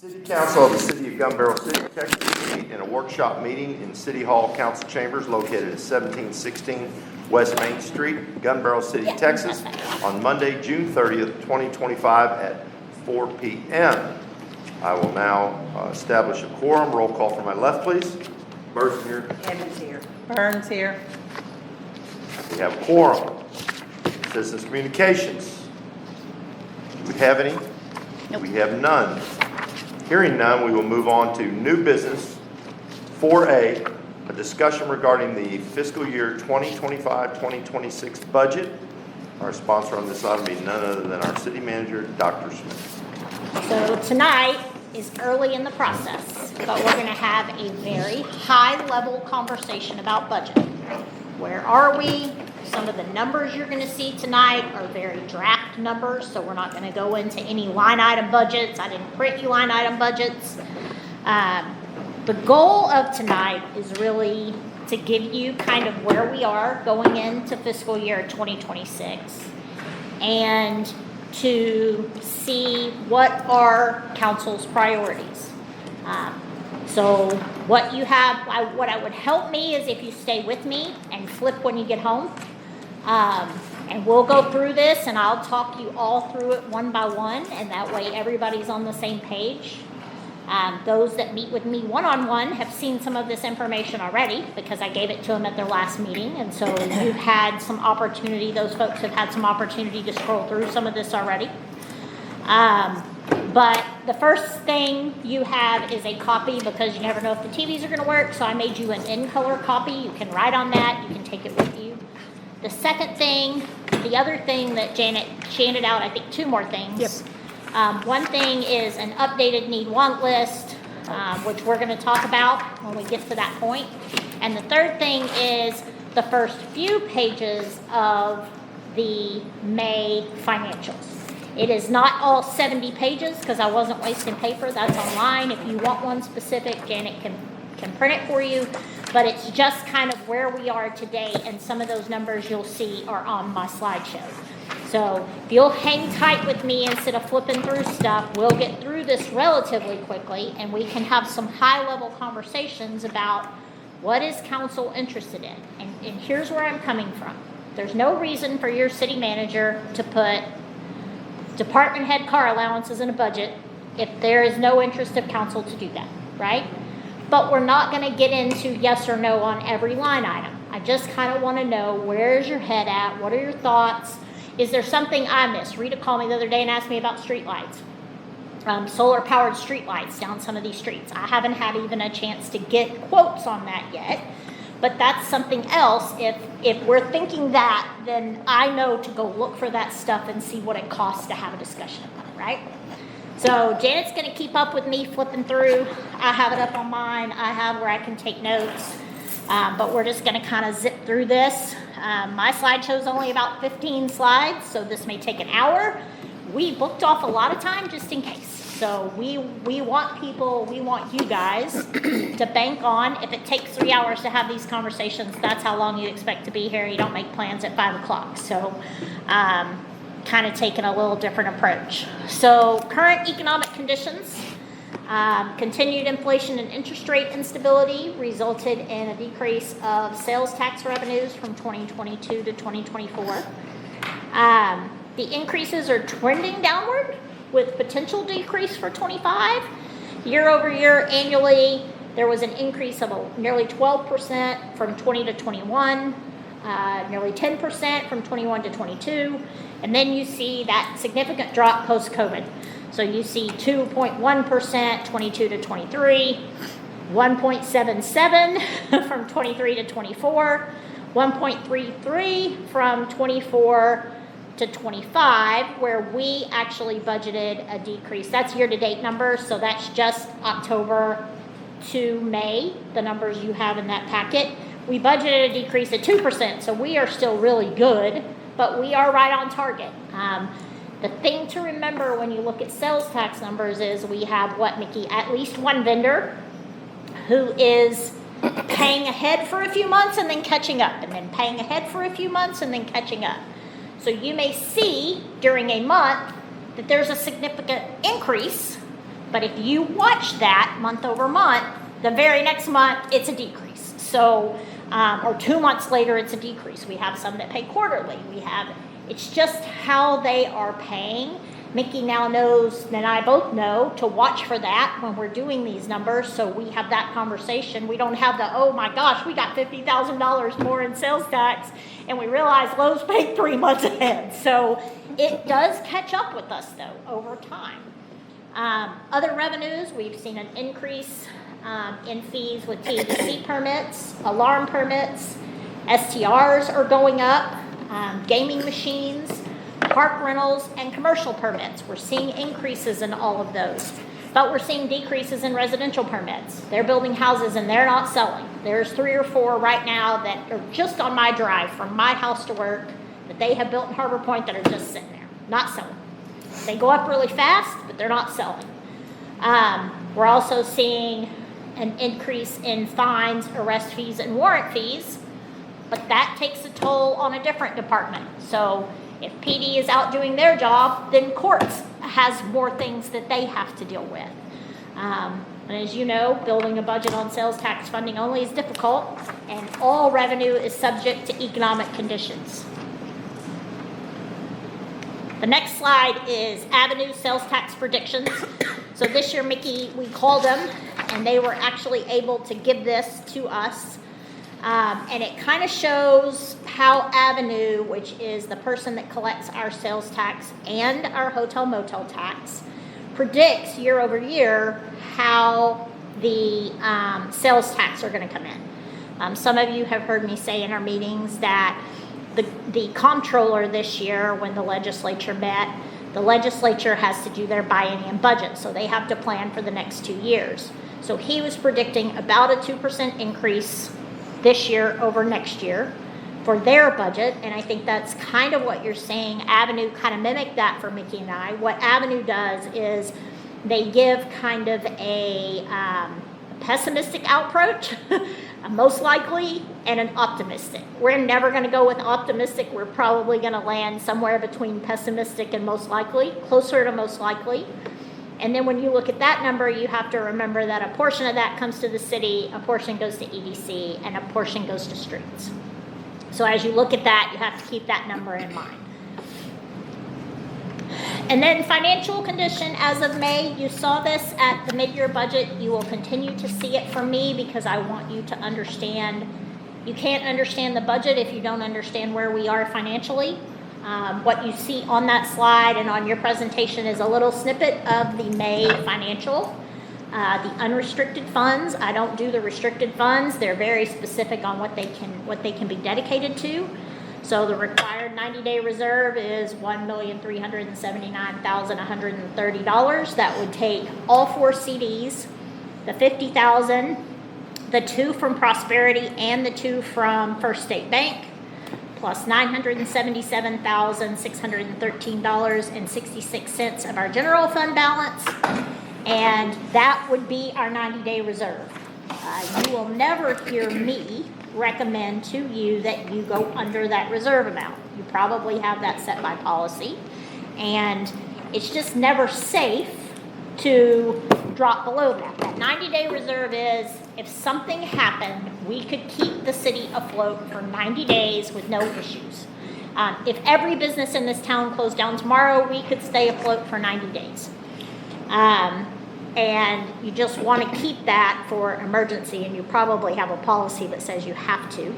City Council of the City of Gun Barrel City, Texas, meet in a workshop meeting in City Hall Council Chambers located at 1716 West Main Street, Gun Barrel City, Texas, on Monday, June 30th, 2025 at 4 p.m. I will now establish a quorum. Roll call from my left, please. Burson here. Evans here. Burns here. We have a quorum. Citizens Communications. Do we have any? Nope. We have none. Hearing none, we will move on to new business. 4A, a discussion regarding the fiscal year 2025-2026 budget. Our sponsor on this item will be none other than our city manager, Dr. Smith. So tonight is early in the process, but we're going to have a very high-level conversation about budget. Where are we? Some of the numbers you're going to see tonight are very draft numbers, so we're not going to go into any line item budgets. I didn't print you line item budgets. The goal of tonight is really to give you kind of where we are going into fiscal year 2026 and to see what are council's priorities. So what I would help me is if you stay with me and flip when you get home. And we'll go through this and I'll talk you all through it one by one, and that way everybody's on the same page. Those that meet with me one-on-one have seen some of this information already because I gave it to them at their last meeting, and so you've had some opportunity, those folks have had some opportunity to scroll through some of this already. But the first thing you have is a copy because you never know if the TVs are going to work, so I made you an in-color copy. You can write on that, you can take it with you. The second thing, the other thing that Janet handed out, I think two more things. Yep. One thing is an updated need-want list, which we're going to talk about when we get to that point. And the third thing is the first few pages of the May financials. It is not all 70 pages because I wasn't wasting paper. That's online. If you want one specific, Janet can print it for you. But it's just kind of where we are today, and some of those numbers you'll see are on my slideshow. So if you'll hang tight with me instead of flipping through stuff, we'll get through this relatively quickly, and we can have some high-level conversations about what is council interested in. And here's where I'm coming from. There's no reason for your city manager to put department head car allowances in a budget if there is no interest of council to do that, right? But we're not going to get into yes or no on every line item. I just kind of want to know, where's your head at? What are your thoughts? Is there something I missed? Rita called me the other day and asked me about street lights, solar-powered street lights down some of these streets. I haven't had even a chance to get quotes on that yet, but that's something else. If we're thinking that, then I know to go look for that stuff and see what it costs to have a discussion about it, right? So Janet's going to keep up with me flipping through. I have it up on mine. I have where I can take notes. But we're just going to kind of zip through this. My slideshow is only about 15 slides, so this may take an hour. We booked off a lot of time just in case. So we want you guys to bank on. If it takes 3 hours to have these conversations, that's how long you expect to be here. You don't make plans at 5 o'clock. So kind of taking a little different approach. So current economic conditions, continued inflation and interest rate instability resulted in a decrease of sales tax revenues from 2022 to 2024. The increases are trending downward with potential decrease for 25. Year over year, annually, there was an increase of nearly 12% from 20 to 21. Nearly 10% from 21 to 22, and then you see that significant drop post-COVID. So you see 2.1% 22 to 23, 1.77 from 23 to 24, 1.33 from 24 to 25, where we actually budgeted a decrease. That's year-to-date numbers, so that's just October to May, the numbers you have in that packet. We budgeted a decrease of 2%, so we are still really good, but we are right on target. The thing to remember when you look at sales tax numbers is we have, Mickey, at least one vendor who is paying ahead for a few months and then catching up, and then paying ahead for a few months and then catching up. So you may see during a month that there's a significant increase But if you watch that month over month, the very next month, it's a decrease. So, or 2 months later, it's a decrease. We have some that pay quarterly. It's just how they are paying. Mickey now knows, and I both know, to watch for that when we're doing these numbers, so we have that conversation. We don't have the, oh my gosh, we got $50,000 more in sales tax, and we realize Lowe's paid 3 months ahead. So it does catch up with us, though, over time. Other revenues, we've seen an increase in fees with TDC permits, alarm permits, STRs are going up, gaming machines, park rentals, and commercial permits. We're seeing increases in all of those, but we're seeing decreases in residential permits. They're building houses and they're not selling. There's 3 or 4 right now that are just on my drive from my house to work that they have built in Harbor Point that are just sitting there, not selling. They go up really fast, but they're not selling. We're also seeing an increase in fines, arrest fees, and warrant fees, but that takes a toll on a different department. So if PD is out doing their job, then courts has more things that they have to deal with. And as you know, building a budget on sales tax funding only is difficult, and all revenue is subject to economic conditions. The next slide is Avenue sales tax predictions. So this year, Mickey, we called them, and they were actually able to give this to us. And it kind of shows how Avenue, which is the person that collects our sales tax and our hotel motel tax, predicts year over year how the sales tax are going to come in. Some of you have heard me say in our meetings that the comptroller this year, when the legislature met, the legislature has to do their biennium budget, so they have to plan for the next 2 years. So he was predicting about a 2% increase this year over next year for their budget, and I think that's kind of what you're saying. Avenue kind of mimicked that for Mickey and I. What Avenue does is they give kind of a pessimistic approach, most likely, and an optimistic. We're never going to go with optimistic. We're probably going to land somewhere between pessimistic and most likely, closer to most likely. And then when you look at that number, you have to remember that a portion of that comes to the city, a portion goes to EDC, and a portion goes to streets. So as you look at that, you have to keep that number in mind. And then financial condition as of May, you saw this at the mid-year budget. You will continue to see it from me because I want you to understand. You can't understand the budget if you don't understand where we are financially. What you see on that slide and on your presentation is a little snippet of the May financial. The unrestricted funds, I don't do the restricted funds. They're very specific on what they can be dedicated to. So the required 90-day reserve is $1,379,130. That would take all 4 CDs, the $50,000, the 2 from Prosperity, and the 2 from First State Bank, plus $977,613.66 of our general fund balance, and that would be our 90-day reserve. You will never hear me recommend to you that you go under that reserve amount. You probably have that set by policy, and it's just never safe to drop below that. That 90-day reserve is, if something happened, we could keep the city afloat for 90 days with no issues. If every business in this town closed down tomorrow, we could stay afloat for 90 days. And you just want to keep that for emergency, and you probably have a policy that says you have to.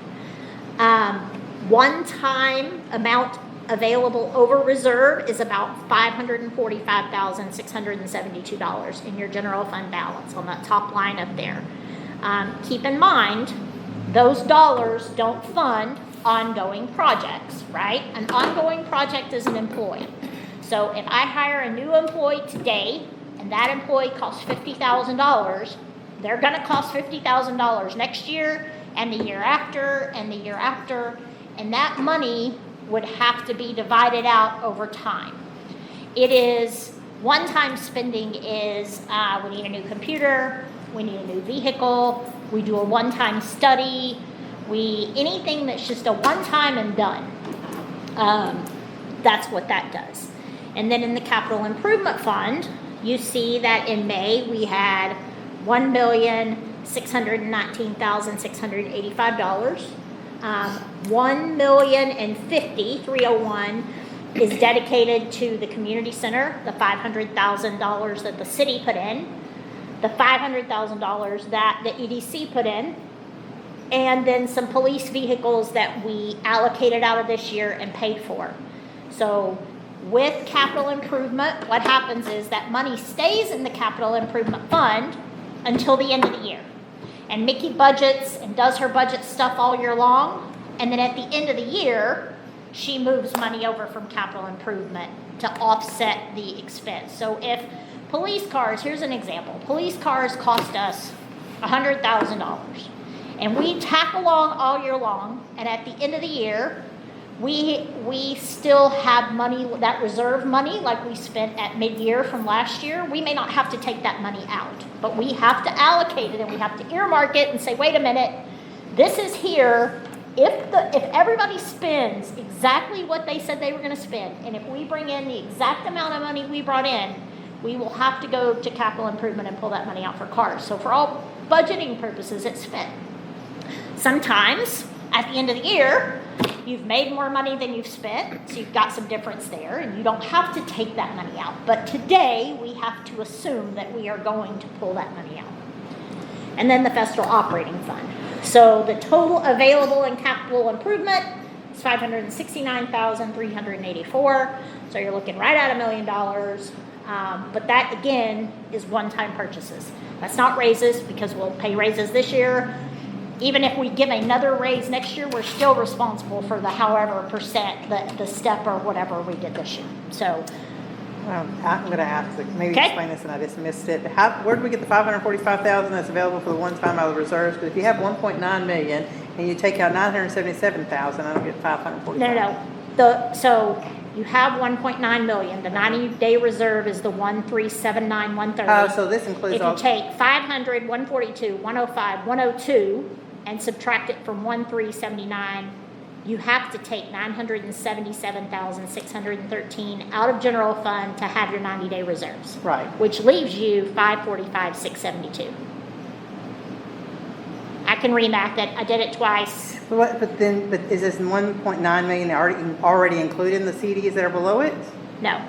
One-time amount available over reserve is about $545,672 in your general fund balance on that top line up there. Keep in mind, those dollars don't fund ongoing projects, right? An ongoing project is an employee. So if I hire a new employee today, and that employee costs $50,000, they're going to cost $50,000 next year, and the year after, and the year after, and that money would have to be divided out over time. It is, one-time spending is, we need a new computer, we need a new vehicle, we do a one-time study, anything that's just a one-time and done. That's what that does. And then in the capital improvement fund, you see that in May, we had $1,619,685. $1,050,301 is dedicated to the community center, the $500,000 that the city put in, the $500,000 that the EDC put in, and then some police vehicles that we allocated out of this year and paid for. So with capital improvement, what happens is that money stays in the capital improvement fund until the end of the year. And Mickey budgets and does her budget stuff all year long, and then at the end of the year, she moves money over from capital improvement to offset the expense. So if police cars, here's an example, police cars cost us $100,000, and we tack along all year long, and at the end of the year, we still have money, that reserve money, like we spent at mid-year from last year. We may not have to take that money out, but we have to allocate it, and we have to earmark it and say, wait a minute, this is here. If everybody spends exactly what they said they were gonna spend, and if we bring in the exact amount of money we brought in, we will have to go to capital improvement and pull that money out for cars. So for all budgeting purposes, it's spent. Sometimes, at the end of the year, you've made more money than you've spent, so you've got some difference there, and you don't have to take that money out. But today, we have to assume that we are going to pull that money out. And then the festival operating fund. So the total available in capital improvement is $569,384. So you're looking right at $1 million. But that, again, is one-time purchases. That's not raises, because we'll pay raises this year. Even if we give another raise next year, we're still responsible for the however percent, the step or whatever we did this year. So, I'm going to ask, maybe Okay. explain this and I just missed it. Where do we get the $545,000 that's available for the one-time out of the reserves? Because if you have $1.9 million and you take out $977,000, I don't get $545,000. No. So you have 1.9 million. The 90-day reserve is the 1,379,130. Oh, so this includes If all. you take 500, 142, 105, 102, and subtract it from 1,379, you have to take 977,613 out of general fund to have your 90-day reserves. Right. Which leaves you 545,672. I can remath it. I did it twice. But is this 1.9 million already included in the CDs that are below it? No.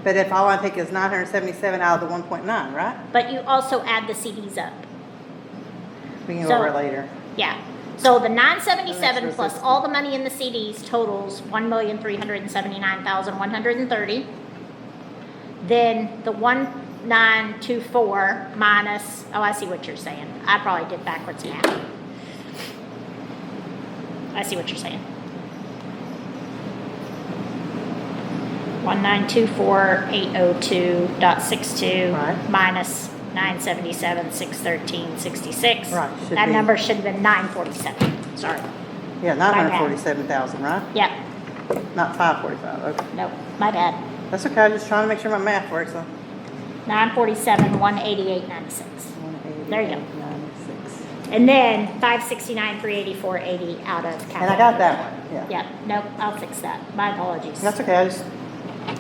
But if all I take is 977 out of the 1.9, right? But you also add the CDs up. We can go So- over it later. Yeah. So the 977 That makes plus sense. all the money in the CDs totals 1,379,130. Then the 1924 minus, oh, I see what you're saying. I probably did backwards math. I see what you're saying. 1,924,802.62 Right. minus 977,613.66. Right, should That be- number should have been 947. Sorry. Yeah, bad. 947,000, right? Yep. Not 545. Okay. Nope. My bad. That's okay. I'm just trying to make sure my math works. 947, 188.96. There you go. 96. And then 569, 384.80 out of capital. And I got that one. Yeah. Yep. Nope. I'll fix that. My apologies. That's okay. I just.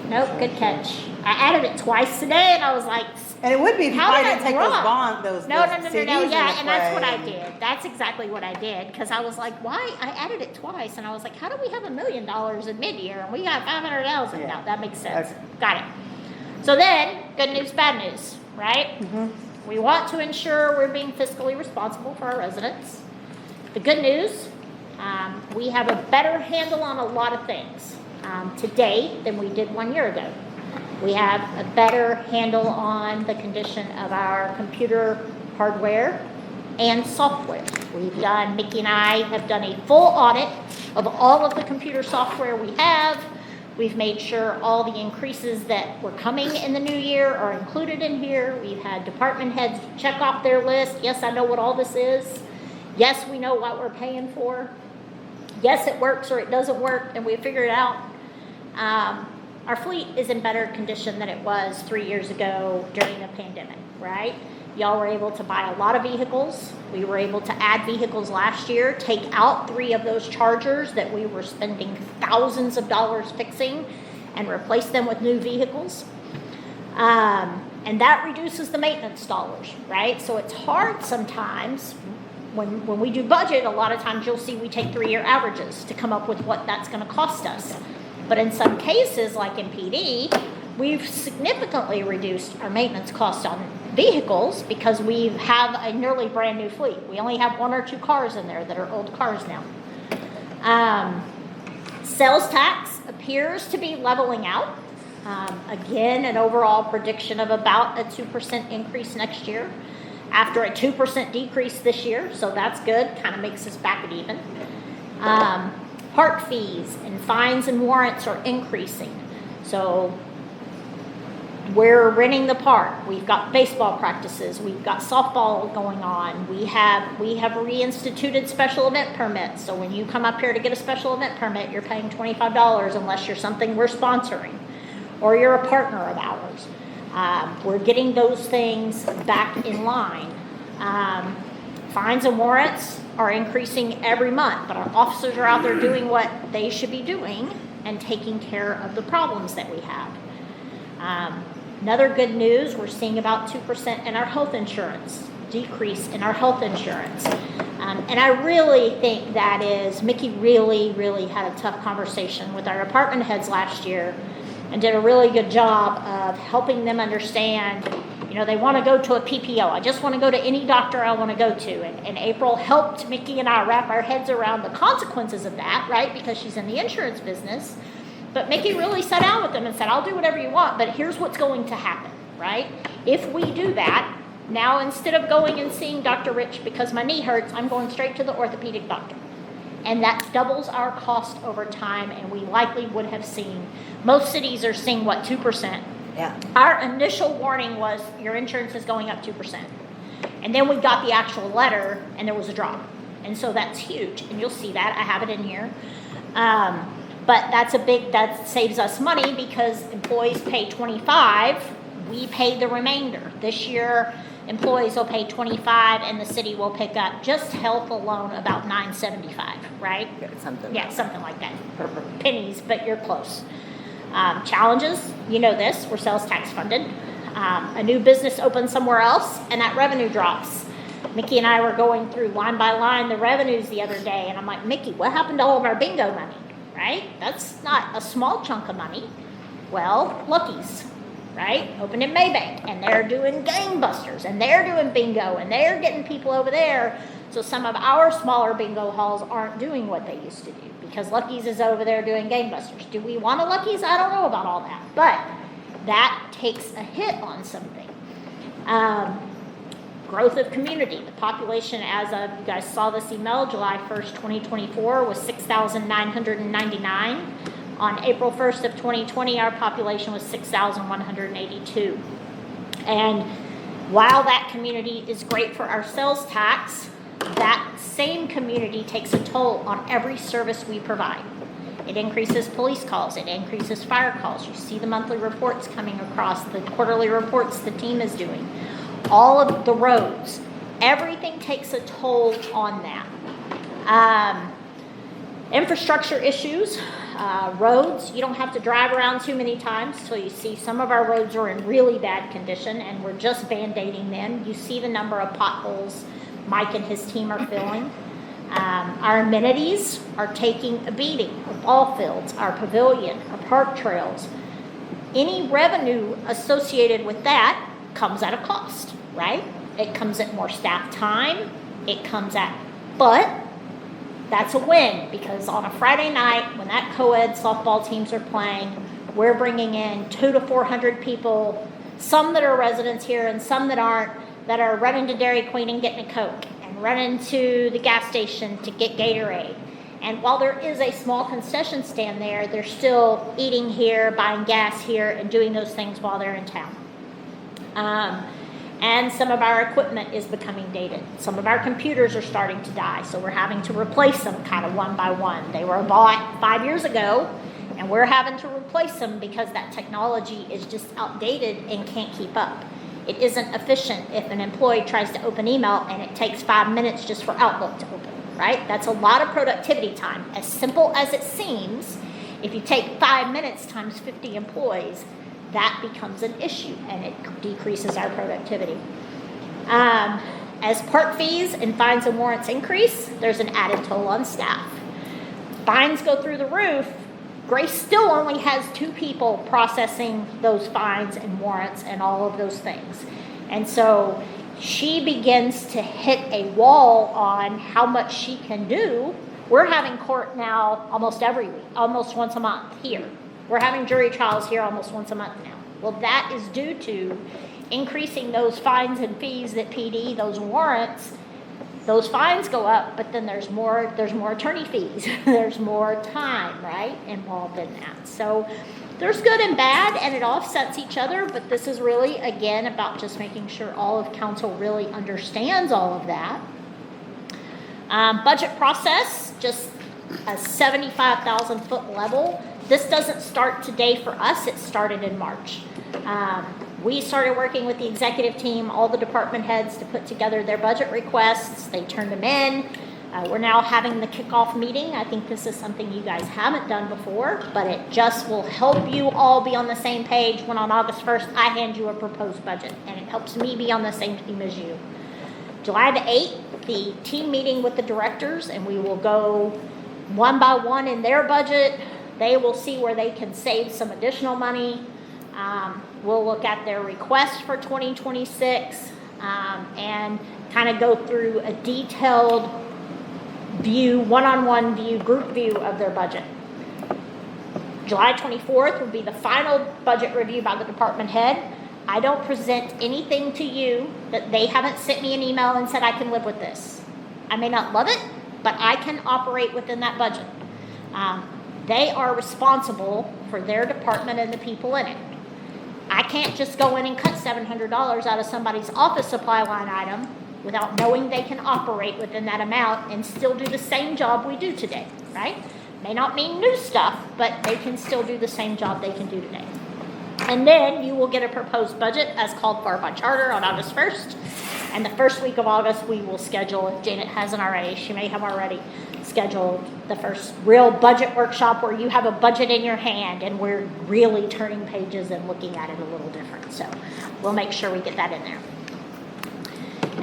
Nope. Good catch. I added it twice today, and I was like, And it would be if you How probably did didn't I take draw? those bond, those no. CDs Yeah, into and that's what play I did. That's exactly what I did, because I was like, why? I added it twice, and I was like, how do we have $1 million in mid-year, and we got 500,000? Yeah. No, that makes sense. Okay. Got it. So then, good news, bad news, right? Mm-hmm. We want to ensure we're being fiscally responsible for our residents. The good news, we have a better handle on a lot of things today than we did 1 year ago. We have a better handle on the condition of our computer hardware and software. Mickey and I have done a full audit of all of the computer software we have. We've made sure all the increases that were coming in the new year are included in here. We've had department heads check off their list. Yes, I know what all this is. Yes, we know what we're paying for. Yes, it works or it doesn't work, and we figure it out. Our fleet is in better condition than it was 3 years ago during the pandemic, right? Y'all were able to buy a lot of vehicles. We were able to add vehicles last year, take out 3 of those Chargers that we were spending thousands of dollars fixing, and replace them with new vehicles. And that reduces the maintenance dollars, right? So it's hard sometimes, when we do budget, a lot of times you'll see we take 3-year averages to come up with what that's gonna cost us. But in some cases, like in PD, we've significantly reduced our maintenance costs on vehicles because we have a nearly brand new fleet. We only have 1 or 2 cars in there that are old cars now. Sales tax appears to be leveling out. Again, an overall prediction of about a 2% increase next year after a 2% decrease this year, so that's good, kind of makes us back at even. Park fees and fines and warrants are increasing. So we're renting the park. We've got baseball practices. We've got softball going on. We have reinstituted special event permits. So when you come up here to get a special event permit, you're paying $25 unless you're something we're sponsoring or you're a partner of ours. We're getting those things back in line. Fines and warrants are increasing every month, but our officers are out there doing what they should be doing and taking care of the problems that we have. Another good news, we're seeing about 2% in our health insurance, decrease in our health insurance. And I really think that is, Mickey really had a tough conversation with our department heads last year and did a really good job of helping them understand, they want to go to a PPO. I just want to go to any doctor I want to go to. And April helped Mickey and I wrap our heads around the consequences of that, right? Because she's in the insurance business. But Mickey really sat down with them and said, I'll do whatever you want, but here's what's going to happen, right? If we do that, now instead of going and seeing Dr. Rich because my knee hurts, I'm going straight to the orthopedic doctor. And that doubles our cost over time, and we likely would have seen, most cities are seeing, 2%? Yeah. Our initial warning was, your insurance is going up 2%. And then we got the actual letter, and there was a drop. And so that's huge, and you'll see that. I have it in here. But that saves us money because employees pay $25, we pay the remainder. This year, employees will pay $25 and the city will pick up just health alone about $9.75, right? Something. Yeah, something like that. Pennies, but you're close. Challenges, this, we're sales tax funded. A new business opens somewhere else and that revenue drops. Mickey and I were going through line by line the revenues the other day, and I'm like, Mickey, what happened to all of our bingo money? Right? That's not a small chunk of money. Well, Lucky's, right? Opened in Maybank, and they're doing gangbusters, and they're doing bingo, and they're getting people over there. So some of our smaller bingo halls aren't doing what they used to do because Lucky's is over there doing gangbusters. Do we want a Lucky's? I don't know about all that, but that takes a hit on something. Growth of community. The population as of, you guys saw this email, July 1st, 2024 was 6,999. On April 1st of 2020, our population was 6,182. And while that community is great for our sales tax, that same community takes a toll on every service we provide. It increases police calls, it increases fire calls. You see the monthly reports coming across, the quarterly reports the team is doing. All of the roads, everything takes a toll on that. Infrastructure issues, roads, you don't have to drive around too many times, so you see some of our roads are in really bad condition and we're just band-aiding them. You see the number of potholes Mike and his team are filling. Our amenities are taking a beating. Our ball fields, our pavilion, our park trails. Any revenue associated with that comes at a cost, right? It comes at more staff time. But that's a win because on a Friday night when that co-ed softball teams are playing, we're bringing in 200 to 400 people, some that are residents here and some that aren't, that are running to Dairy Queen and getting a Coke and running to the gas station to get Gatorade. And while there is a small concession stand there, they're still eating here, buying gas here, and doing those things while they're in town. And some of our equipment is becoming dated. Some of our computers are starting to die, so we're having to replace them kind of one by one. They were bought 5 years ago, and we're having to replace them because that technology is just outdated and can't keep up. It isn't efficient if an employee tries to open email and it takes 5 minutes just for Outlook to open, right? That's a lot of productivity time. As simple as it seems, if you take 5 minutes times 50 employees, that becomes an issue and it decreases our productivity. As park fees and fines and warrants increase, there's an added toll on staff. Fines go through the roof. Grace still only has 2 people processing those fines and warrants and all of those things. And so she begins to hit a wall on how much she can do. We're having court now almost every week, almost once a month here. We're having jury trials here almost once a month now. Well, that is due to increasing those fines and fees that PD, those warrants, those fines go up, but then there's more attorney fees. There's more time, right, involved in that. So there's good and bad, and it offsets each other, but this is really, again, about just making sure all of council really understands all of that. Budget process, just a 75,000 foot level. This doesn't start today for us, it started in March. We started working with the executive team, all the department heads, to put together their budget requests. They turned them in. We're now having the kickoff meeting. I think this is something you guys haven't done before, but it just will help you all be on the same page when on August 1st I hand you a proposed budget, and it helps me be on the same team as you. July the 8th, the team meeting with the directors, and we will go one by one in their budget. They will see where they can save some additional money. We'll look at their request for 2026 and kind of go through a detailed view, one-on-one view, group view of their budget. July 24th will be the final budget review by the department head. I don't present anything to you that they haven't sent me an email and said I can live with this. I may not love it, but I can operate within that budget. They are responsible for their department and the people in it. I can't just go in and cut $700 out of somebody's office supply line item without knowing they can operate within that amount and still do the same job we do today, right? May not mean new stuff, but they can still do the same job they can do today. And then you will get a proposed budget as called for by charter on August 1st. And the first week of August, we will schedule, if Janet hasn't already, she may have already scheduled the first real budget workshop where you have a budget in your hand and we're really turning pages and looking at it a little different. So we'll make sure we get that in there.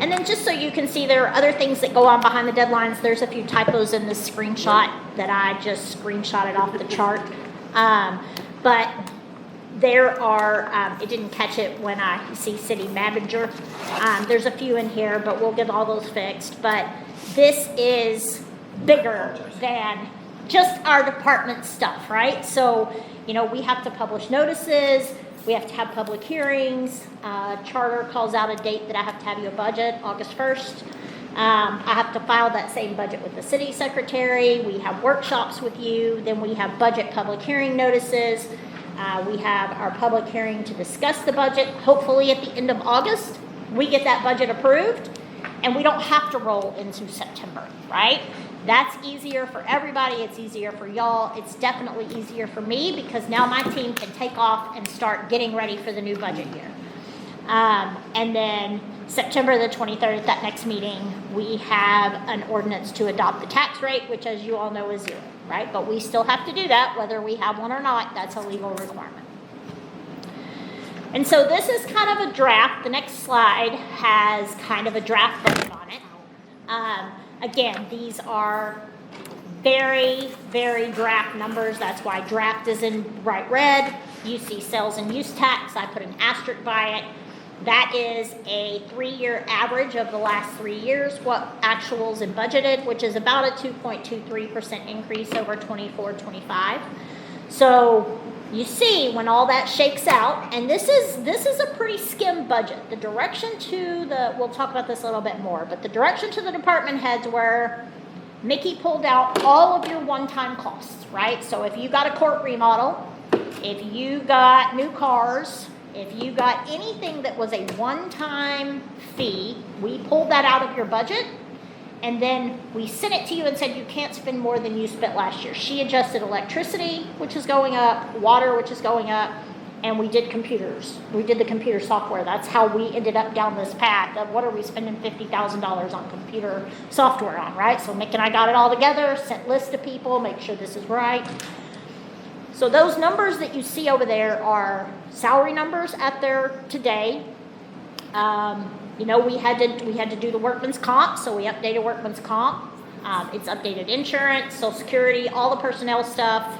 And then just so you can see, there are other things that go on behind the deadlines. There's a few typos in this screenshot that I just screenshotted off the chart. But there are, it didn't catch it when I see city manager. There's a few in here, but we'll get all those fixed. But this is bigger than just our department stuff, right? So, you know, we have to publish notices. We have to have public hearings. Charter calls out a date that I have to have you a budget, August 1st. I have to file that same budget with the city secretary. We have workshops with you. Then we have budget public hearing notices. We have our public hearing to discuss the budget. Hopefully at the end of August, we get that budget approved and we don't have to roll into September, right? That's easier for everybody. It's easier for y'all. It's definitely easier for me because now my team can take off and start getting ready for the new budget year. And then September the 23rd, that next meeting, we have an ordinance to adopt the tax rate, which as you all know is 0, right? But we still have to do that whether we have one or not. That's a legal requirement. And so this is kind of a draft. The next slide has kind of a draft budget on it. Again, these are very, very draft numbers. That's why draft is in bright red. You see sales and use tax. I put an asterisk by it. That is a 3-year average of the last 3 years, what actuals and budgeted, which is about a 2.23% increase over 24-25. So you see when all that shakes out, and this is a pretty skim budget. The direction to the, we'll talk about this a little bit more, but the direction to the department heads were Mickey pulled out all of your one-time costs, right? So if you got a court remodel, if you got new cars, if you got anything that was a one-time fee, we pulled that out of your budget, and then we sent it to you and said you can't spend more than you spent last year. She adjusted electricity, which is going up, water, which is going up, and we did computers. We did the computer software. That's how we ended up down this path of what are we spending $50,000 on computer software on, right? So Mick and I got it all together, sent lists to people, make sure this is right. So those numbers that you see over there are salary numbers at their today. You know, we had to do the workman's comp, so we updated workman's comp. It's updated insurance, Social Security, all the personnel stuff.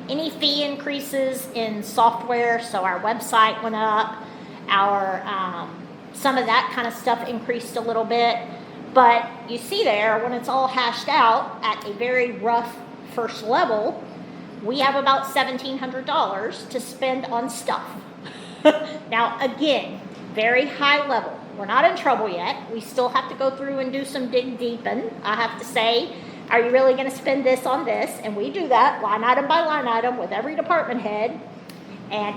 Any fee increases in software, so our website went up. Our some of that kind of stuff increased a little bit. But you see there, when it's all hashed out at a very rough first level, we have about $1,700 to spend on stuff. Now, again, very high level. We're not in trouble yet. We still have to go through and do some dig deepin'. I have to say, are you really going to spend this on this? And we do that line item by line item with every department head.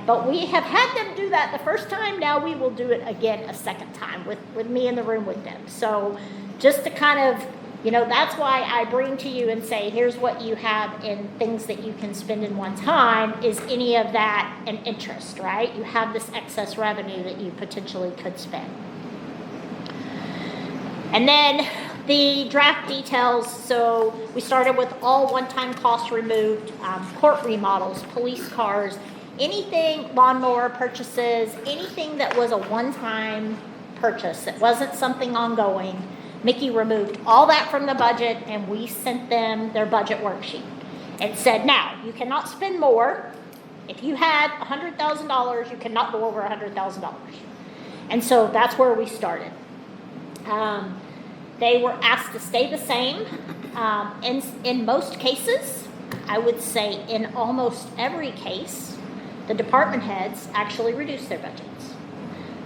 But we have had them do that the first time. Now we will do it again a second time with me in the room with them. So just to kind of, you know, that's why I bring to you and say, here's what you have in things that you can spend in one time. Is any of that an interest, right? You have this excess revenue that you potentially could spend. And then the draft details, so we started with all one-time costs removed, court remodels, police cars, anything, lawnmower purchases, anything that was a one-time purchase that wasn't something ongoing. Mickey removed all that from the budget, and we sent them their budget worksheet. It said, now, you cannot spend more. If you had $100,000, you cannot go over $100,000. And so that's where we started. They were asked to stay the same. In most cases, I would say in almost every case, the department heads actually reduced their budgets.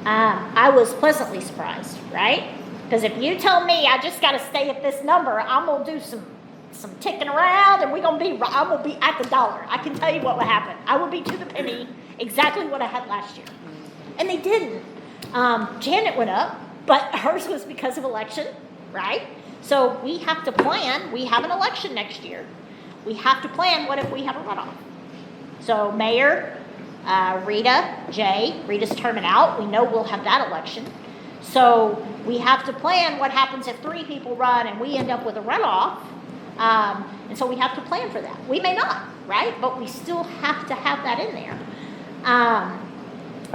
I was pleasantly surprised, right? Because if you tell me I just got to stay at this number, I'm gonna do some ticking around, and I will be at the dollar. I can tell you what would happen. I will be to the penny exactly what I had last year, and they didn't. Janet went up, but hers was because of election, right? So we have to plan. We have an election next year. We have to plan. What if we have a runoff? So Mayor, Rita, Jay, Rita's terming out. We know we'll have that election. So we have to plan what happens if 3 people run and we end up with a runoff. And so we have to plan for that. We may not, right? But we still have to have that in there.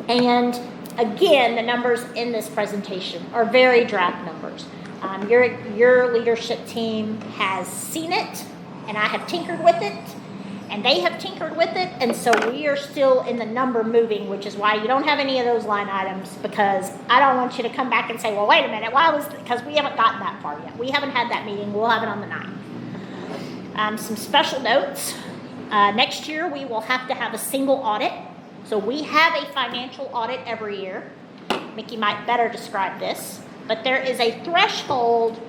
And again, the numbers in this presentation are very draft numbers. Your leadership team has seen it, and I have tinkered with it, and they have tinkered with it, and so we are still in the number moving, which is why you don't have any of those line items, because I don't want you to come back and say, well, wait a minute, because we haven't gotten that far yet. We haven't had that meeting. We'll have it on the 9th. Some special notes. Next year, we will have to have a single audit. So we have a financial audit every year. Mickey might better describe this, but there is a threshold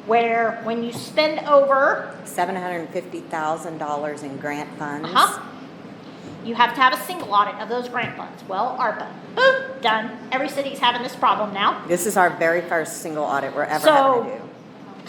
where when you spend over $750,000 in grant funds. You have to have a single audit of those grant funds. Well, ARPA, boom, done. Every city's having this problem now. This is our very first single audit we're ever having to do.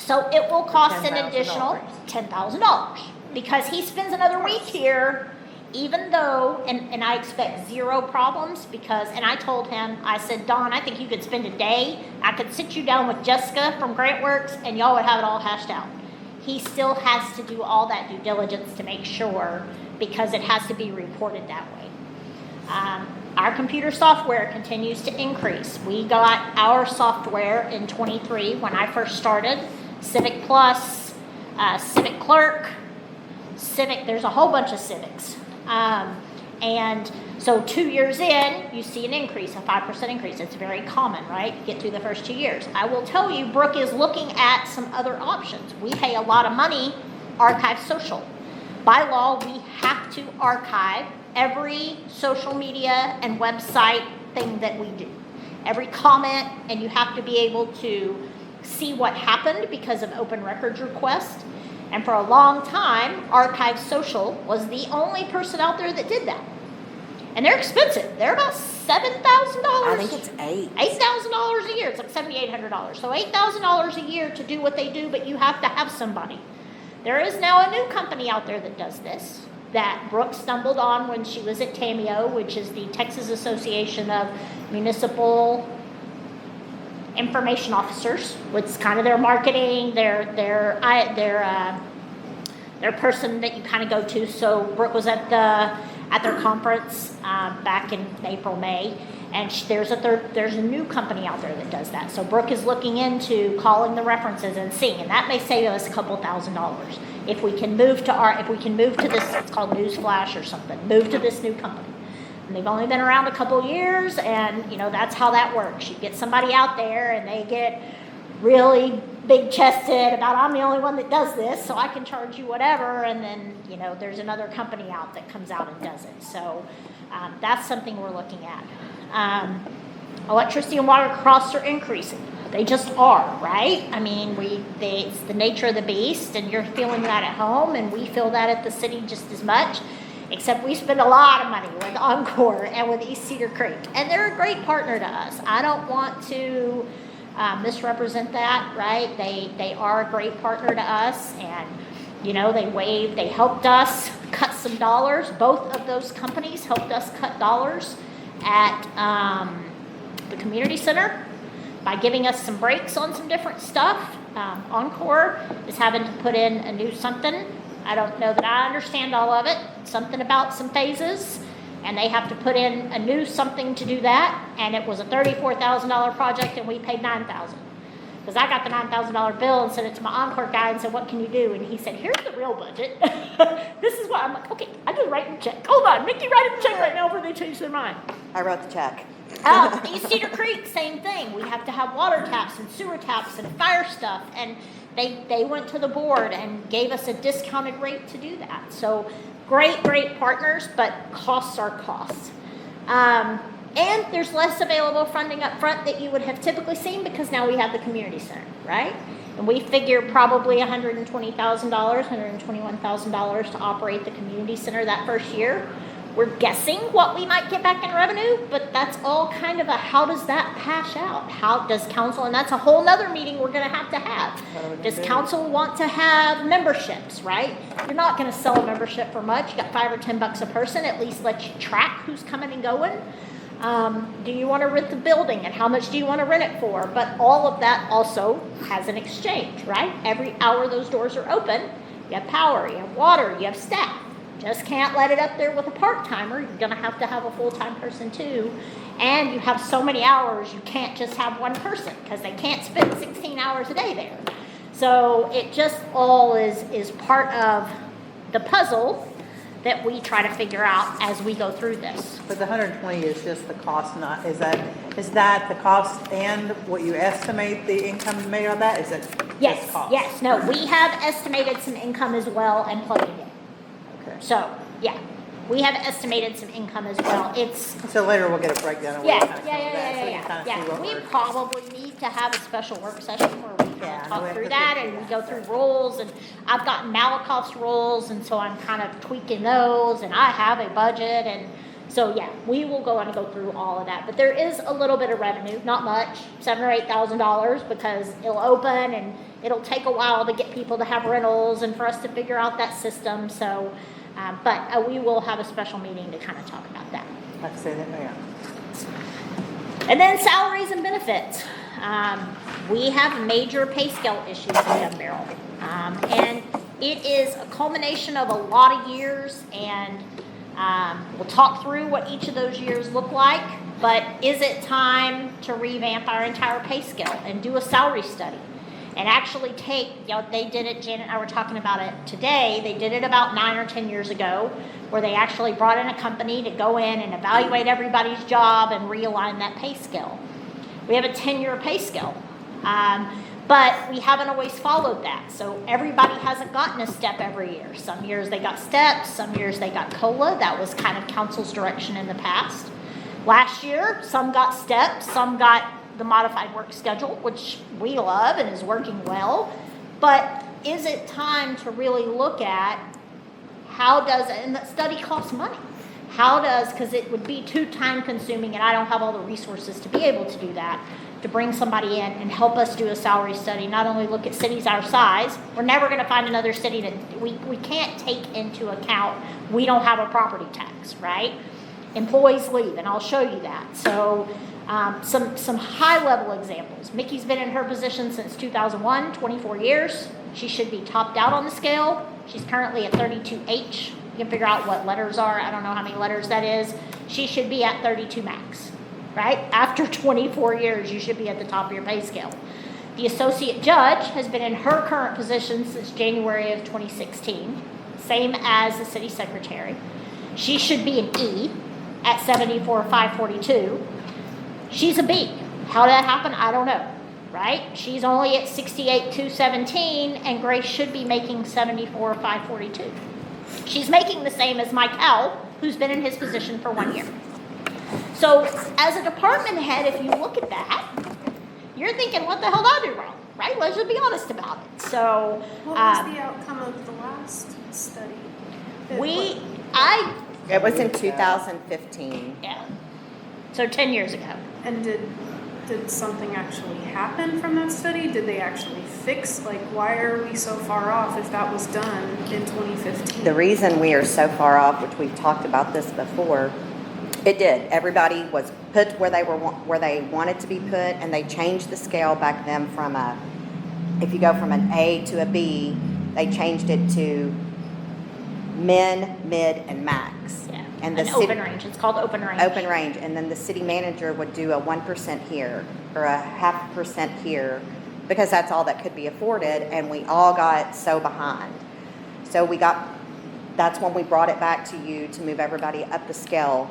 So it will cost an additional $10,000 because he spends another week here, even though, and I expect 0 problems because, and I told him, I said, Don, I think you could spend a day. I could sit you down with Jessica from GrantWorks and y'all would have it all hashed out. He still has to do all that due diligence to make sure because it has to be reported that way. Our computer software continues to increase. We got our software in 23 when I first started, Civic Plus, Civic Clerk, Civic, there's a whole bunch of Civics. And so 2 years in, you see an increase, a 5% increase. It's very common, right? Get through the first 2 years. I will tell you, Brooke is looking at some other options. We pay a lot of money, Archive Social. By law, we have to archive every social media and website thing that we do. Every comment, and you have to be able to see what happened because of open records request. And for a long time, Archive Social was the only person out there that did that. And they're expensive. They're about $7,000. I think it's $8,000 a year. It's like $7,800. So $8,000 a year to do what they do, but you have to have somebody. There is now a new company out there that does this, that Brooke stumbled on when she was at TAMIO, which is the Texas Association of Municipal Information Officers. It's kind of their marketing, their They're a person that you kind of go to. So Brooke was at their conference back in April, May, and there's a new company out there that does that. So Brooke is looking into calling the references and seeing, and that may save us a couple $1,000s if we can move to this. It's called Newsflash or something. Move to this new company. And they've only been around a couple years, and that's how that works. You get somebody out there, and they get really big chested about, I'm the only one that does this, so I can charge you whatever, and then there's another company out that comes out and does it. So that's something we're looking at. Electricity and water costs are increasing. They just are, right? I mean, it's the nature of the beast, and you're feeling that at home, and we feel that at the city just as much. Except we spend a lot of money with Encore and with East Cedar Creek, and they're a great partner to us. I don't want to misrepresent that, right? They are a great partner to us, and they helped us cut some dollars. Both of those companies helped us cut dollars at the community center by giving us some breaks on some different stuff. Encore is having to put in a new something. I don't know that I understand all of it. Something about some phases, and they have to put in a new something to do that. And it was a $34,000 project, and we paid $9,000 because I got the $9,000 bill and sent it to my Encore guy and said, "What can you do?" And he said, "Here's the real budget. This is what." I'm like, "Okay, I just write the check. Hold on, Mickey, write a check right now before they change their mind." I wrote the check. East Cedar Creek, same thing. We have to have water taps and sewer taps and fire stuff, and they went to the board and gave us a discounted rate to do that. So great partners, but costs are costs. And there's less available funding up front that you would have typically seen because now we have the community center, right? And we figure probably $120,000, $121,000 to operate the community center that first year. We're guessing what we might get back in revenue, but that's all kind of how does that hash out? How does council, and that's a whole nother meeting we're going to have. Does council want to have memberships, right? You're not going to sell a membership for much. You got $5 or $10 a person, at least let you track who's coming and going. Do you want to rent the building, and how much do you want to rent it for? But all of that also has an exchange, right? Every hour those doors are open, you have power, you have water, you have staff. Just can't let it up there with a part-timer. You're going to have a full-time person too. And you have so many hours, you can't just have one person because they can't spend 16 hours a day there. So it just all is part of the puzzle that we try to figure out as we go through this. But the 120 is just the cost, not, is that the cost and what you estimate the income made on that? Is it Yes, just cost? yes. No, we have estimated some income as well and plugged it in. Okay. So, yeah, we have estimated some income as well. So later we'll get a breakdown of what Yeah, kind of yeah, some of that, so we yeah, can kind of yeah. see what We we're. probably need to have a special work session where we Yeah, can I know talk we have through to that do and we that. go through roles, and I've gotten Malakoff's roles, and so I'm kind of tweaking those, and I have a budget, and so yeah, we will go through all of that. But there is a little bit of revenue, not much, $7,000 or $8,000, because it'll open and it'll take a while to get people to have rentals and for us to figure out that system. So. But we will have a special meeting to kind of talk about that. Like I say that, yeah. And then salaries and benefits. We have major pay scale issues in Gun Barrel. And it is a culmination of a lot of years, and we'll talk through what each of those years look like. But is it time to revamp our entire pay scale and do a salary study? And actually they did it, Janet and I were talking about it today, they did it about 9 or 10 years ago, where they actually brought in a company to go in and evaluate everybody's job and realign that pay scale. We have a 10-year pay scale, but we haven't always followed that. So everybody hasn't gotten a step every year. Some years they got steps, some years they got COLA. That was kind of council's direction in the past. Last year, some got steps, some got the modified work schedule, which we love and is working well. But is it time to really look at and that study costs money. Because it would be too time consuming, and I don't have all the resources to be able to do that, to bring somebody in and help us do a salary study, not only look at cities our size. We're never going to find another city that we can't take into account. We don't have a property tax, right? Employees leave, and I'll show you that. So Some high-level examples. Mickey's been in her position since 2001, 24 years. She should be topped out on the scale. She's currently at 32H. You can figure out what letters are. I don't know how many letters that is. She should be at 32 max, right? After 24 years, you should be at the top of your pay scale. The associate judge has been in her current position since January of 2016, same as the city secretary. She should be an E at 74,542. She's a B. How did that happen? I don't know, right? She's only at 68,217, and Grace should be making 74,542. She's making the same as Mike L., who's been in his position for 1 year. So as a department head, if you look at that, you're thinking, what the hell did I do wrong, right? Let's just be honest about it. So What was the outcome of the last study? It was in 2015. Yeah. So 10 years ago. And did something actually happen from that study? Did they actually fix, like, why are we so far off if that was done in 2015? The reason we are so far off, which we've talked about this before, it did. Everybody was put where they wanted to be put, and they changed the scale back then from if you go from an A to a B, they changed it to min, mid, and max. Yeah. And An open range. It's called open range. Open range, and then the city manager would do a 1% here or a 0.5% here, because that's all that could be afforded, and we all got so behind. So that's when we brought it back to you to move everybody up the scale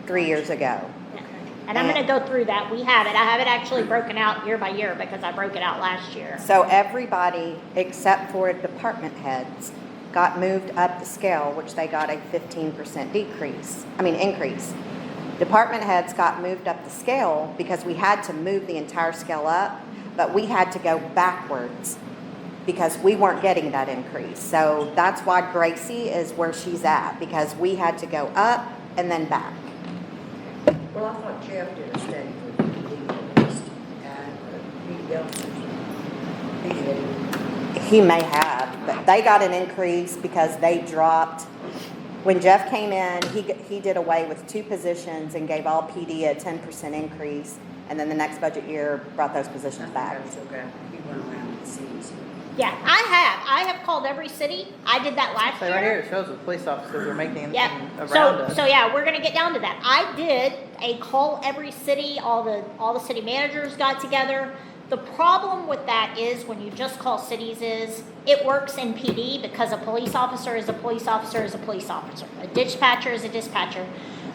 3 years ago. Yeah. And I'm going to go through that. We have it. I have it actually broken out year by year because I broke it out last year. So everybody except for department heads got moved up the scale, which they got a 15% increase. Department heads got moved up the scale because we had to move the entire scale up, but we had to go backwards because we weren't getting that increase. So that's why Gracie is where she's at, because we had to go up and then back. Well, I thought Jeff did a study for the list, and he did. He may have, but they got an increase because they dropped. When Jeff came in, he did away with 2 positions and gave all PD a 10% increase, and then the next budget year brought those positions back. That's okay. He went around the cities. Yeah, I have called every city. I did that last So year. right here it shows the police officers are making Yep. around us. So yeah, we're gonna get down to that. I did a call every city. All the city managers got together. The problem with that is when you just call cities is it works in PD because a police officer is a police officer is a police officer. A dispatcher is a dispatcher.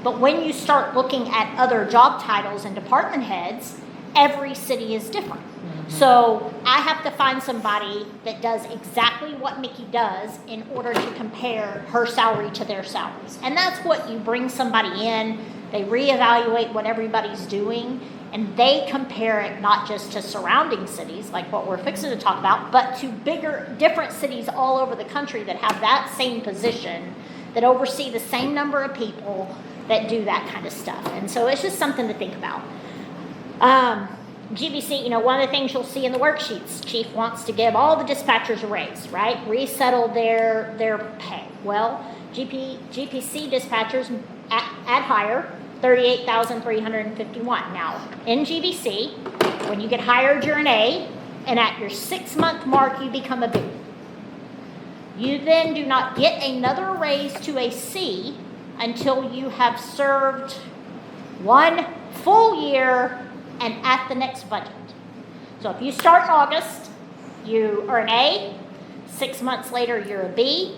But when you start looking at other job titles and department heads, every city is different. So I have to find somebody that does exactly what Mickey does in order to compare her salary to their salaries. And that's what you bring somebody in, they reevaluate what everybody's doing, and they compare it not just to surrounding cities, like what we're fixing to talk about, but to different cities all over the country that have that same position, that oversee the same number of people that do that kind of stuff. And so it's just something to think about. GBC, one of the things you'll see in the worksheets, Chief wants to give all the dispatchers a raise, right? Resettle their pay. Well, GPC dispatchers at higher, 38,351. Now, in GBC, when you get hired, you're an A, and at your 6-month mark, you become a B. You then do not get another raise to a C until you have served 1 full year and at the next budget. So if you start in August, you are an A, 6 months later you're a B,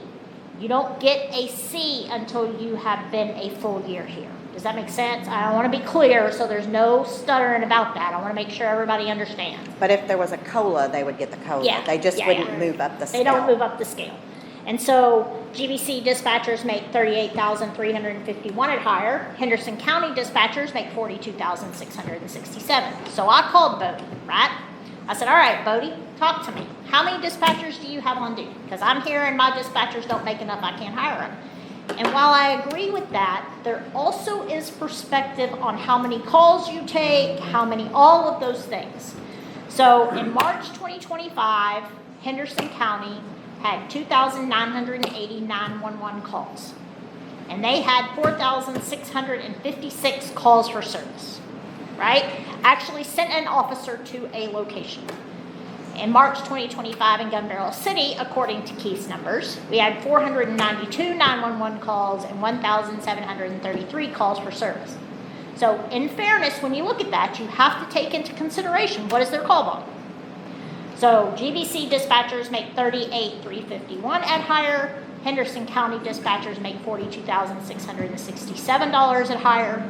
you don't get a C until you have been a full year here. Does that make sense? I want to be clear so there's no stuttering about that. I want to make sure everybody understands. But if there was a COLA, they would get the COLA. Yeah, They just yeah, wouldn't yeah. move up the scale. They don't move up the scale. And so GBC dispatchers make 38,351 at higher. Henderson County dispatchers make 42,667. So I called Bodie, right? I said, all right, Bodie, talk to me. How many dispatchers do you have on duty? Because I'm here and my dispatchers don't make enough, I can't hire them. And while I agree with that, there also is perspective on how many calls you take, all of those things. So in March 2025, Henderson County had 2,980 911 calls. And they had 4,656 calls for service, right? Actually sent an officer to a location. In March 2025 in Gun Barrel City, according to Keith's numbers, we had 492 911 calls and 1,733 calls for service. So in fairness, when you look at that, you have to take into consideration what is their call volume. So GBC dispatchers make $38,351 at hire. Henderson County dispatchers make $42,667 at hire.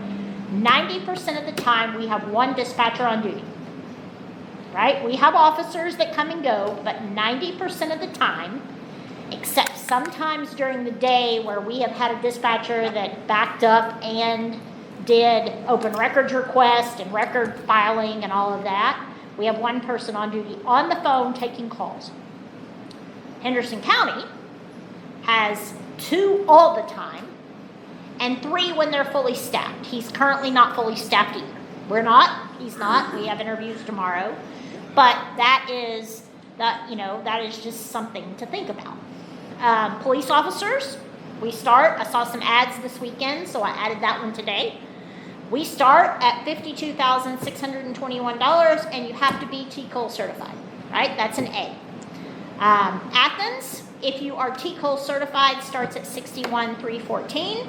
90% of the time, we have one dispatcher on duty. Right? We have officers that come and go, but 90% of the time, except sometimes during the day where we have had a dispatcher that backed up and did open records request and record filing and all of that, we have one person on duty on the phone taking calls. Henderson County has 2 all the time and 3 when they're fully staffed. He's currently not fully staffed either. We're not, he's not, we have interviews tomorrow. But that is just something to think about. Police officers, I saw some ads this weekend, so I added that one today. We start at $52,621, and you have to be TCOL certified, right? That's an A. Athens, if you are TCOL certified, starts at $61,314.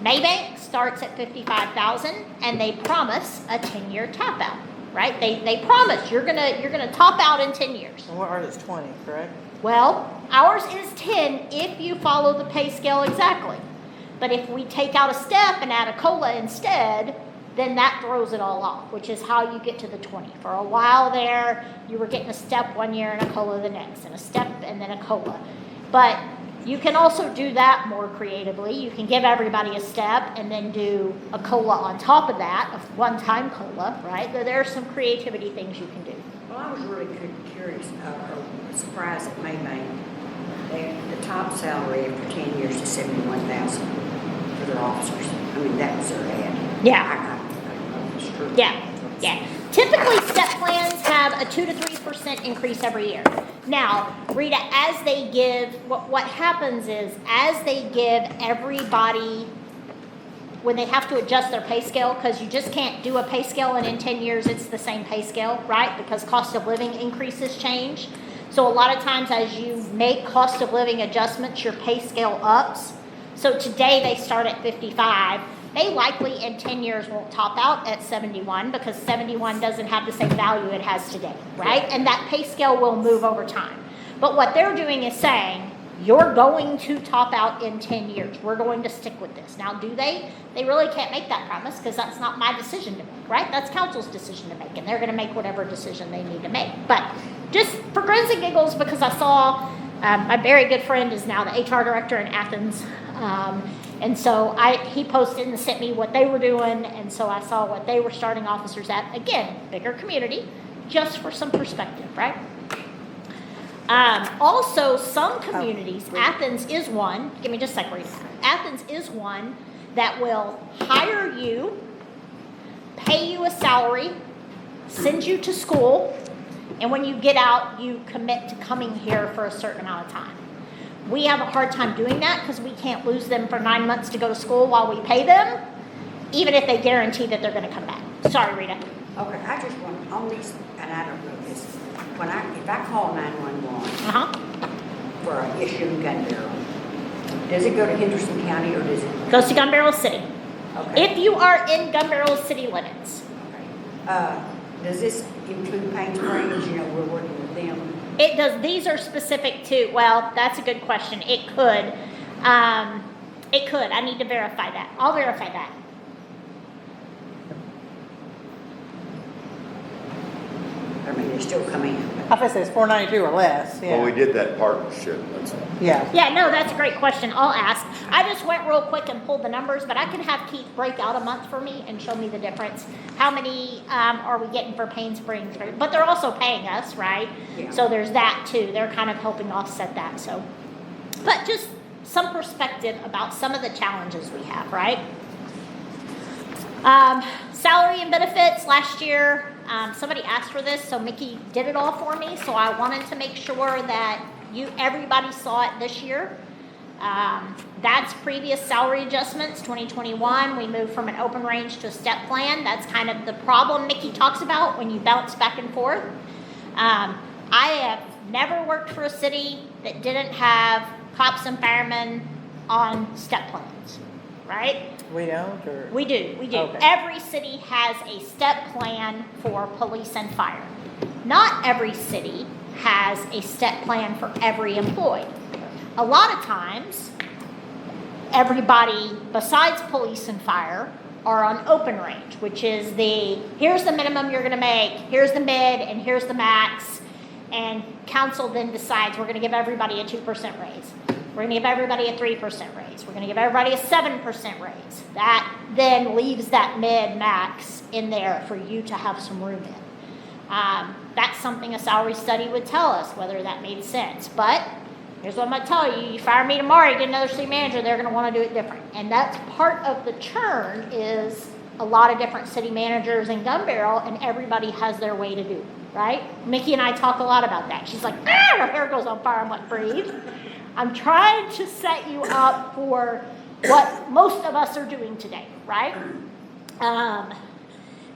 Maybank starts at $55,000, and they promise a 10-year tap out, right? They promise you're gonna top out in 10 years. And ours is 20, correct? Well, ours is 10 if you follow the pay scale exactly. But if we take out a step and add a COLA instead, then that throws it all off, which is how you get to the 20. For a while there, you were getting a step one year and a COLA the next, and a step and then a COLA. But you can also do that more creatively. You can give everybody a step and then do a COLA on top of that, a one-time COLA, right? There are some creativity things you can do. Well, I was really curious, surprised at Maybank. The top salary after 10 years is $71,000 for their officers. I mean, that was their ad. Yeah. I don't know if it's true. Yeah. Typically, step plans have a 2 to 3% increase every year. Now, Rita, as they give, what happens is, as they give everybody, when they have to adjust their pay scale, because you just can't do a pay scale and in 10 years it's the same pay scale, right? Because cost of living increases change. So a lot of times as you make cost of living adjustments, your pay scale ups. So today they start at 55. They likely in 10 years won't top out at 71 because 71 doesn't have the same value it has today, right? And that pay scale will move over time. But what they're doing is saying, you're going to top out in 10 years. We're going to stick with this. Now, do they? They really can't make that promise because that's not my decision to make, right? That's council's decision to make, and they're going to make whatever decision they need to make. But just for grins and giggles, because I saw my very good friend is now the HR director in Athens, and so he posted and sent me what they were doing, and so I saw what they were starting officers at. Again, bigger community, just for some perspective, right? Also, some communities, Athens is one, give me just a second, Athens is one that will hire you, pay you a salary, send you to school, and when you get out, you commit to coming here for a certain amount of time. We have a hard time doing that because we can't lose them for 9 months to go to school while we pay them, even if they guarantee that they're going to come back. Sorry, Rita. Okay, I just want, on these, and I don't know this, if I call 911 for an issue in Gun Barrel, does it go to Henderson County or does it? Goes to Gun Barrel City. Okay. If you are in Gun Barrel City limits. Okay. Does this include Paint Springs? You know, we're working with them. It does. These are specific to, well, that's a good question. It could. I need to verify that. I'll verify that. I mean, they're still coming in. I thought it says 492 or less, yeah. Well, we did that partnership, that's all. Yeah. Yeah, no, that's a great question. I'll ask. I just went real quick and pulled the numbers, but I can have Keith break out a month for me and show me the difference. How many are we getting for Payne Springs? But they're also paying us, right? Yeah. So there's that too. They're kind of helping offset that. So, but just some perspective about some of the challenges we have, right? Salary and benefits last year. Somebody asked for this, so Mickey did it all for me. So I wanted to make sure that everybody saw it this year. That's previous salary adjustments, 2021, we moved from an open range to a step plan. That's kind of the problem Mickey talks about when you bounce back and forth. I have never worked for a city that didn't have cops and firemen on step plans, right? We don't, or? We do. Okay. Every city has a step plan for police and fire. Not every city has a step plan for every employee. A lot of times, everybody besides police and fire are on open range, which is here's the minimum you're gonna make, here's the mid, and here's the max. And council then decides we're gonna give everybody a 2% raise. We're gonna give everybody a 3% raise. We're gonna give everybody a 7% raise. That then leaves that mid-max in there for you to have some room in. That's something a salary study would tell us, whether that made sense. But here's what I'm gonna tell you, you fire me tomorrow, you get another city manager, they're gonna wanna do it different. And that's part of the churn is a lot of different city managers in Gun Barrel, and everybody has their way to do it, right? Mickey and I talk a lot about that. She's like, her hair goes on fire. I'm like, breathe. I'm trying to set you up for what most of us are doing today, right?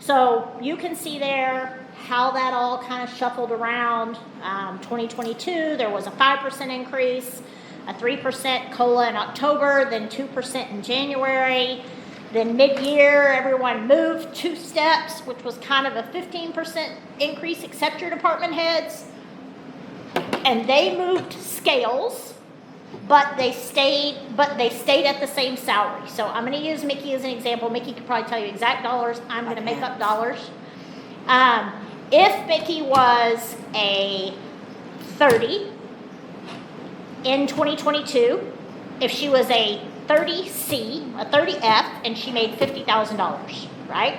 So you can see there how that all kind of shuffled around. 2022, there was a 5% increase, a 3% COLA in October, then 2% in January. Then mid-year, everyone moved 2 steps, which was kind of a 15% increase, except your department heads. And they moved scales, but they stayed at the same salary. So I'm going to use Mickey as an example. Mickey could probably tell you exact dollars. I'm going to make up dollars. If Mickey was a 30 in 2022, if she was a 30C, a 30F, and she made $50,000, right?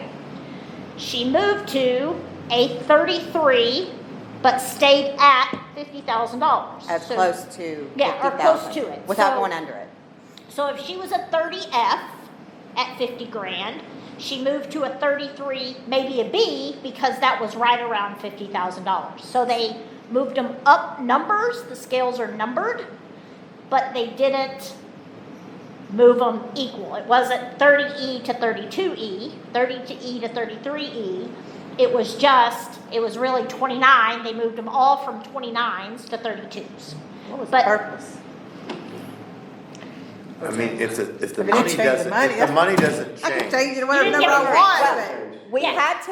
She moved to a 33, but stayed at $50,000. As So- close to 50,000. Yeah, or close to it. Without So- going under it. So if she was a 30F at 50 grand, she moved to a 33, maybe a B, because that was right around $50,000. So they moved them up numbers, the scales are numbered, but they didn't move them equal. It wasn't 30E to 32E, 30E to 33E. It was really 29. They moved them all from 29s to 32s. What was the But- purpose? I mean, if the If it didn't money change the doesn't, money, if the money doesn't I can change. change it to whatever You didn't number I get it want. right. but-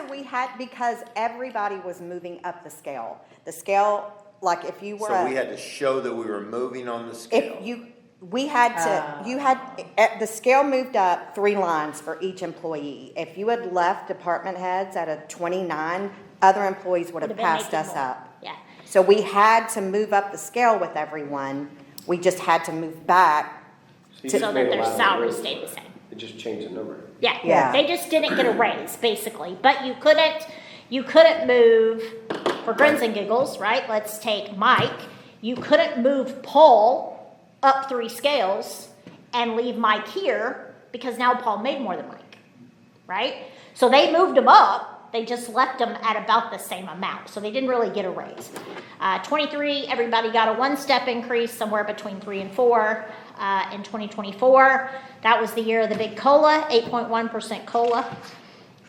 We had, because everybody was moving up the scale. The scale, like if you were So we a, had to show that we were moving on the scale. if you, we had to, you had, the scale moved up 3 lines for each employee. If you had left department heads at a 29, other employees would have Would've been passed making us more. up. Yeah. So we had to move up the scale with everyone. We just had to move back. So that their salary stayed the same. It just changed the number. Yeah, Yeah. they just didn't get a raise, basically. But you couldn't move, for grins and giggles, right? Let's take Mike. You couldn't move Paul up 3 scales and leave Mike here, because now Paul made more than Mike, right? So they moved him up, they just left him at about the same amount. So they didn't really get a raise. 23, everybody got a 1-step increase, somewhere between 3 and 4. In 2024, that was the year of the big COLA, 8.1% COLA.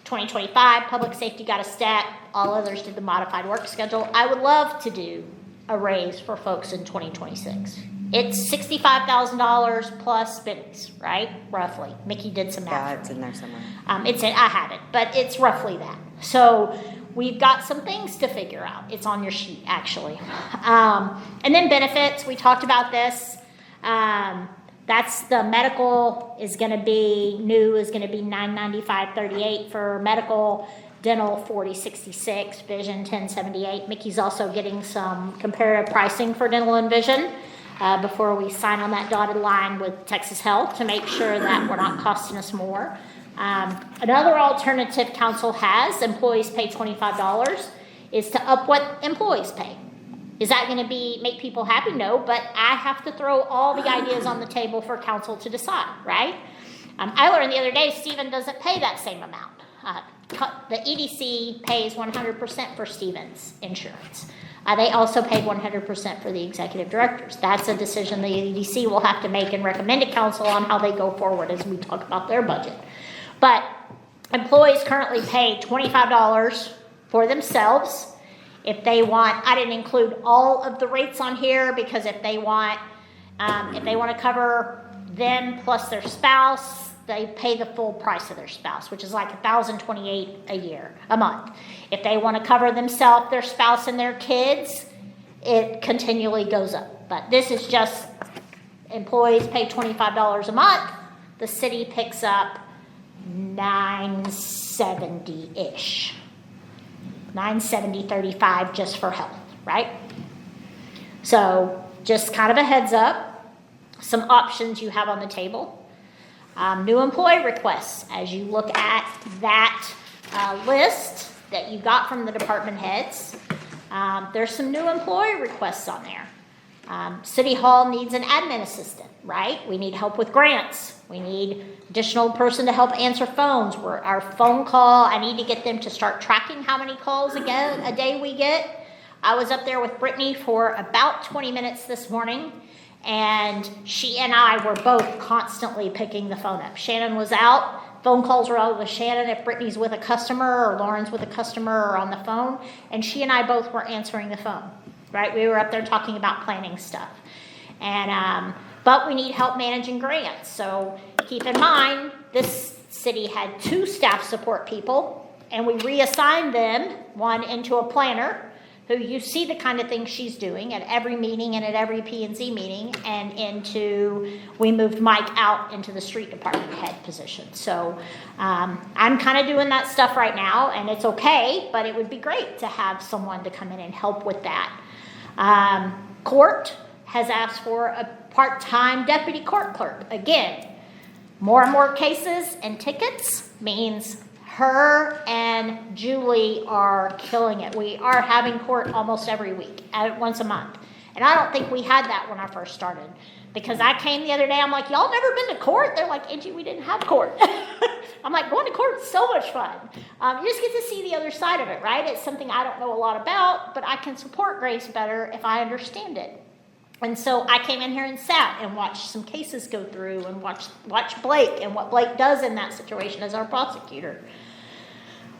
2025, public safety got a step, all others did the modified work schedule. I would love to do a raise for folks in 2026. It's $65,000 plus bennies, right? Roughly. Mickey did some Yeah, math. it's in there somewhere. I have it, but it's roughly that. So we've got some things to figure out. It's on your sheet, actually. And then benefits, we talked about this. That's the medical is going to be $995.38 for medical, dental 4066, vision 1078. Mickey's also getting some comparative pricing for dental and vision before we sign on that dotted line with Texas Health to make sure that we're not costing us more. Another alternative council has, employees pay $25, is to up what employees pay. Is that going to make people happy? No, but I have to throw all the ideas on the table for council to decide, right? I learned the other day Stephen doesn't pay that same amount. the EDC pays 100% for Stevens insurance. They also paid 100% for the executive directors. That's a decision the EDC will have to make and recommend to council on how they go forward as we talk about their budget. But employees currently pay $25 for themselves. If they want, I didn't include all of the rates on here because if they want to cover them plus their spouse, they pay the full price of their spouse, which is like $1,028 a month. If they want to cover themselves, their spouse, and their kids, it continually goes up. But this is just employees pay $25 a month. The city picks up $970-ish. $970.35 just for health, right? So just kind of a heads up, some options you have on the table. New employee requests, as you look at that list that you got from the department heads, there's some new employee requests on there. City Hall needs an admin assistant, right? We need help with grants. We need additional person to help answer phones. Our phone call, I need to get them to start tracking how many calls a day we get. I was up there with Brittany for about 20 minutes this morning, and she and I were both constantly picking the phone up. Shannon was out. Phone calls were out with Shannon if Brittany's with a customer or Lauren's with a customer or on the phone. And she and I both were answering the phone, right? We were up there talking about planning stuff. And, but we need help managing grants. So keep in mind, this city had 2 staff support people, and we reassigned them, one into a planner, who you see the kind of things she's doing at every meeting and at every P&Z meeting, and we moved Mike out into the street department head position. So I'm kind of doing that stuff right now, and it's okay, but it would be great to have someone to come in and help with that. Court has asked for a part-time deputy court clerk. Again, more and more cases and tickets means her and Julie are killing it. We are having court almost every week, once a month. And I don't think we had that when I first started. Because I came the other day, I'm like, y'all never been to court? They're like, Angie, we didn't have court. I'm like, going to court is so much fun. You just get to see the other side of it, right? It's something I don't know a lot about, but I can support Grace better if I understand it. And so I came in here and sat and watched some cases go through and watch Blake and what Blake does in that situation as our prosecutor.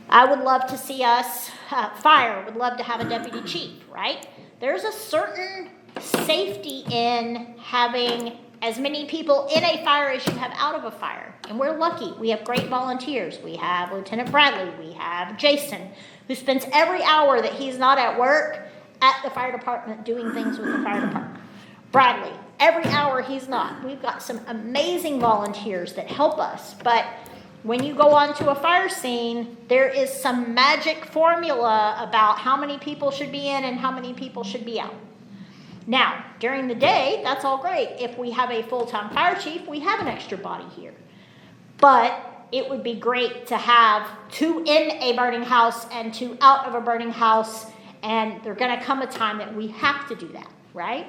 I would love to see us, fire would love to have a deputy chief, right? There's a certain safety in having as many people in a fire as you have out of a fire. And we're lucky. We have great volunteers. We have Lieutenant Bradley. We have Jason, who spends every hour that he's not at work at the fire department doing things with the fire department. Bradley, every hour he's not. We've got some amazing volunteers that help us, but when you go onto a fire scene, there is some magic formula about how many people should be in and how many people should be out. Now, during the day, that's all great. If we have a full-time fire chief, we have an extra body here. But it would be great to have 2 in a burning house and 2 out of a burning house, and there's going to come a time that we have to do that, right?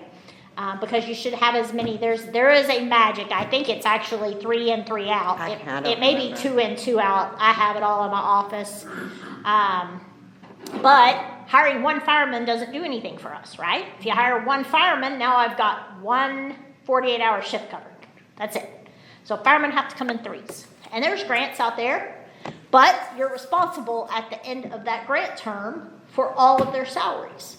Because you should have as many. There is a magic. I think it's actually 3 in, 3 out. It may be 2 in, 2 out. I have it all in my office. But hiring 1 fireman doesn't do anything for us, right? If you hire 1 fireman, now I've got 1 48-hour shift covered. That's it. So firemen have to come in 3s. And there's grants out there, but you're responsible at the end of that grant term for all of their salaries.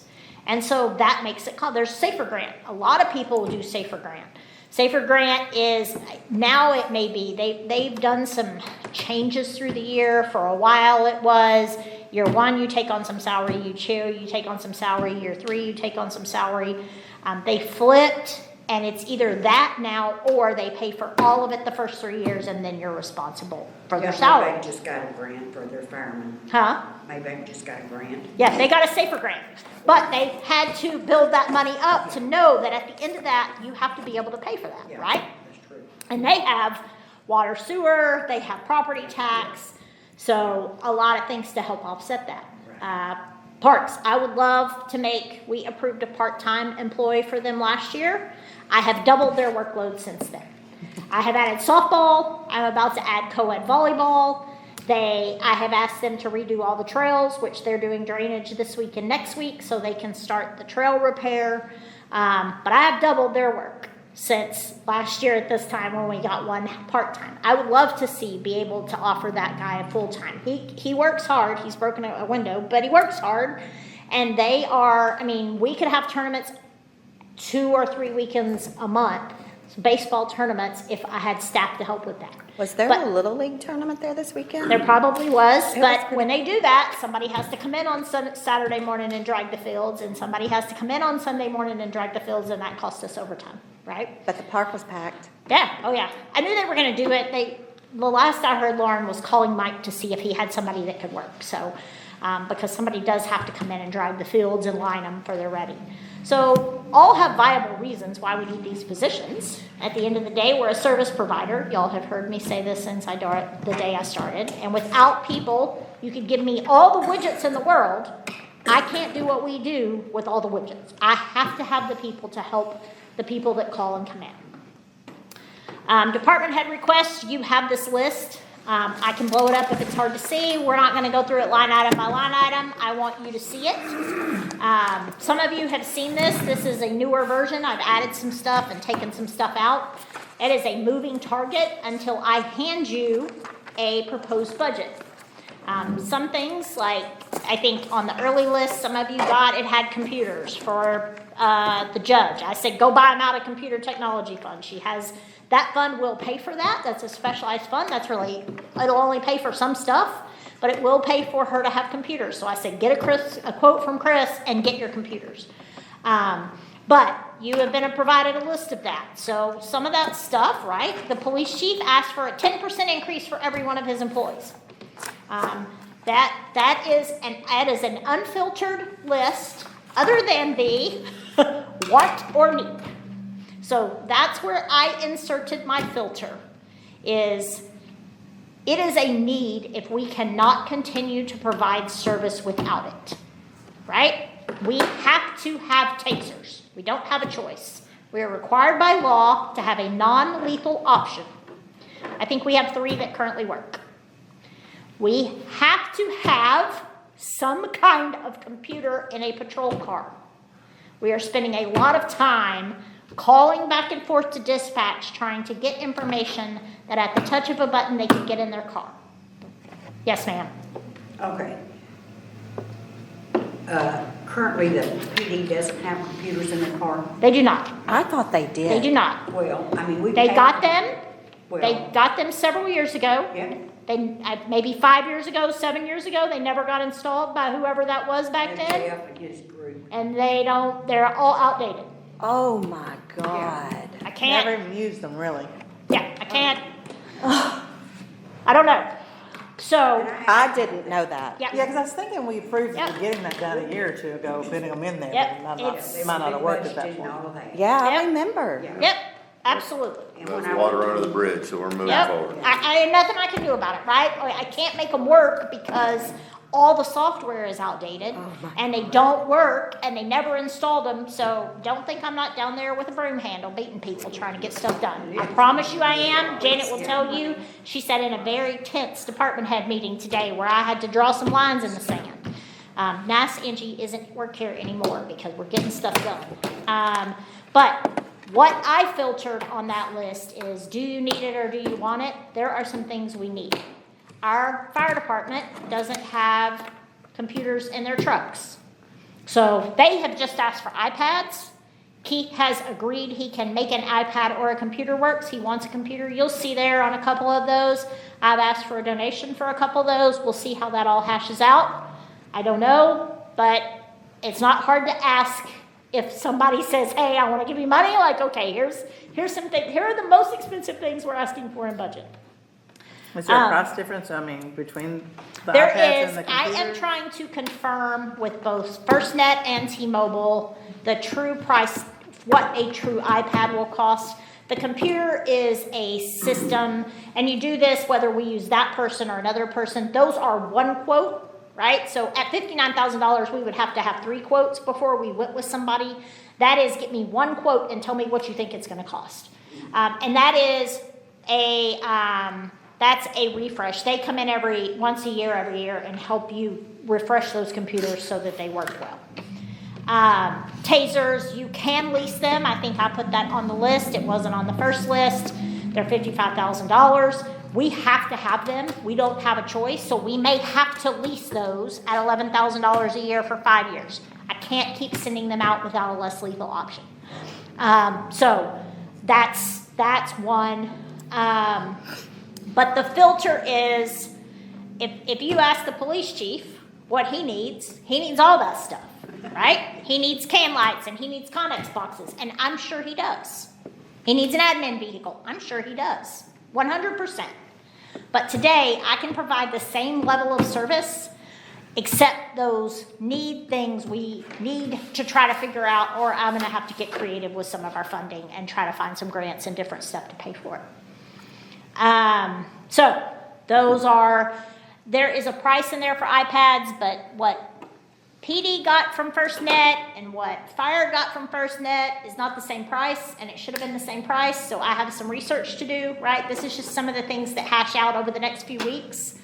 And so that makes it, there's Safer Grant. A lot of people do Safer Grant. Safer Grant is, now it may be, they've done some changes through the year. For a while it was, year 1 you take on some salary, year 2 you take on some salary, year 3 you take on some salary. They flipped, and it's either that now or they pay for all of it the first 3 years and then you're responsible for their salary. Maybe just got a grant for their firemen. Huh? Maybe just got a grant. Yeah, they got a Safer Grant. But they had to build that money up to know that at the end of that, you have to be able to pay for that, right? That's true. And they have water, sewer, they have property tax, so a lot of things to help offset that. Parks, I would love to we approved a part-time employee for them last year. I have doubled their workload since then. I have added softball, I'm about to add co-ed volleyball, I have asked them to redo all the trails, which they're doing drainage this week and next week, so they can start the trail repair. But I have doubled their work since last year at this time when we got one part-time. I would love to be able to offer that guy a full-time. He works hard. He's broken a window, but he works hard. And they are, I mean, we could have tournaments 2 or 3 weekends a month, baseball tournaments, if I had staff to help with that. Was there But- a Little League tournament there this weekend? There probably was, It was but pretty- when they do that, somebody has to come in on Saturday morning and drag the fields, and somebody has to come in on Sunday morning and drag the fields, and that costs us overtime, right? But the park was packed. Yeah, oh yeah. I knew they were gonna do it. The last I heard, Lauren was calling Mike to see if he had somebody that could work, so, because somebody does have to come in and drag the fields and line them for they're ready. So all have viable reasons why we need these positions. At the end of the day, we're a service provider. Y'all have heard me say this since the day I started. And without people, you could give me all the widgets in the world. I can't do what we do with all the widgets. I have to have the people to help the people that call and come in. Department head requests, you have this list. I can blow it up if it's hard to see. We're not going to go through it line item by line item. I want you to see it. Some of you have seen this. This is a newer version. I've added some stuff and taken some stuff out. It is a moving target until I hand you a proposed budget. Some things, like I think on the early list, some of you got, it had computers for the judge. I said, go buy them out of computer technology fund. She has, that fund will pay for that. That's a specialized fund. That's really, it'll only pay for some stuff, but it will pay for her to have computers. So I said, get a quote from Chris and get your computers. But you have been provided a list of that. So some of that stuff, right? The police chief asked for a 10% increase for every one of his employees. That is an unfiltered list other than the want or need. So that's where I inserted my filter, it is a need if we cannot continue to provide service without it, right? We have to have tasers. We don't have a choice. We are required by law to have a non-lethal option. I think we have 3 that currently work. We have to have some kind of computer in a patrol car. We are spending a lot of time calling back and forth to dispatch, trying to get information that at the touch of a button they can get in their car. Yes, ma'am. Okay. Currently, the PD doesn't have computers in their car. They do not. I thought they did. They do not. Well, I mean, we. They paid- got them. Well, They got them several years ago. Yeah. Maybe 5 years ago, 7 years ago. They never got installed by whoever that was back And then. Jeff and his group. And they're all outdated. Oh my God. I can't. Never even used them, really. Yeah, I can't. I don't know. So, I didn't know that. Yeah, yeah, because I was thinking we approved Yep. getting that done a year or 2 ago, putting them in there. Yep, but it's- It might not have worked at that Budgeted and all point. of that. Yeah, I Yep. remember. Yeah. yep, absolutely. And when There's I water was- under the bridge, so we're moving Yep. forward. I nothing I can do about it, right? I can't make them work because all the software is outdated and they don't work and they never installed them. So don't think I'm not down there with a broom handle beating people trying to get stuff done. I promise you I am. Janet will tell you. She said in a very tense department head meeting today where I had to draw some lines in the sand. NAS Angie isn't work here anymore because we're getting stuff done. But what I filtered on that list is, do you need it or do you want it? There are some things we need. Our fire department doesn't have computers in their trucks. So they have just asked for iPads. Keith has agreed he can make an iPad or a computer works. He wants a computer. You'll see there on a couple of those. I've asked for a donation for a couple of those. We'll see how that all hashes out. I don't know, but it's not hard to ask if somebody says, hey, I want to give you money. Like, okay, here's some things. Here are the most expensive things we're asking for in budget. Is there a price difference, between the There iPads is, and the I computers? am trying to confirm with both FirstNet and T-Mobile the true price, what a true iPad will cost. The computer is a system, and you do this whether we use that person or another person. Those are one quote, right? So at $59,000, we would have to have 3 quotes before we went with somebody. That is, get me one quote and tell me what you think it's going to cost. And that is a That's a refresh. They come in once a year, every year, and help you refresh those computers so that they work well. Tasers, you can lease them. I think I put that on the list. It wasn't on the first list. They're $55,000. We have to have them. We don't have a choice, so we may have to lease those at $11,000 a year for 5 years. I can't keep sending them out without a less lethal option. So that's one. But the filter is, if you ask the police chief what he needs all that stuff, right? He needs can lights and he needs Connex boxes, and I'm sure he does. He needs an admin vehicle. I'm sure he does. 100%. But today, I can provide the same level of service, except those things we need to try to figure out, or I'm going to have to get creative with some of our funding and try to find some grants and different stuff to pay for it. So there is a price in there for iPads, but what PD got from FirstNet and what Fire got from FirstNet is not the same price, and it should have been the same price, so I have some research to do, right? This is just some of the things that hash out over the next few weeks.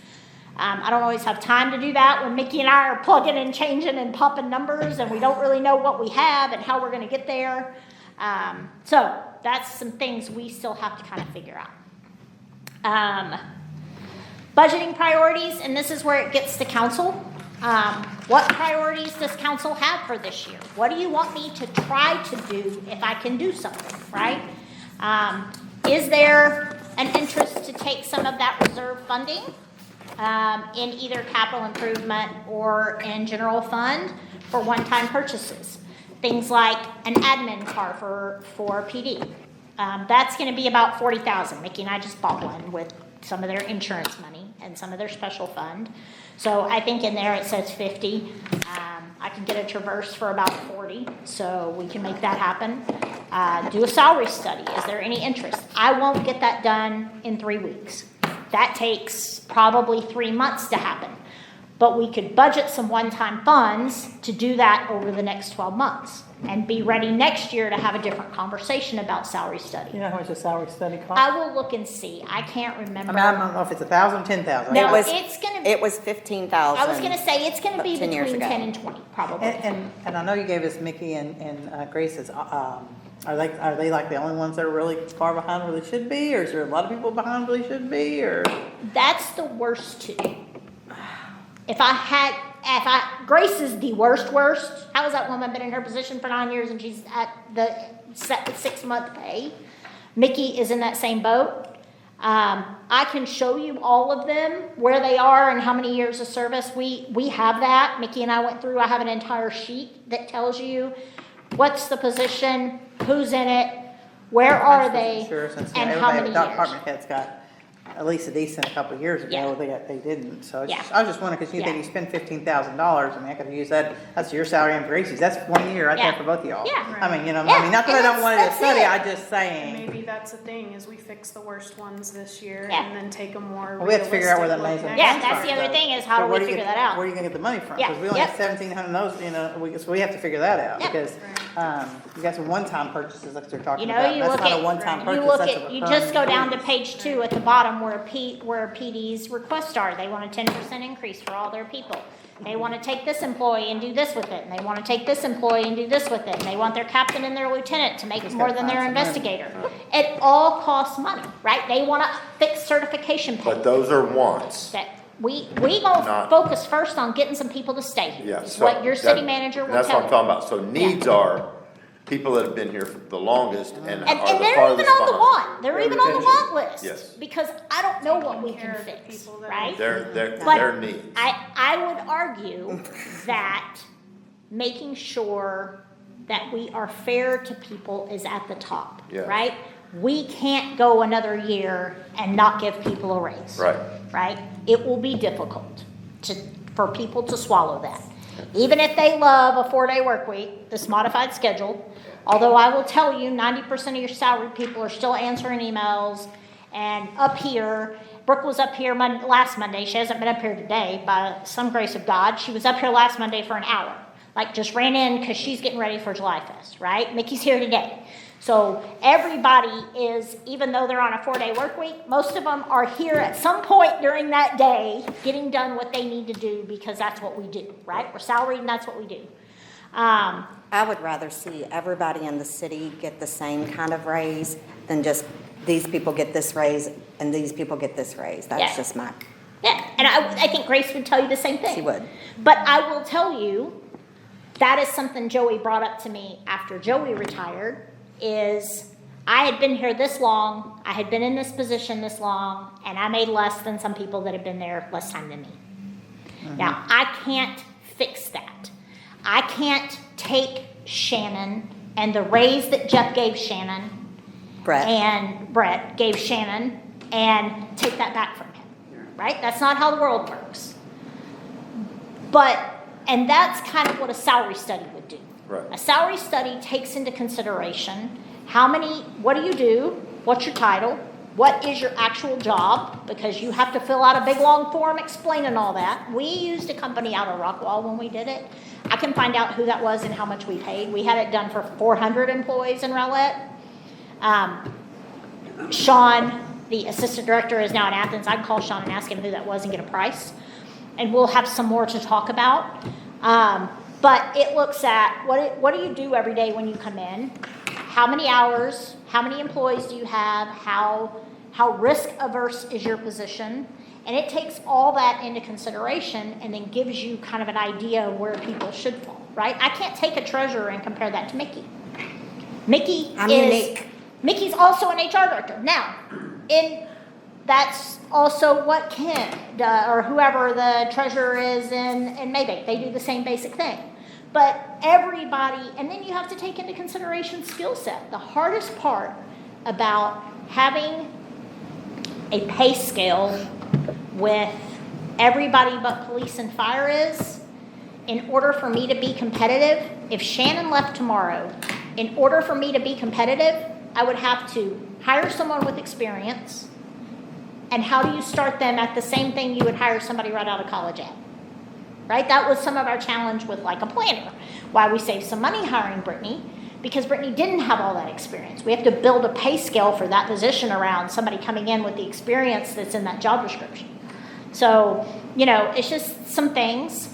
I don't always have time to do that when Mickey and I are plugging and changing and popping numbers, and we don't really know what we have and how we're going to get there. So that's some things we still have to kind of figure out. Budgeting priorities, and this is where it gets to council. What priorities does council have for this year? What do you want me to try to do if I can do something, right? Is there an interest to take some of that reserve funding in either capital improvement or in general fund for one-time purchases? Things like an admin car for PD. That's going to be about $40,000. Mickey and I just bought one with some of their insurance money and some of their special fund. So I think in there it says 50. I can get a Traverse for about 40, so we can make that happen. Do a salary study. Is there any interest? I won't get that done in 3 weeks. That takes probably 3 months to happen. But we could budget some one-time funds to do that over the next 12 months and be ready next year to have a different conversation about salary study. You know how much a salary study costs? I will look and see. I can't remember. I mean, I don't know if it's 1,000, 10,000. No, was- it's going to be. It was 15,000. I was going to say it's going to be 10 years between ago. 10 and 20, probably. And I know you gave us Mickey and Grace's, are they like the only ones that are really far behind where they should be? Or is there a lot of people behind where they should be, or? That's the worst two. Grace is the worst. How has that woman been in her position for 9 years and she's at the 6-month pay? Mickey is in that same boat. I can show you all of them, where they are and how many years of service. We have that. Mickey and I went through, I have an entire sheet that tells you what's the position, who's in it, where are they, Sure, since and everybody- how many years. Department heads got at least a decent a couple of years ago, Yeah. they didn't, so Yeah. I was just wondering, because you think Yeah. you spend $15,000, I mean, I could use that, that's your salary and Gracie's, that's 1 year right there Yeah. for both of y'all. Yeah. I mean, you know, Yeah, I mean, not that I and don't want it to that's study, it. I just saying, Maybe that's the thing, is we fix the worst ones this year Yeah. and then take a more Well, we have to figure out where that realistic money's look gonna next Yeah, come that's from. the other thing is how So do where we you figure get- that out? Where are you gonna get the money from? Yeah, Because we only yep. have 1,700 of those, you know, so we have to figure that out, Yep. because, you got some one-time purchases that they're You talking know, about, you that's look not at, a one-time you purchase, look that's at, a you recurring just go down to increase. page 2 at the bottom where PD's requests are. They want a 10% increase for all their people. They want to take this employee and do this with it, and they want to take this employee and do this with it, and they want their captain and their lieutenant to make Just more gotta than their find some money. investigator. It all costs money, right? They want to fix certification pay. But those are wants. That we gonna Not- focus first on getting some people to stay here. Yeah, Is so what your city that- manager will That's tell what I'm you. talking about. So needs are people that have been here for the longest and are And the they're even farthest on the behind. want, they're even on the want list. Yes. Because I don't know what we Taking can care of the fix, people that- right? Their But needs. I would argue that making sure that we are fair to people is at the top, Yeah. right? We can't go another year and not give people a raise. Right. Right? It will be difficult for people to swallow that. Even if they love a 4-day work week, this modified schedule, although I will tell you, 90% of your salaried people are still answering emails, and up here, Brooke was up here last Monday. She hasn't been up here today by some grace of God. She was up here last Monday for an hour. like just ran in because she's getting ready for July Fest, right? Mickey's here today. So everybody is, even though they're on a 4-day work week, most of them are here at some point during that day getting done what they need to do because that's what we do, right? We're salaried and that's what we do. I would rather see everybody in the city get the same kind of raise than just these people get this raise and these people get this raise. That's Yeah. just my, Yeah, and I think Grace would tell you the same thing. she would. But I will tell you, that is something Joey brought up to me after Joey retired, is I had been here this long, I had been in this position this long, and I made less than some people that had been there less time than me. Now, I can't fix that. I can't take Shannon and the raise that Jeff gave Shannon Brett, and Brett gave Shannon and take that back from him, right? That's not how the world works. And that's kind of what a salary study would do. Right. A salary study takes into consideration what do you do? What's your title? What is your actual job? Because you have to fill out a big long form explaining all that. We used a company out of Rockwall when we did it. I can find out who that was and how much we paid. We had it done for 400 employees in Rowlett. Sean, the assistant director, is now in Athens. I can call Sean and ask him who that was and get a price. And we'll have some more to talk about. But it looks at what do you do every day when you come in? How many hours? How many employees do you have? How risk averse is your position? And it takes all that into consideration and then gives you kind of an idea of where people should fall, right? I can't take a treasurer and compare that to Mickey. I'm unique. Mickey's also an HR director. Now, that's also what Ken or whoever the treasurer is in Maybank. They do the same basic thing. But everybody, and then you have to take into consideration skill set. The hardest part about having a pay scale with everybody but police and fire is, in order for me to be competitive, if Shannon left tomorrow, in order for me to be competitive, I would have to hire someone with experience. And how do you start them at the same thing you would hire somebody right out of college at? Right? That was some of our challenge with like a planner. Why we saved some money hiring Brittany, because Brittany didn't have all that experience. We have to build a pay scale for that position around somebody coming in with the experience that's in that job description. So, it's just some things.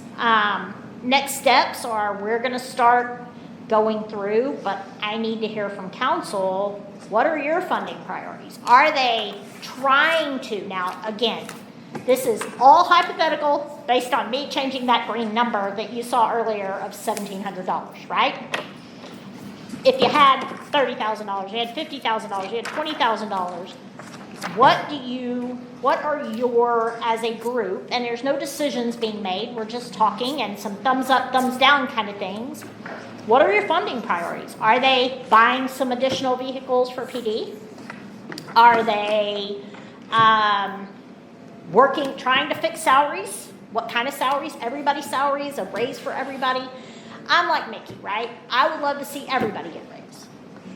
Next steps are we're going to start going through, but I need to hear from council, what are your funding priorities? Are they trying to? Now, again, this is all hypothetical based on me changing that green number that you saw earlier of $1,700, right? If you had $30,000, you had $50,000, you had $20,000, what are your, as a group, and there's no decisions being made, we're just talking and some thumbs up, thumbs down kind of things. What are your funding priorities? Are they buying some additional vehicles for PD? Are they trying to fix salaries? What kind of salaries? Everybody's salaries, a raise for everybody. I'm like Mickey, right? I would love to see everybody get raised.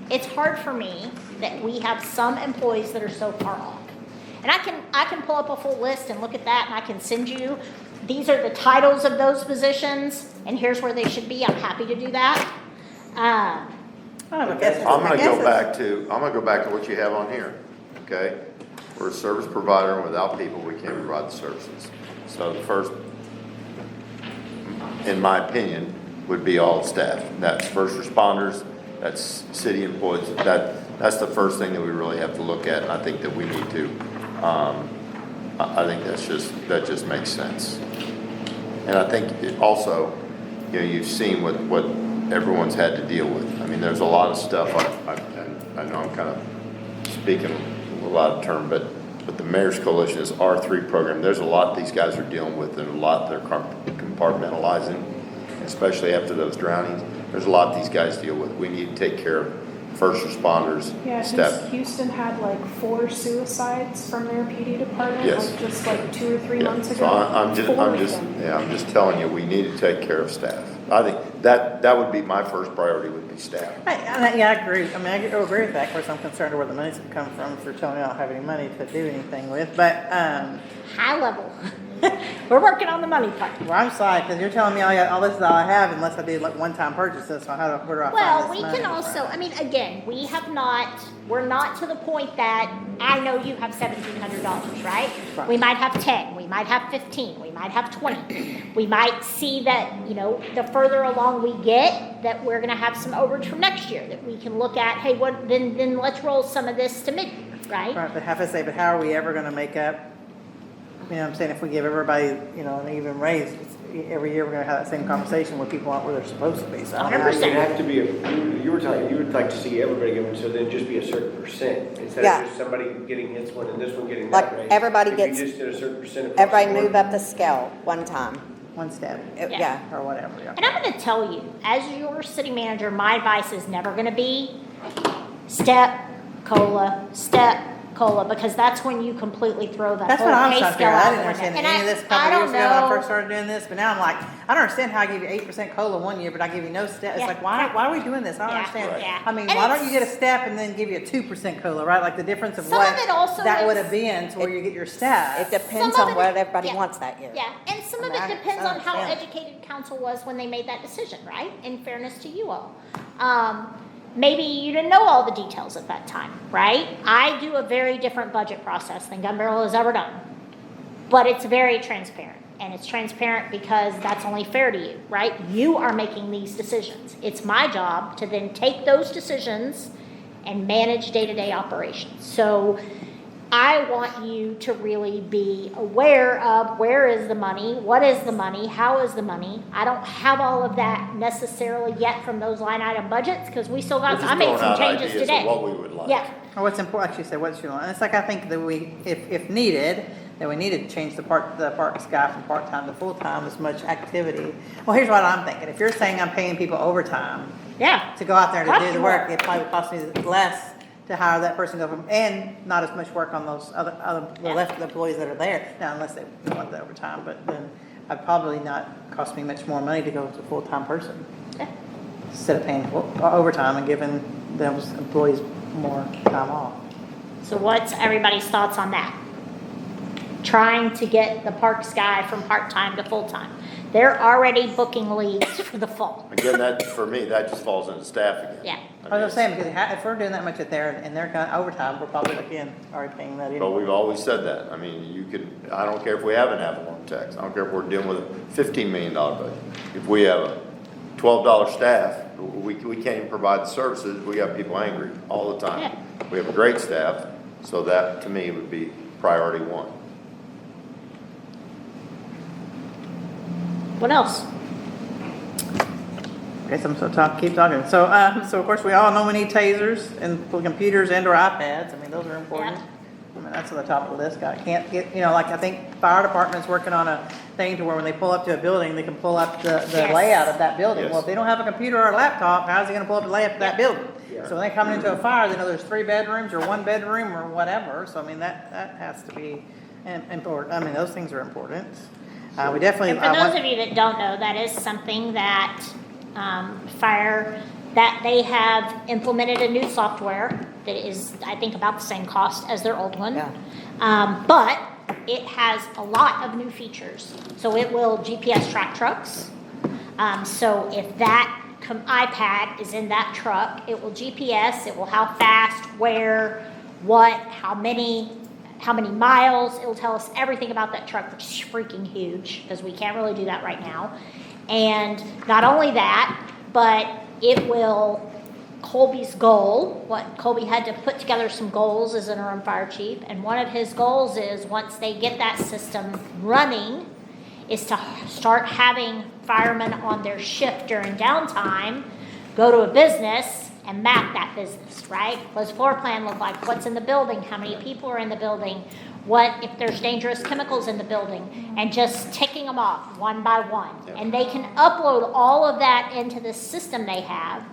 It's hard for me that we have some employees that are so far off. And I can pull up a full list and look at that, and I can send you, these are the titles of those positions, and here's where they should be. I'm happy to do that. I guess I'm gonna go it's- back to what you have on here, okay? We're a service provider, and without people, we can't provide the services. So the first, in my opinion, would be all staff. That's first responders, that's city employees, that's the first thing that we really have to look at, and I think that we need to, I think that just makes sense. And I think it also, you've seen what everyone's had to deal with. I mean, there's a lot of stuff, I know I'm kind of speaking a lot of term, but the Mayor's Coalition is R3 program. There's a lot these guys are dealing with, and a lot they're compartmentalizing, especially after those drownings. There's a lot these guys deal with. We need to take care of first responders, Yeah, staff. Houston had like 4 suicides from their PD department, Yes. like just like 2 or 3 Yeah, months ago. so I'm Four of them. I'm just telling you, we need to take care of staff. I think that would be my first priority, would be staff. Yeah, I agree. I mean, I agree with that. Of course, I'm concerned where the money's gonna come from for telling me I don't have any money to do anything with. But High level. We're working on the money part. Well, I'm sorry, because you're telling me all this is all I have unless I do like one-time purchases, so where do I Well, find we this money? can also, I mean, again, we're not to the point that, I know you have $1,700, right? Right. We might have 10, we might have 15, we might have 20. We might see that, the further along we get, that we're gonna have some overage from next year, that we can look at, hey, then let's roll some of this to mid-year, right? Right, but have to say, but how are we ever gonna make up, what I'm saying, if we give everybody, an even raise, every year we're gonna have that same conversation where people aren't where they're supposed to be, so. I mean, 100%. It'd have to be, you were talking, you would like to see everybody given, so then just be a certain percent, instead Yeah. of just somebody getting this one and this one getting Like, that raise. everybody If gets- you just did a certain percent across Everybody the board. move up the scale one time. One step, Yeah. or whatever, yeah. And I'm gonna tell you, as your city manager, my advice is never gonna be step, COLA, because that's when you completely throw that That's whole what I'm pay trying to scale figure out. I out didn't the understand window. any of this a I couple don't years ago when I know. first started doing this, but now I'm like, I don't understand how I give you 8% COLA one year, but I give you no step. It's Yeah. like, why are we doing this? I don't Yeah. understand. Right. Yeah. I mean, And why don't you it's- get a step and then give you a 2% COLA, right? Like the difference of Some what of it also that would is- have been to where you get your step. It depends Some of on it- what everybody yeah. wants that year. Yeah, and some of I mean, it depends I on how understand. educated council was when they made that decision, right? In fairness to you all. Maybe you didn't know all the details at that time, right? I do a very different budget process than Gun Barrel has ever done. But it's very transparent, and it's transparent because that's only fair to you, right? You are making these decisions. It's my job to then take those decisions and manage day-to-day operations. So I want you to really be aware of where is the money, what is the money, how is the money. I don't have all of that necessarily yet from those line item budgets, because we still got, I made some changes today. What we would like. Yeah, Or what's important, like you said, what's your line? It's like, I think that if needed, that we needed to change the parks guy from part-time to full-time, as much activity. Well, here's what I'm thinking. If you're saying I'm paying people overtime yeah. to go out there to Cost do the you work, more. it probably would cost me less to hire that person to go from, and not as much work on those the Yeah. left employees that are there. Now, unless they want the overtime, but then I'd probably not cost me much more money to go to a full-time person. Yeah. Instead of paying overtime and giving those employees more time off. So what's everybody's thoughts on that? Trying to get the parks guy from part-time to full-time. They're already booking leads for the fall. Again, that, for me, that just falls into staff again. Yeah. I was saying, because if we're doing that much at there and they're kind of overtime, we're probably, again, already paying that But anyway. we've always said that. I mean, you could, I don't care if we have an Avalon tax. I don't care if we're dealing with a $15 million budget. If we have a $12 staff, we can't even provide the services. We got people angry all the time. Yeah. We have a great staff, so that, to me, would be priority one. What else? Okay, so I'm so keep talking. So of course, we all know we need tasers and for computers and or iPads. I mean, those are important. Yeah. I mean, that's on the top of the list. I can't get, like, I think fire department's working on a thing to where when they pull up to a building, they can pull up the Yes. layout of that building. Yes. Well, if they don't have a computer or a laptop, how's he gonna pull up the layout of that building? Yeah. So when they come into a fire, they know there's 3 bedrooms or 1 bedroom or whatever. So I mean, that has to be important. I mean, those things are important. We definitely. And for those of you that don't know, that is something that fire, that they have implemented a new software that is, I think, about the same cost as their old one. Yeah. But it has a lot of new features. So it will GPS track trucks. So if that iPad is in that truck, it will GPS, it will how fast, where, what, how many miles. It'll tell us everything about that truck, which is freaking huge, because we can't really do that right now. And not only that, but it will, Colby's goal, what Colby had to put together some goals as interim fire chief, and one of his goals is, once they get that system running, is to start having firemen on their shift during downtime go to a business and map that business, right? What's floor plan look like? What's in the building? How many people are in the building? What if there's dangerous chemicals in the building? And just ticking them off one by one. And they can upload all of that into the system they have.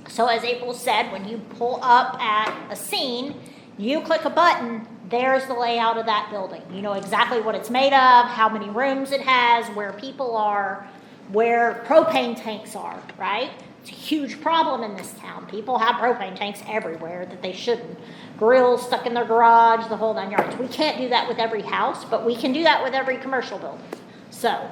So as April said, when you pull up at a scene, you click a button, there's the layout of that building. You know exactly what it's made of, how many rooms it has, where people are, where propane tanks are, right? It's a huge problem in this town. People have propane tanks everywhere that they shouldn't. Grills stuck in their garage, the whole 9 yards. We can't do that with every house, but we can do that with every commercial building. So,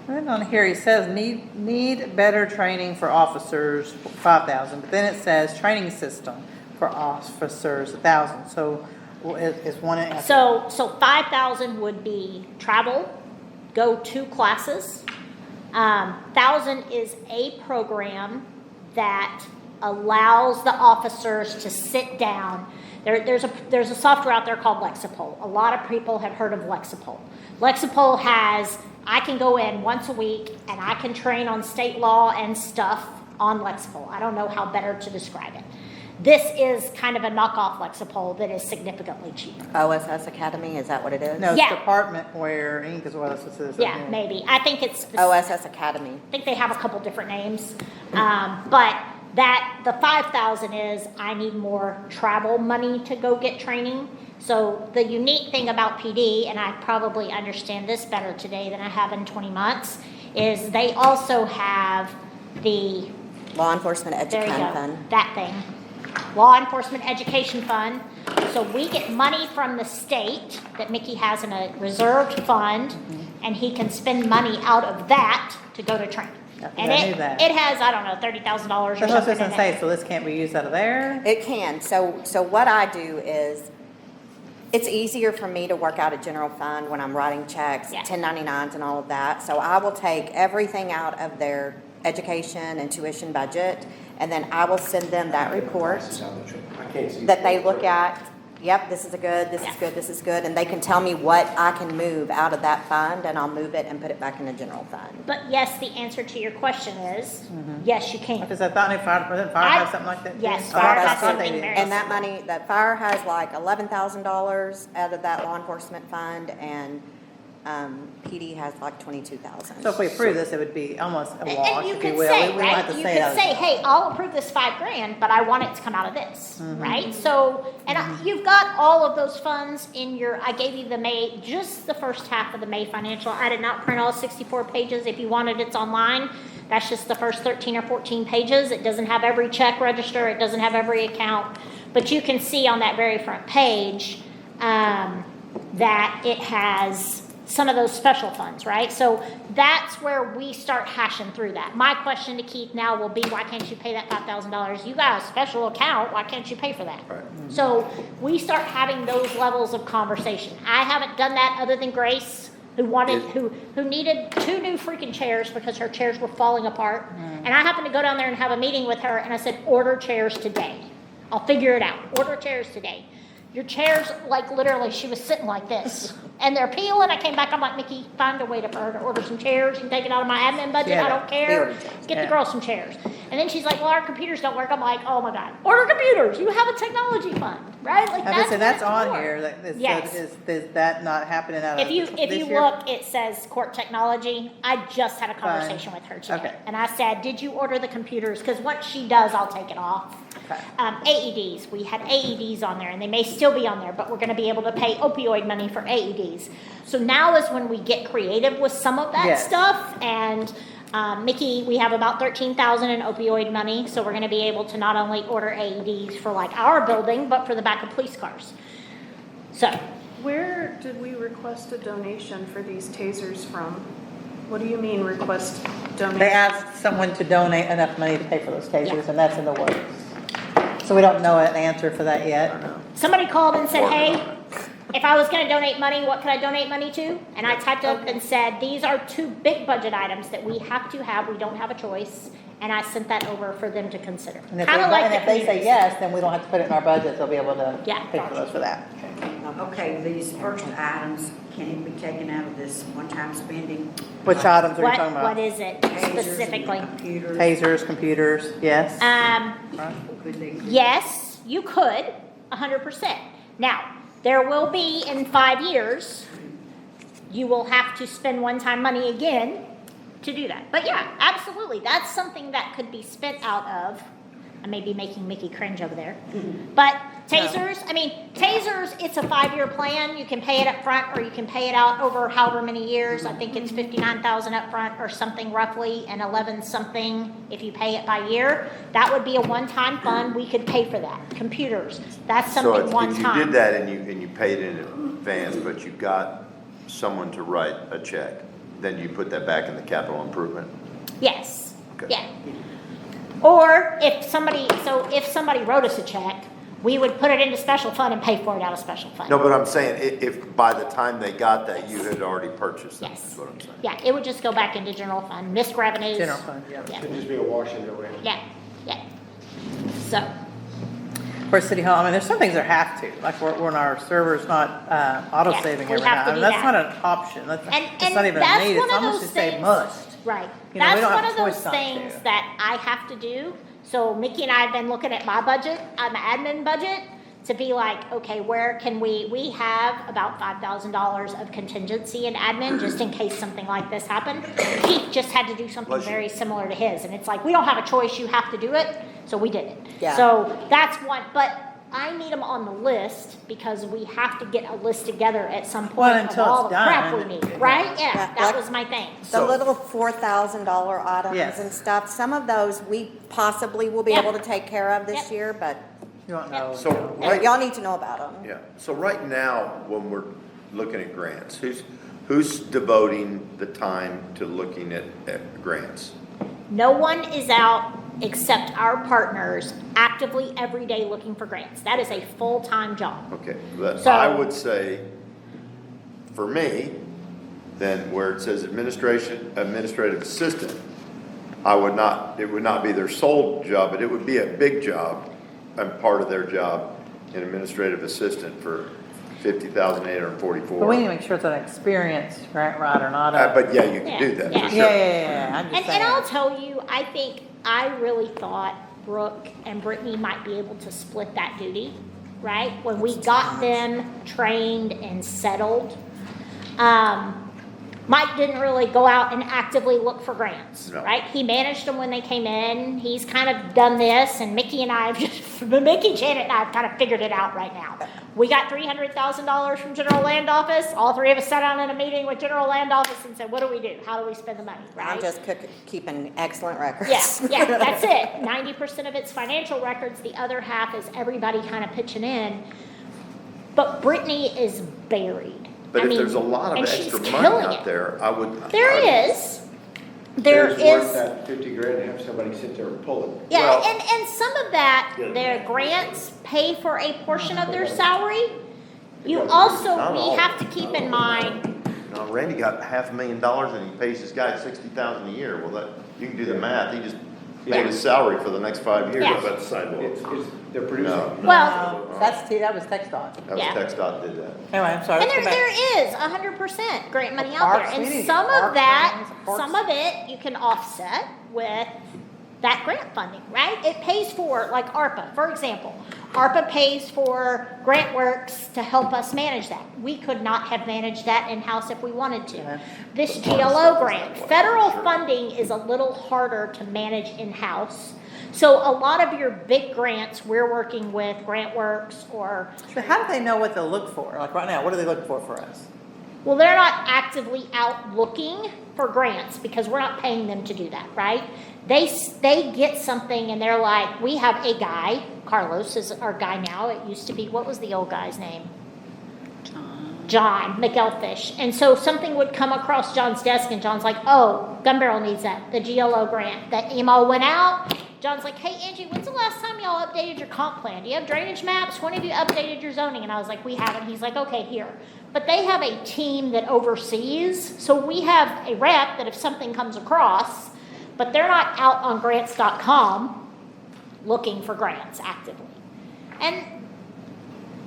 Right on here, he says need better training for officers, 5,000, but then it says training system for officers, 1,000. So is one and a half. so 5,000 would be travel, go to classes. 1,000 is a program that allows the officers to sit down. There's a software out there called Lexipol. A lot of people have heard of Lexipol. Lexipol has, I can go in once a week and I can train on state law and stuff on Lexipol. I don't know how better to describe it. This is kind of a knockoff Lexipol that is significantly cheaper. OSS Academy, is that what it is? No, it's Yeah. Department Wear Inc. is what it says. Yeah, maybe. I think it's, OSS Academy. I think they have a couple different names. But the 5,000 is, I need more travel money to go get training. So the unique thing about PD, and I probably understand this better today than I have in 20 months, is they also have the, Law Enforcement there you Education go, Fund. that thing. Law Enforcement Education Fund. So we get money from the state that Mickey has in a reserved fund, and he can spend money out of that to go to training. And I knew that. it has, I don't know, $30,000 or That's what I was something gonna in say, it. so this can't be used out of there? It can. So what I do is, it's easier for me to work out a general fund when I'm writing checks, Yeah. 1099s and all of that. So I will take everything out of their education and tuition budget, and then I will send them that report I can't see. that they look at. Yep, this is a good, this is Yeah. good, this is good, and they can tell me what I can move out of that fund, and I'll move it and put it back in the general fund. But yes, the answer to your question is, yes, you can. Because I thought fire has something like that too. Yes, I fire thought has they something did. very And that money, that fire has like $11,000 out of that law enforcement fund, and PD has like 22,000. So if we approve this, it would be almost a And wash, you if you could will. say, We don't have right, to you say it out could of- say, hey, I'll approve this $5,000, but I want it to come out of this, Mm-hmm. right? So, and you've got all of those funds in your, I gave you the May, just the first half of the May financial. I did not print all 64 pages. If you wanted, it's online. That's just the first 13 or 14 pages. It doesn't have every check register. It doesn't have every account. But you can see on that very front page that it has some of those special funds, right? So that's where we start hashing through that. My question to Keith now will be, why can't you pay that $5,000? You got a special account, why can't you pay for that? So we start having those levels of conversation. I haven't done that other than Grace, who needed 2 new freaking chairs because her chairs were falling apart. And I happened to go down there and have a meeting with her, and I said, order chairs today. I'll figure it out. Order chairs today. Your chairs, like literally, she was sitting like this. And they're peeling. I came back, I'm like, Mickey, find a way for her to order some chairs. You can take it out of my admin budget. Yeah, I don't we care. ordered chairs. Get Yeah. the girl some chairs. And then she's like, well, our computers don't work. I'm like, oh my God. Order computers. You have a technology fund, right? Like And that's that's what it's on for. here, that is, Yes. is that not happening out of If you this year? look, it says court technology. I just had a conversation with her today. Okay. And I said, did you order the computers? Because once she does, I'll take it off. Okay. AEDs, we had AEDs on there, and they may still be on there, but we're gonna be able to pay opioid money for AEDs. So now is when we get creative with some of that Yes. stuff, and Mickey, we have about 13,000 in opioid money, so we're gonna be able to not only order AEDs for like our building, but for the back of police cars. So, Where did we request a donation for these tasers from? What do you mean request donation? They asked someone to donate enough money to pay for those tasers, and that's in the works. So we don't know an answer for that yet. somebody called and said, hey, if I was gonna donate money, what could I donate money to? And I typed up and said, these are 2 big budget items that we have to have, we don't have a choice. And I sent that over for them to consider. And if Kinda like the they say communities. yes, then we don't have to put it in our budget, they'll be able to Yeah. pay for those for that. Okay, these first items, can it be taken out of this one-time spending? Which items are you talking What about? is it Tasers and specifically? Computers. Tasers, computers, yes. Could they? Yes, you could, 100%. Now, there will be in 5 years, you will have to spend one-time money again to do that. But yeah, absolutely, that's something that could be spent out of I may be making Mickey cringe over there. But tasers, I mean, tasers, it's a 5-year plan. You can pay it up front, or you can pay it out over however many years. I think it's 59,000 up front or something roughly, and 11 something if you pay it by year. That would be a one-time fund. We could pay for that. Computers, that's So something if one you did time. that and you paid it in advance, but you got someone to write a check, then you put that back in the capital improvement? Yes, Okay. yeah. Or if somebody wrote us a check, we would put it into special fund and pay for it out of special fund. No, but I'm saying, if by the time they got that, you had already purchased them, Yes. is what I'm saying. Yeah, it would just go back into general fund, missed revenues. General fund, yeah. Yeah, It'd just be a wash and go in. yeah, yeah. So, For City Hall, I mean, there's some things that have to, like when our server's not, auto-saving we every have now. to I mean, do that's that. not an option, that's, and, it's and not even a that's need, one it's of almost those just a things. must. Right. You know, we That's don't one have of a those choice not things to. that I have to do. So Mickey and I have been looking at my budget, my admin budget, to be like, okay, where can we have about $5,000 of contingency in admin just in case something like this happened. Pete just had to do something Bless you. very similar to his, and it's like, we don't have a choice, you have to do it, so we did it. Yeah. So that's one, but I need them on the list because we have to get a list together at some Well, point of until all it's the crap done, we need, yeah. right? Yeah, Yeah, that like- was my thing. The So- little $4,000 items Yes. and stuff, some of those we possibly will be Yeah. able to take care of this Yep. year, but You won't know. So, right, y'all need to know about them. yeah, so right now, when we're looking at grants, who's devoting the time to looking at grants? No one is out except our partners actively every day looking for grants. That is a full-time job. Okay, but So- I would say, for me, then where it says administrative assistant, it would not be their sole job, but it would be a big job and part of their job, an administrative assistant for $50,844. But we need to make sure it's an experienced grant writer, not But yeah, you can do Yeah, that, yeah. for Yeah, sure. yeah, I'm just And saying. I'll tell you, I really thought Brooke and Brittany might be able to split that duty, right? When we got them trained and settled. Mike didn't really go out and actively look for grants, No. right? He managed them when they came in. He's kind of done this, and Mickey and I have just, Mickey, Janet, and I have kind of figured it out right now. We got $300,000 from General Land Office. All three of us sat down in a meeting with General Land Office and said, what do we do? How do we spend the money, right? I'm just keeping excellent records. Yeah, that's it. 90% of it's financial records. The other half is everybody kind of pitching in. But Brittany is buried. But I if mean, there's a lot of and she's extra money killing out it. there, I would. There is. There It's worth is. that 50 grand to have somebody sit there and pull it. Yeah, Well- and some of that, their grants pay for a portion of their salary. You also, Not we all. have to keep in mind, No, Randy got $500,000 and he pays his guy $60,000 a year. Well, you can do the math. He just made his salary for the next 5 years. Yeah. About the sidewalks. They're producing. No. well, That's that was Tech Dot. That was Yeah. TxDOT did that. Anyway, I'm sorry. and let's go back. there is 100% grant money out Parks, there. we need And to some get of parks that, things, parks. some of it you can offset with that grant funding, right? It pays for, like ARPA, for example. ARPA pays for GrantWorks to help us manage that. We could not have managed that in-house if we wanted to. Yeah. This GLO grant, federal funding is a little harder to manage in-house. So a lot of your big grants, we're working with GrantWorks or, So how do they know what they'll look for? Like right now, what do they look for us? well, they're not actively out looking for grants because we're not paying them to do that, right? They get something and they're like, we have a guy, Carlos is our guy now. It used to be, what was the old guy's name? John McElfish. And so something would come across John's desk and John's like, oh, Gun Barrel needs that, the GLO grant. That email went out. John's like, hey, Angie, when's the last time y'all updated your comp plan? Do you have drainage maps? When have you updated your zoning? And I was like, we haven't. He's like, okay, here. But they have a team that oversees. So we have a rep that if something comes across, but they're not out on grants.com looking for grants actively. And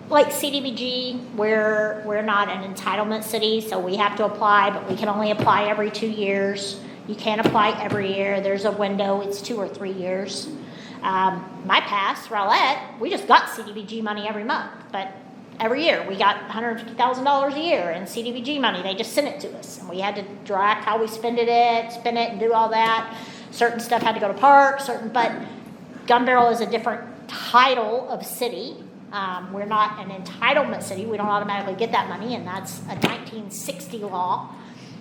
like CDBG, we're not an entitlement city, so we have to apply, but we can only apply every 2 years. You can't apply every year. There's a window, it's 2 or 3 years. My past, Rowlett, we just got CDBG money every month, but every year we got $150,000 a year in CDBG money. They just sent it to us, and we had to track how we spend it and do all that. Certain stuff had to go to parks, but Gun Barrel is a different title of city. We're not an entitlement city. We don't automatically get that money, and that's a 1960 law.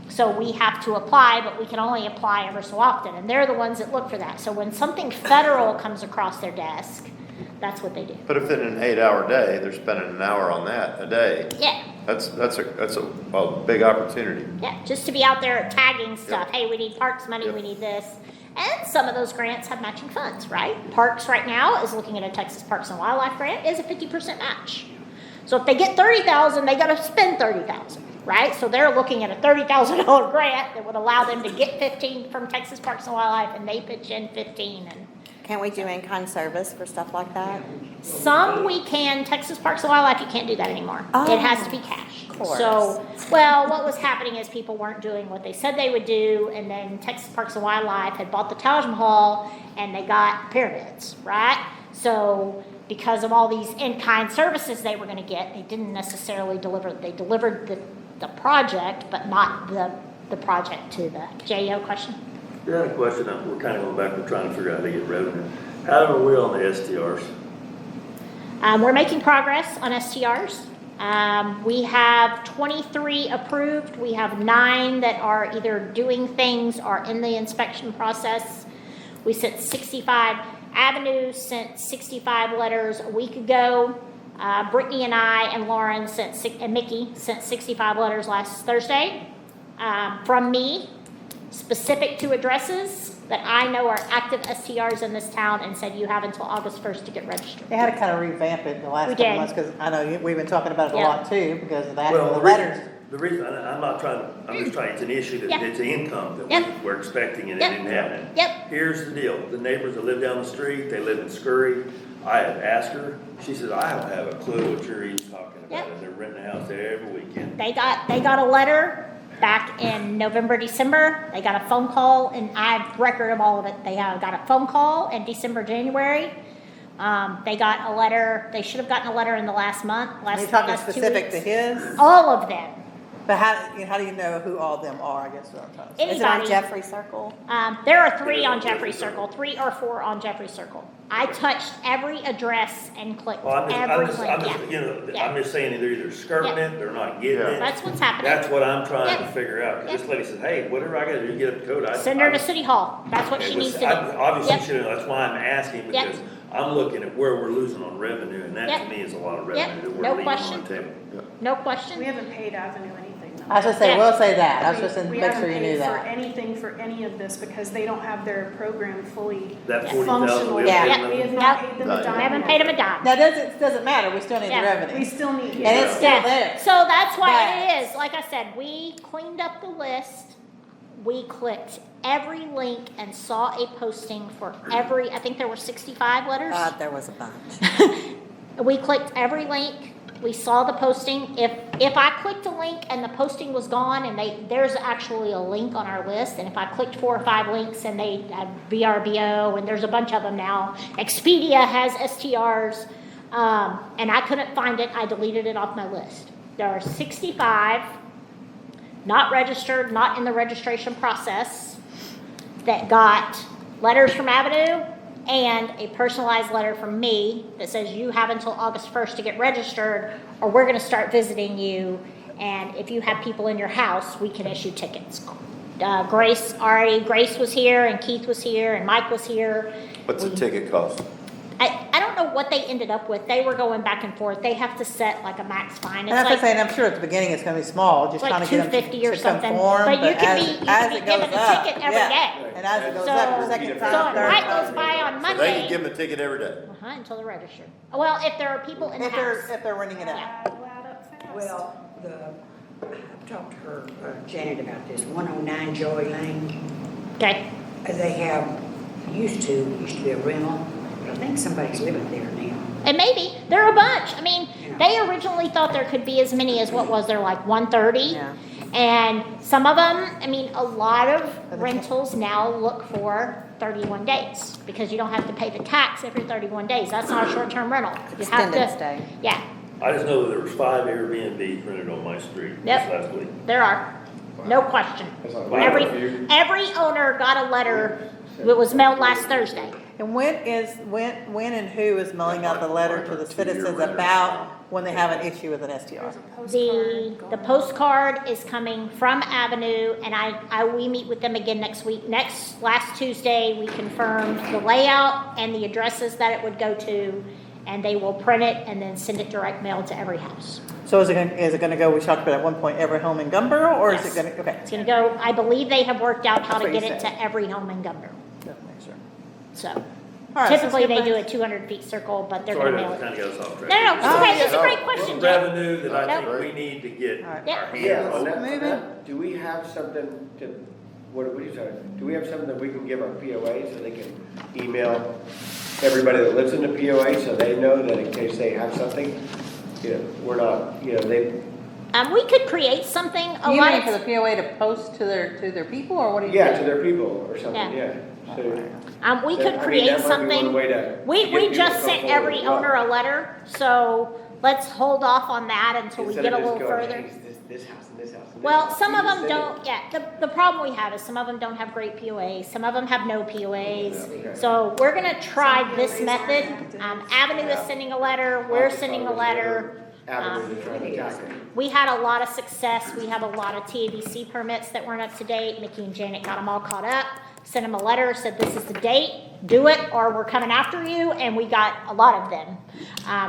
So we have to apply, but we can only apply ever so often, and they're the ones that look for that. So when something federal comes across their desk, that's what they do. But if in an 8-hour day, they're spending an hour on that a day, Yeah, that's a big opportunity. yeah, just to be out there tagging stuff. Yep. Hey, we need parks money, Yep. we need this. And some of those grants have matching funds, right? Parks right now is looking at a Texas Parks and Wildlife grant is a 50% match. So if they get 30,000, they gotta spend 30,000, right? So they're looking at a $30,000 grant that would allow them to get 15 from Texas Parks and Wildlife, and they pitch in 15. And Can't we do in-kind service for stuff like that? some we can, Texas Parks and Wildlife, you can't do that anymore. It has to be cash. Of course. So, well, what was happening is people weren't doing what they said they would do, and then Texas Parks and Wildlife had bought the Taj Mahal, and they got pyramids, right? So, because of all these in-kind services they were gonna get, they didn't necessarily deliver, they delivered the project, but not the project to the JO question. Yeah, I had a question, we're kind of going back, we're trying to figure out how to get revenue. How are we on the STRs? We're making progress on STRs. We have 23 approved. We have 9 that are either doing things or in the inspection process. We sent 65 Avenues, sent 65 letters a week ago. Brittany and I and Lauren and Mickey sent 65 letters last Thursday from me, specific to addresses that I know are active STRs in this town, and said you have until August 1st to get registered. They had to kind of revamp it the last We couple did. months, because I know we've been talking about it a Yeah. lot too, because of that, Well, the letters. the reason, I'm not trying, I'm just trying, it's an issue that Yep. it's an income that Yep. we're expecting and it Yep. didn't happen. Yep. Here's the deal, the neighbors that live down the street, they live in Scurry. I had asked her, she said, I don't have a clue what you're even talking about. Yep. And they're renting a house there every weekend. They got a letter back in November, December. They got a phone call, and I have record of all of it. They got a phone call in December, January. They got a letter, they should have gotten a letter in the last month, Are you talking last 2 specific to weeks. his? All of them. But how do you know who all of them are, I guess is what I'm trying to say. Is it on Anybody. Jeffrey Circle? There are 3 on Jeffrey Circle, 3 or 4 on Jeffrey Circle. I touched every address and clicked Well, I'm every just, link, I'm yeah. just, you know, Yeah. I'm just saying they're either skirting Yeah. it, they're not getting Yeah. it. That's what's happening. That's what I'm trying to Yep. figure out, 'cause this Yep. lady says, hey, whatever I gotta do to get up the code, Send her to City Hall. That's what she needs to do. Obviously, Yep. should, that's why I'm asking, Yep. because I'm looking at where we're losing on revenue, and that Yep. to me is a lot of Yep. revenue that No we're leaving on question. the table. No We question. haven't paid Avenue anything though. I was gonna say, Yeah. we'll say that, I was just gonna We make sure you knew haven't paid that. for anything for any of this because they don't have their program fully That Yes. 40,000, functional. we Yeah. haven't Yep. paid We have them. not Nope. paid them a dime. We haven't paid them a dime. Now, doesn't matter, we still need the Yeah. revenue. We still need. And it's still Yeah. there. So that's why But- it is, like I said, we cleaned up the list. We clicked every link and saw a posting for every, I think there were 65 letters. There was a bunch. We clicked every link. We saw the posting. If I clicked a link and the posting was gone, and there's actually a link on our list, and if I clicked 4 or 5 links and they had VRBO, and there's a bunch of them now. Expedia has STRs, and I couldn't find it. I deleted it off my list. There are 65 not registered, not in the registration process, that got letters from Avenue and a personalized letter from me that says you have until August 1st to get registered, or we're going to start visiting you, and if you have people in your house, we can issue tickets. Grace was here, and Keith was here, and Mike was here. What's the ticket cost? I don't know what they ended up with. They were going back and forth. They have to set like a max fine. And that's what I'm saying, I'm sure at the beginning it's gonna be small, just It's trying like to get them $250 or to something, conform, but you can as- be- you as can be it goes given a up, ticket every yeah. day. And as it goes So- up, the second So time, if third Mike time. goes by on So they Monday, can give them a ticket every day. until they're registered. Well, if there are people in the house. If they're renting it out. That'll add up fast. Well, I've talked to her, Janet, about this, 109 Joey Lane. Okay, They have, used to be a rental, but I think somebody's living there now. and maybe, there are a bunch. I mean, they originally thought there could be as many as, what was there, like 130? Yeah. And some of them, I mean, a lot of rentals now look for 31 days, because you don't have to pay the tax every 31 days. That's not a short-term rental. You have Extended to. stay. Yeah, I just know that there was 5 Airbnbs rented on my street Yep. this last week. there are, no question. That's not bad. Every owner got a letter that was mailed last Thursday. And when and who is mailing out the letter to the citizens letter. about when they have an issue with an STR? There's a postcard The going. postcard is coming from Avenue, and we meet with them again next week. Last Tuesday, we confirmed the layout and the addresses that it would go to, and they will print it and then send it direct mail to every house. So is it gonna go, we talked about at one point, every home in Gumbel, or is Yes. it gonna, okay. It's gonna go, I believe they have worked out how That's to what get you it said. to every home in Gumbel. Just make sure. So All right, so typically, they skip do that. a 200-feet circle, but they're Sorry, gonna mail that it. kind of got us off track. No, no, it's Oh, okay, yeah, it's a no. great question, Jeff. Revenue that I Nope. think we need to get All right. Yeah. our Yeah, hands on on. that, Moving. do we have something to, what are you talking, do we have something that we can give our POA so they can email everybody that lives in the POA so they know that in case they have something, we're not, they, We could create something, a You lot mean for the of, POA to post to their people, or what do you? yeah, to their people or something, Yeah. yeah. So, we that- could I mean, create that might be something. one way to We get people just to come sent forward every as well. owner a letter, so let's hold off on that until we Instead get a of just little going, further. "Hey, it's this house and this house and this Well, house," some you of just them send don't, it. yeah, the problem we have is some of them don't have great POAs, some of them have no POAs. Okay. So we're gonna try Some this POAs method. aren't Avenue is sending a letter, we're Just sending a thought it was letter. another Avenue to try to attack it. We had a lot of success. We have a lot of TABC permits that weren't up to date. Mickey and Janet got them all caught up, sent them a letter, said this is the date, do it, or we're coming after you, and we got a lot of them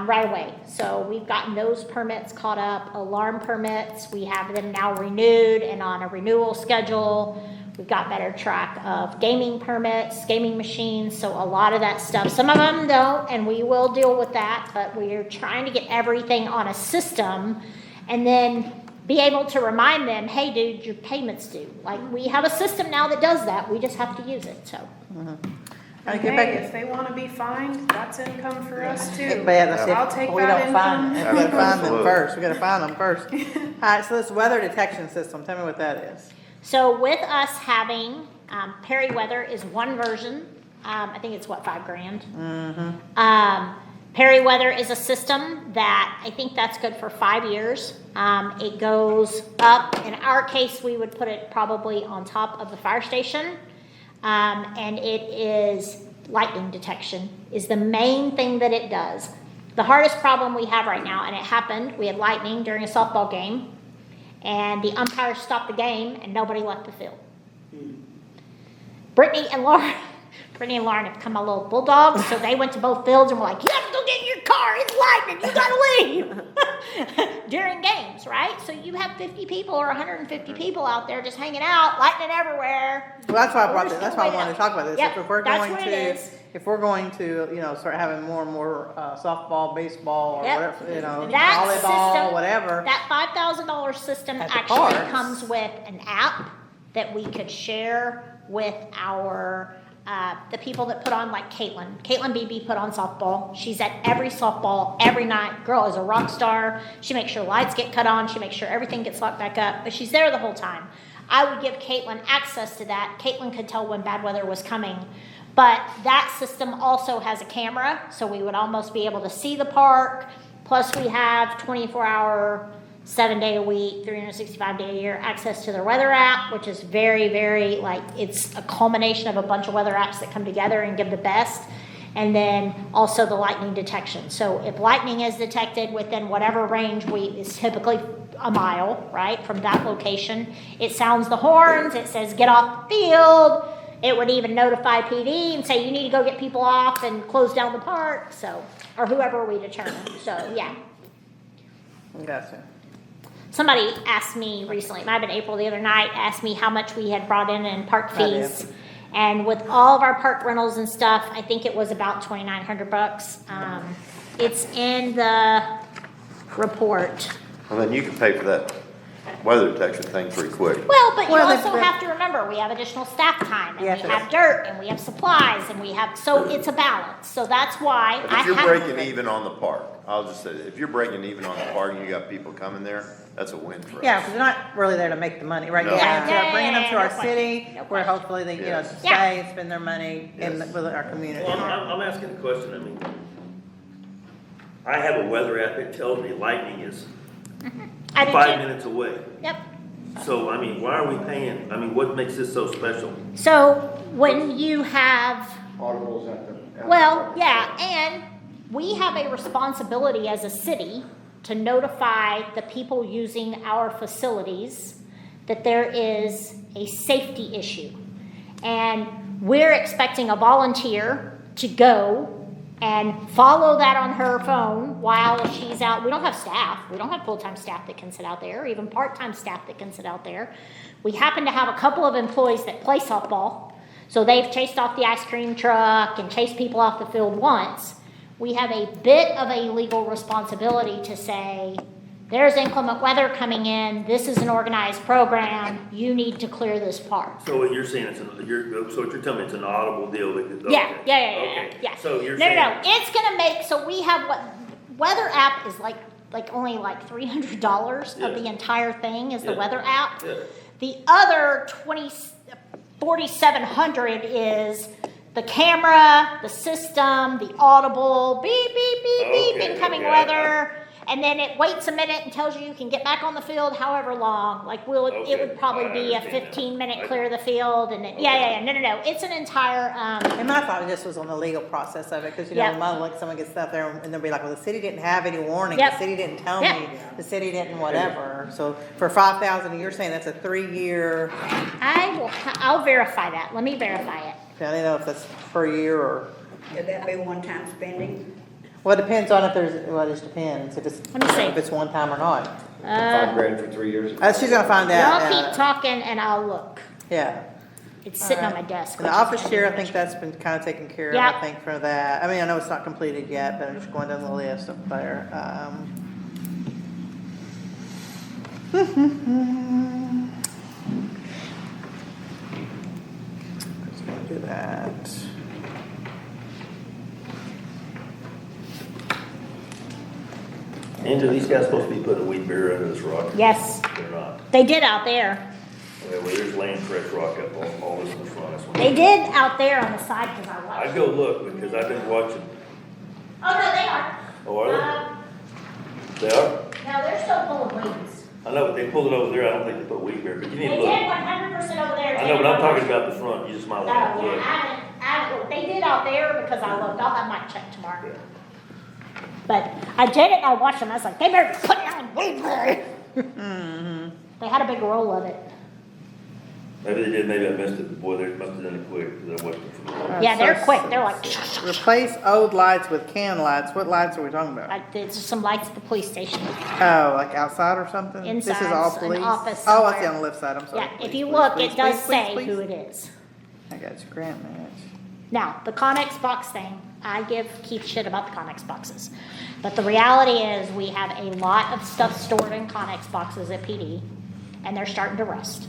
right away. So we've gotten those permits caught up, alarm permits, we have them now renewed and on a renewal schedule. We've got better track of gaming permits, gaming machines, so a lot of that stuff. Some of them don't, and we will deal with that, but we're trying to get everything on a system and then be able to remind them, hey, dude, your payment's due. Like, we have a system now that does that, we just have to use it, so. Gotta And get hey, back- if they wanna be fined, that's income for us too. But yeah, that's it. I'll take We that don't find income. them. We gotta find them Absolutely. first. We gotta find them first. All right, so this weather detection system, tell me what that is. So with us having, Perry Weather is one version, I think it's what, $5,000? Perry Weather is a system that, I think that's good for 5 years. It goes up, in our case, we would put it probably on top of the fire station. And it is lightning detection is the main thing that it does. The hardest problem we have right now, and it happened, we had lightning during a softball game, and the umpires stopped the game and nobody left the field. Brittany and Lauren have become my little bulldogs, so they went to both fields and were like, you have to go get in your car, it's lightning, you gotta leave. During games, right? So you have 50 people or 150 people out there just hanging out, lightning everywhere. Well, that's why I brought We're this, that's still why I way wanted to up. talk about this. Yep, If we're that's going what to, it is. if we're going to, start having more and more softball, baseball, or Yep. whatever, That volleyball, system- whatever. That $5,000 system At the actually parks. comes with an app that we could share with our, the people that put on, like Caitlin. Caitlin Beebe put on softball. She's at every softball every night. Girl is a rock star. She makes sure lights get cut on. She makes sure everything gets locked back up, but she's there the whole time. I would give Caitlin access to that. Caitlin could tell when bad weather was coming. But that system also has a camera, so we would almost be able to see the park. Plus we have 24-hour, 7-day a week, 365-day a year access to their weather app, which is very, very, it's a culmination of a bunch of weather apps that come together and give the best. And then also the lightning detection. So if lightning is detected within whatever range is typically a mile, right, from that location, it sounds the horns, it says get off the field. It would even notify PD and say you need to go get people off and close down the park, or whoever we determine. So, yeah. Gotcha. Somebody asked me recently, it might have been April the other night, asked me how much we had brought in park I did. fees. And with all of our park rentals and stuff, I think it was about $2,900. It's in the report. Well, then you can pay for that weather detection thing pretty quick. Well, but you Well, also but- have to remember, we have additional staff time, and Yes, we it have dirt, and we have supplies, and we have, so it's a balance. So that's why But I if you're have. breaking even on the park, I'll just say, if you're breaking even on the park and you got people coming there, that's a win for us. Yeah, because they're not really there to make the money, right? No. They're Yeah, bringing them to no our question. city, No where question. hopefully they, Yes. stay and spend their money Yes. with our community. Well, I'm asking a question, I mean, I have a weather app that tells me lightning is I do 5 too. minutes away. Yep. So, I mean, why are we paying, I mean, what makes this so special? So when you have, Audibles at the Well, yeah, and we have a responsibility as a city to notify the people using our facilities that there is a safety issue. And we're expecting a volunteer to go and follow that on her phone while she's out. We don't have staff. We don't have full-time staff that can sit out there, or even part-time staff that can sit out there. We happen to have a couple of employees that play softball, so they've chased off the ice cream truck and chased people off the field once. We have a bit of a legal responsibility to say, there's inclement weather coming in, this is an organized program, you need to clear this park. So what you're saying, so what you're telling me, it's an audible deal that. Yeah, okay. yeah. Okay. So you're No, saying. it's gonna make, so we have what, weather app is like only like $300 Yeah. of the entire thing is the Yeah. weather app. Yeah. The other 4,700 is the camera, the system, the audible, beep, beep, beep, beep, Okay, incoming okay. weather. And then it waits a minute and tells you can get back on the field however long. Like, it Okay, would probably I be a understand now. 15-minute clear the field, and then, yeah. No. It's an entire, And my thought just was on the legal process of it, because you know, Yeah. like someone gets stuff there and they'll be like, well, the city didn't have any warning, Yep. the city didn't tell Yep. me, the city didn't whatever. So for 5,000, you're saying that's a 3-year, I'll verify that. Let me verify it. I don't know if that's per year or, Could that be one-time spending? well, it depends on if there's, well, it just depends, if it's, Let me see. if it's one time or not. $5,000 for 3 years. She's gonna find Y'all out, keep talking and I'll look. yeah. It's sitting on my desk. And the which is office gonna chair, I be think that's been kind of taken care of, Yep. I think, for that. I mean, I know it's not completed yet, but I'm just going down the list up there. Just gonna do that. Angela, these guys supposed to be putting a weed barrier under this rock? Yes, They're not. they did out there. Well, there's land fresh rock up all this in the front. That's what- They did out there on the side because I watched. I'd go look because I've been watching. Oh, no, they are. Oh, are they? They are? No, they're still full of weeds. I know, but they pulled it over there. I don't think they put weed barrier, but you They need did to look. 100% over there. I know, but I'm talking about the front. You just might Oh, want to yeah, look. I haven't looked. They did out there because I looked. I'll have my check tomorrow. But I did it and I watched them. I was like, they better put it on weed barrier. They had a big roll of it. Maybe they did, maybe I missed it. Boy, they must have done it quick because I watched it for a while. Yeah, they're So- quick. They're like, Replace old lights with can lights. What lights are we talking about? there's some lights at the police station. Oh, like outside or something? This Inside, is all an police? office Oh, I see somewhere. on the left side, I'm sorry. Yeah, if Please, you please, look, please, it does please, say please, who please. it is. I got you, grant match. Now, the Connex box thing, I give Keith shit about the Connex boxes. But the reality is we have a lot of stuff stored in Connex boxes at PD and they're starting to rust.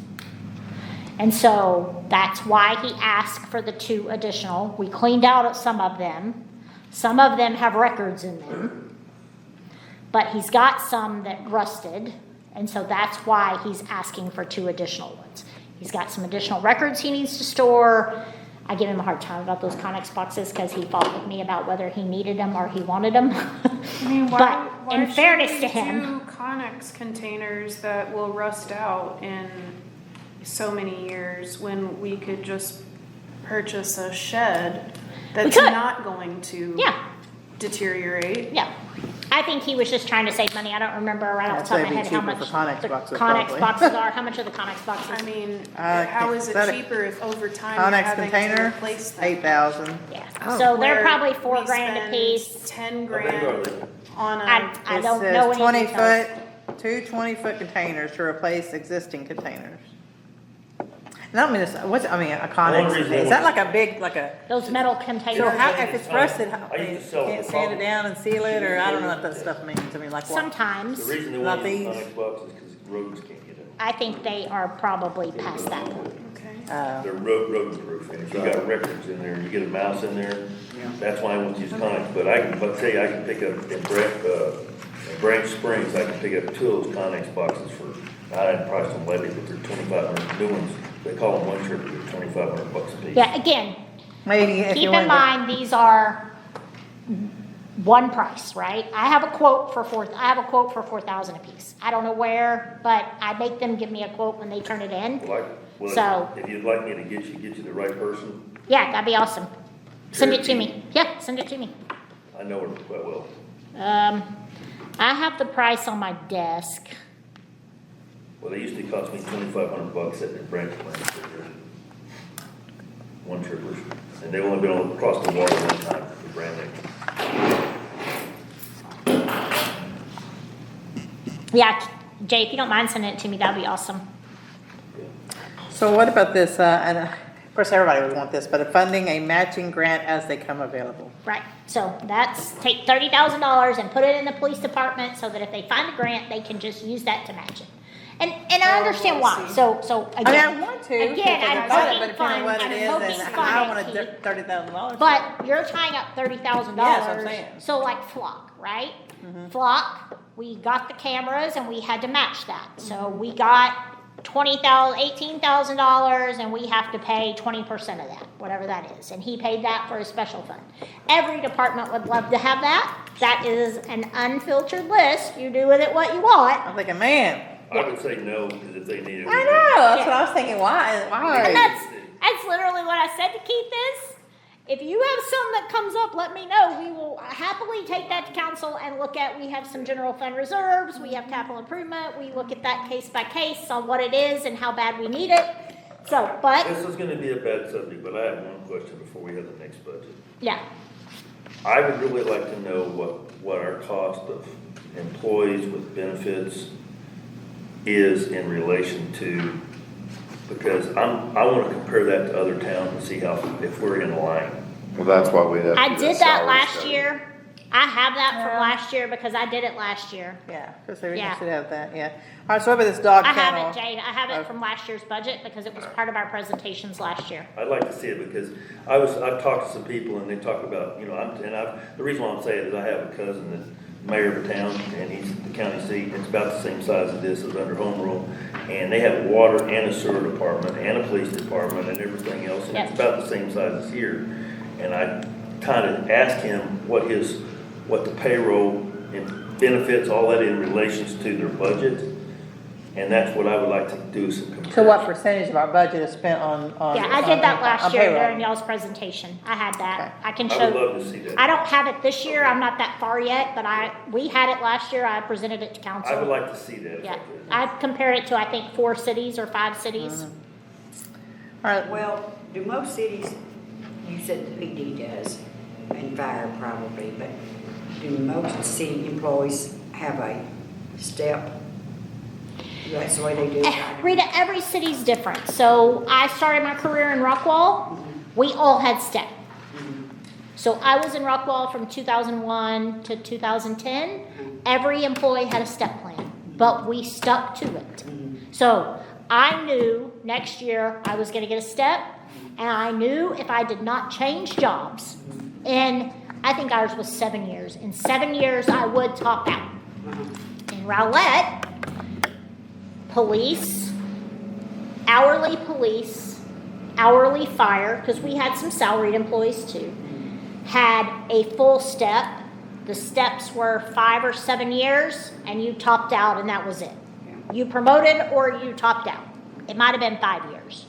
And so that's why he asked for the 2 additional. We cleaned out some of them. Some of them have records in them. But he's got some that rusted. And so that's why he's asking for 2 additional ones. He's got some additional records he needs to store. I give him a hard time about those Connex boxes because he fought with me about whether he needed them or he wanted them. I mean, But in should fairness we to him- do Connex containers that will rust out in so many years when we could just purchase a shed that's could. not going to Yeah, deteriorate? yeah. I think he was just trying to save money. I don't remember right off the top of I'd say my it'd head be how cheaper much for Connex the boxes, Connex probably. boxes are. How much are the Connex boxes? I mean, Uh, how is is it that a- cheaper if over time you're Connex having to container, replace them? 8,000. Yeah, Oh. so they're Where probably we $4 grand a spend piece. 10 How big are grand they? on I a, don't It know says any 20 details. foot, 2 20-foot containers to replace existing containers. And I mean, it's, what's, I mean, a One Connex, reason is I that want- like a big, like a, Those metal so containers. how, if it's rusted, how, I used to sell can't the sand it phone. down and seal it, or I don't know what that stuff means, I mean, like what? Sometimes, The reason they Not want to use these. Connex boxes is because roads can't get in. I think they are probably past that point. okay. They're road proof, and if you got records in there, and you get a mouse in there, that's why I want to use Connex, but I can, let's say I can pick up in Branch Springs, I can pick up 2 of those Connex boxes for, I didn't price them lately, but they're 2,500, new ones, they call them one trip, they're 2,500 bucks a piece. Yeah, again, Maybe if keep you in wanted to. mind, these are one price, right? I have a quote for 4,000 a piece. I don't know where, but I make them give me a quote when they turn it in. Well, So- if you'd like me to get you the right person, Yeah, that'd be awesome. Send it to me. Yeah, send it to me. I know her quite well. I have the price on my desk. Well, they usually cost me $2,500 at the branch plant. One trippers, and they've only been across the water one time, the brand new. Yeah, Jay, if you don't mind sending it to me, that'd be awesome. So what about this, and of course, everybody would want this, but funding a matching grant as they come available. Right, so that's, take $30,000 and put it in the police department so that if they find a grant, they can just use that to match it. And I understand why, so I mean, again. I want to. Again, because I'm I got it, hoping but depending fund, on what it I'm is, hoping and fund I it, want Keith. $30,000. But you're tying up $30,000. Yes, I'm saying. So like Flock, right? Flock, we got the cameras and we had to match that. So we got $18,000 and we have to pay 20% of that, whatever that is. And he paid that for his special fund. Every department would love to have that. That is an unfiltered list. You do with it what you want. I'm thinking, man, I would say no, because if they need it. I know, that's what I was thinking, why? And that's literally what I said to Keith is, if you have some that comes up, let me know. We will happily take that to council and look at, we have some general fund reserves, we have capital improvement, we look at that case by case on what it is and how bad we need it. So, but, This is gonna be a bad subject, but I have one question before we have the next budget. yeah, I would really like to know what our cost of employees with benefits is in relation to, because I wanna compare that to other towns and see if we're in line. Well, that's why we have. I to do did that salary last study. year. I have that from Yeah. last year because I did it last year. Yeah, because everything Yeah. should have that, yeah. All right, so what about this dog I kennel? have it, Jade, I have it Okay. from last year's budget because it was part of our presentations last year. I'd like to see it because I've talked to some people and they talk about, the reason why I'm saying it is I have a cousin that's mayor of a town and he's the county seat. It's about the same size as this, it's under home rule. And they have a water and a sewer department and a police department and everything else. And Yep. it's about the same size as here. And I kind of asked him what the payroll and benefits, all that in relations to their budget. And that's what I would like to do some comparison. So what percentage of our budget is spent on? Yeah, I did that on last year payroll? during y'all's presentation. I had Okay. that. I can I would show, love to see that. I don't have it this year. I'm not that far yet, but we had it last year. I presented it to I would council. like to see that. if I Yeah, could. I've compared it to, I think, 4 cities or 5 cities. All right, Well, do most cities, you said the PD does, and fire probably, but do most city employees have a step? That's the way they do it? Rita, every city's different. So I started my career in Rockwall. We all had STEP. So I was in Rockwall from 2001 to 2010. Every employee had a STEP plan, but we stuck to it. So I knew next year I was gonna get a STEP, and I knew if I did not change jobs, and I think ours was 7 years. In 7 years, I would top out. In Rowlett, police, hourly fire, because we had some salaried employees too, had a full step. The steps were 5 or 7 years, and you topped out, and that was it. You promoted or you topped out. It might have been 5 years.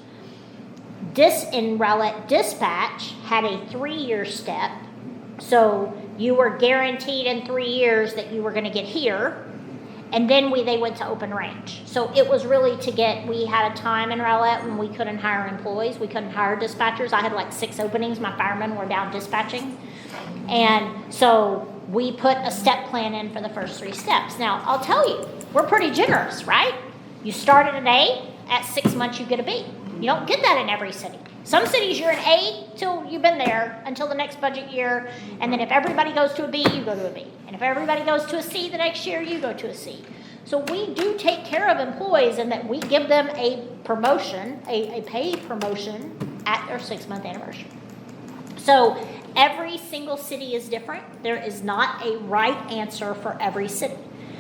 In Rowlett Dispatch had a 3-year step, so you were guaranteed in 3 years that you were going to get here. And then they went to open range. So it was really we had a time in Rowlett when we couldn't hire employees. We couldn't hire dispatchers. I had like 6 openings. My firemen were down dispatching. And so we put a step plan in for the first 3 steps. Now, I'll tell you, we're pretty generous, right? You start at an A, at 6 months you get a B. You don't get that in every city. Some cities you're an A till you've been there until the next budget year, and then if everybody goes to a B, you go to a B. And if everybody goes to a C the next year, you go to a C. So we do take care of employees in that we give them a promotion, a paid promotion at their 6-month anniversary. So every single city is different. There is not a right answer for every city.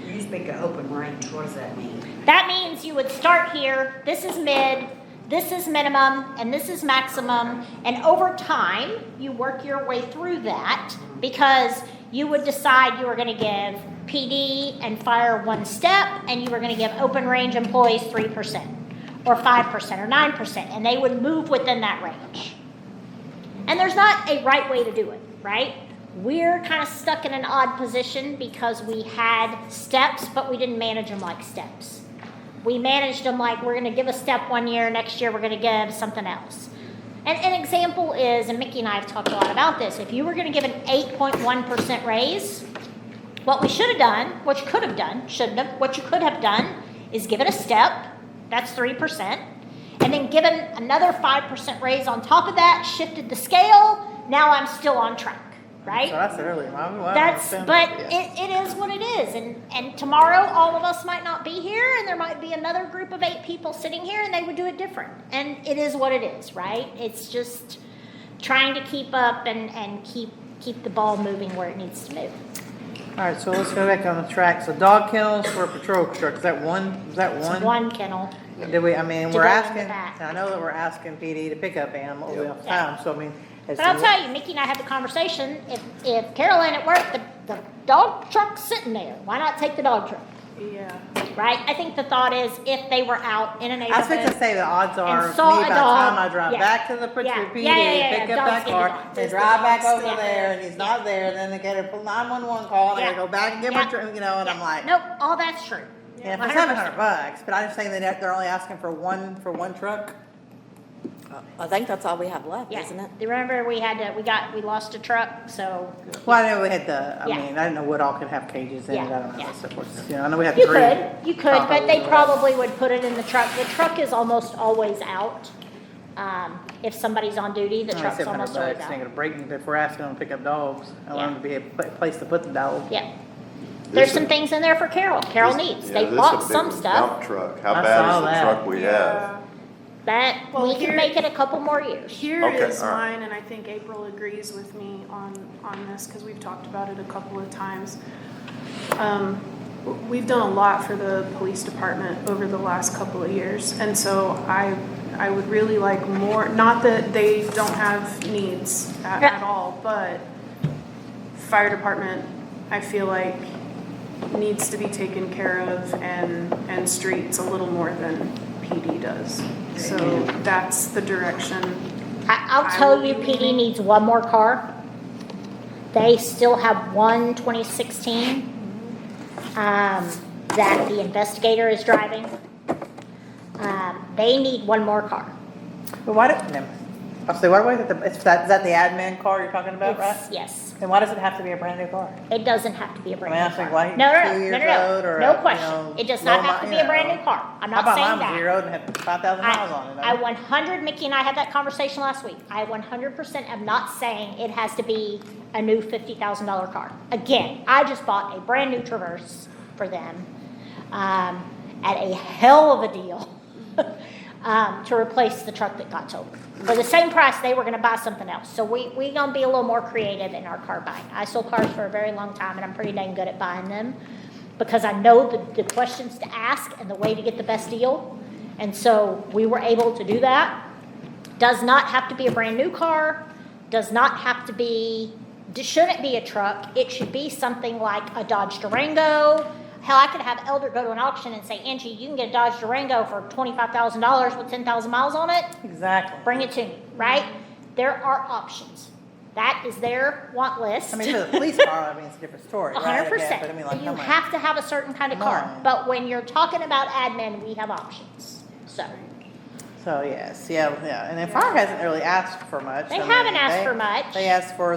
You speak of open range, what does that mean? That means you would start here, this is mid, this is minimum, and this is maximum, and over time, you work your way through that because you would decide you were gonna give PD and fire 1 step, and you were gonna give open range employees 3%, or 5%, or 9%, and they would move within that range. And there's not a right way to do it, right? We're kind of stuck in an odd position because we had steps, but we didn't manage them like steps. We managed them like we're gonna give a step one year, next year we're gonna give something else. And an example is, and Mickey and I have talked a lot about this, if you were gonna give an 8.1% raise, what we should have done, what you could have done, shouldn't have, what you could have done is give it a step, that's 3%, and then given another 5% raise on top of that, shifted the scale, now I'm still on track, right? So I said earlier, But it is what it is, and tomorrow, all of us might not be here, and there might be another group of 8 people sitting here, and they would do it different, and it is what it is, right? It's just trying to keep up and keep the ball moving where it needs to move. All right, so let's go back on the track. So dog kennels for a patrol truck, is that one? It's one kennel. Did we, I mean, To we're go in the asking, back. I know that we're asking PD to pick up animals all the Yeah. time, so I mean. But I'll tell you, Mickey and I had the conversation, if Carol ain't at work, the dog truck's sitting there, why not take the dog truck, Yeah. right? I think the thought is, if they were out in a I was neighborhood. fixing to say the odds are, and me, saw by a the dog, time I drive yeah. back to the Yeah. PD, Yeah, pick up dogs that get car, the dog. they Does the drive back dog over stay there, and there? he's not there, then they get a 911 call, and I Yeah. gotta go back and get my, you know, and I'm like, Nope, all that's true. yeah, for 100%. $700, but I'm just saying that they're only asking for one truck? I think that's all we have left, Yeah, isn't it? remember we lost a truck, so Well, I know we had the, I Yeah. mean, I didn't know what all could have cages in it, I Yeah, don't know, yeah. so forth. You know, I know we had you 3. could, but they Tahoes or probably would put it in the truck. The truck is almost always out. If somebody's on duty, the Only truck's $700, almost always ain't out. gonna break me if we're asking them to pick up dogs. I want Yeah. them to be a place to put the dog. Yeah. There's This some is- things in there for Carol. Carol needs. They bought some stuff Dump truck, how I bad saw is the that. truck we have? that Well, we can here- make it a couple more years. Here Okay, is all right. mine, and I think April agrees with me on this, because we've talked about it a couple of times. We've done a lot for the police department over the last couple of years, and so I would really like more, not that they don't have needs at all, but fire department, I feel like needs to be taken care of, and streets a little more than PD does. So that's the direction. I'll I tell will you, be PD leaving. needs one more car. They still have one 2016 that the investigator is driving. They need one more car. But why I'll say, why do we have to, is that the admin car you're talking about, right? It's- Yes, Then why does it have to be a brand new car? it doesn't have to be a brand I mean, I new think car. why No, 2 years old or no a, question. you know, It does not low have to mi- be you a brand know. new car. I'm I not bought saying mine was that. 0 and had 5,000 miles on it. I 100, Mickey and I had that conversation last week. I 100% am not saying it has to be a new $50,000 car. Again, I just bought a brand new Traverse for them at a hell of a deal to replace the truck that got towed. For the same price, they were going to buy something else. So we going to be a little more creative in our car buying. I sold cars for a very long time, and I'm pretty dang good at buying them because I know the questions to ask and the way to get the best deal. And so we were able to do that. Does not have to be a brand new car, does not have to be, shouldn't be a truck. It should be something like a Dodge Durango. Hell, I could have Elder go to an auction and say, Angie, you can get a Dodge Durango for $25,000 with 10,000 miles on it. Exactly. Bring it to me, right? There are options. That is their want list. I mean, for the police car, I mean, it's a different story, right? 100%. Yeah, but I mean, like, You how much? have to have a certain kind of car. Mine. But when you're talking about admin, we have options. So, yes, yeah, and then fire hasn't really asked for much. They I mean, haven't asked for much. They asked for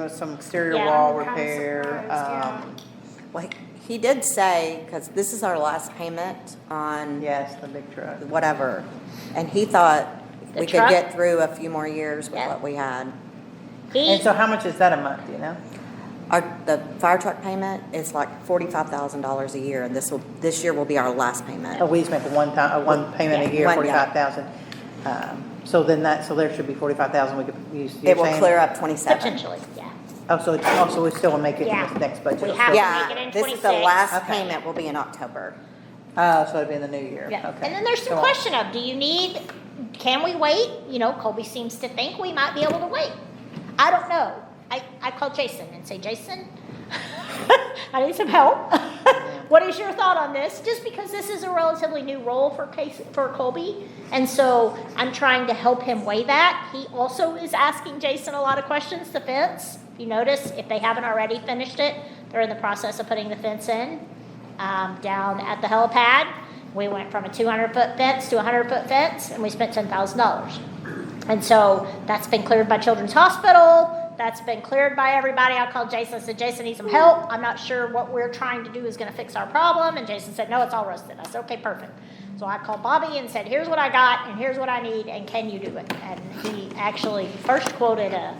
some exterior Yeah, wall I'm kinda repair, surprised, Well, he did say, because this is our last payment on yes, the big truck. whatever, and he thought The we truck? could get through a few more years with Yeah. what we had. And so how much is that a month, do you know? The fire truck payment is like $45,000 a year, and this year will be our last payment. Oh, we just make one payment a Yeah, year, one, yeah. 45,000. So there should be 45,000 we could use. you're It will saying- clear up 27. Potentially, yeah. Oh, so we still will make it in Yeah. this next budget. We have- Yeah, Make it in this is the 26. last Okay. payment will be in October. Oh, so it'd be in the new year, Yeah. okay. And then there's some Go on. question of, can we wait? You know, Colby seems to think we might be able to wait. I don't know. I call Jason and say, Jason, I need some help. what is your thought on this? Just because this is a relatively new role for Colby, and so I'm trying to help him weigh that. He also is asking Jason a lot of questions. The fence, if you notice, if they haven't already finished it, they're in the process of putting the fence in down at the helipad. We went from a 200-foot fence to a 100-foot fence, and we spent $10,000. And so that's been cleared by Children's Hospital. That's been cleared by everybody. I called Jason and said, Jason needs some help. I'm not sure what we're trying to do is going to fix our problem. And Jason said, no, it's all rusted. I said, okay, perfect. So I called Bobby and said, here's what I got and here's what I need and can you do it? And he actually first quoted a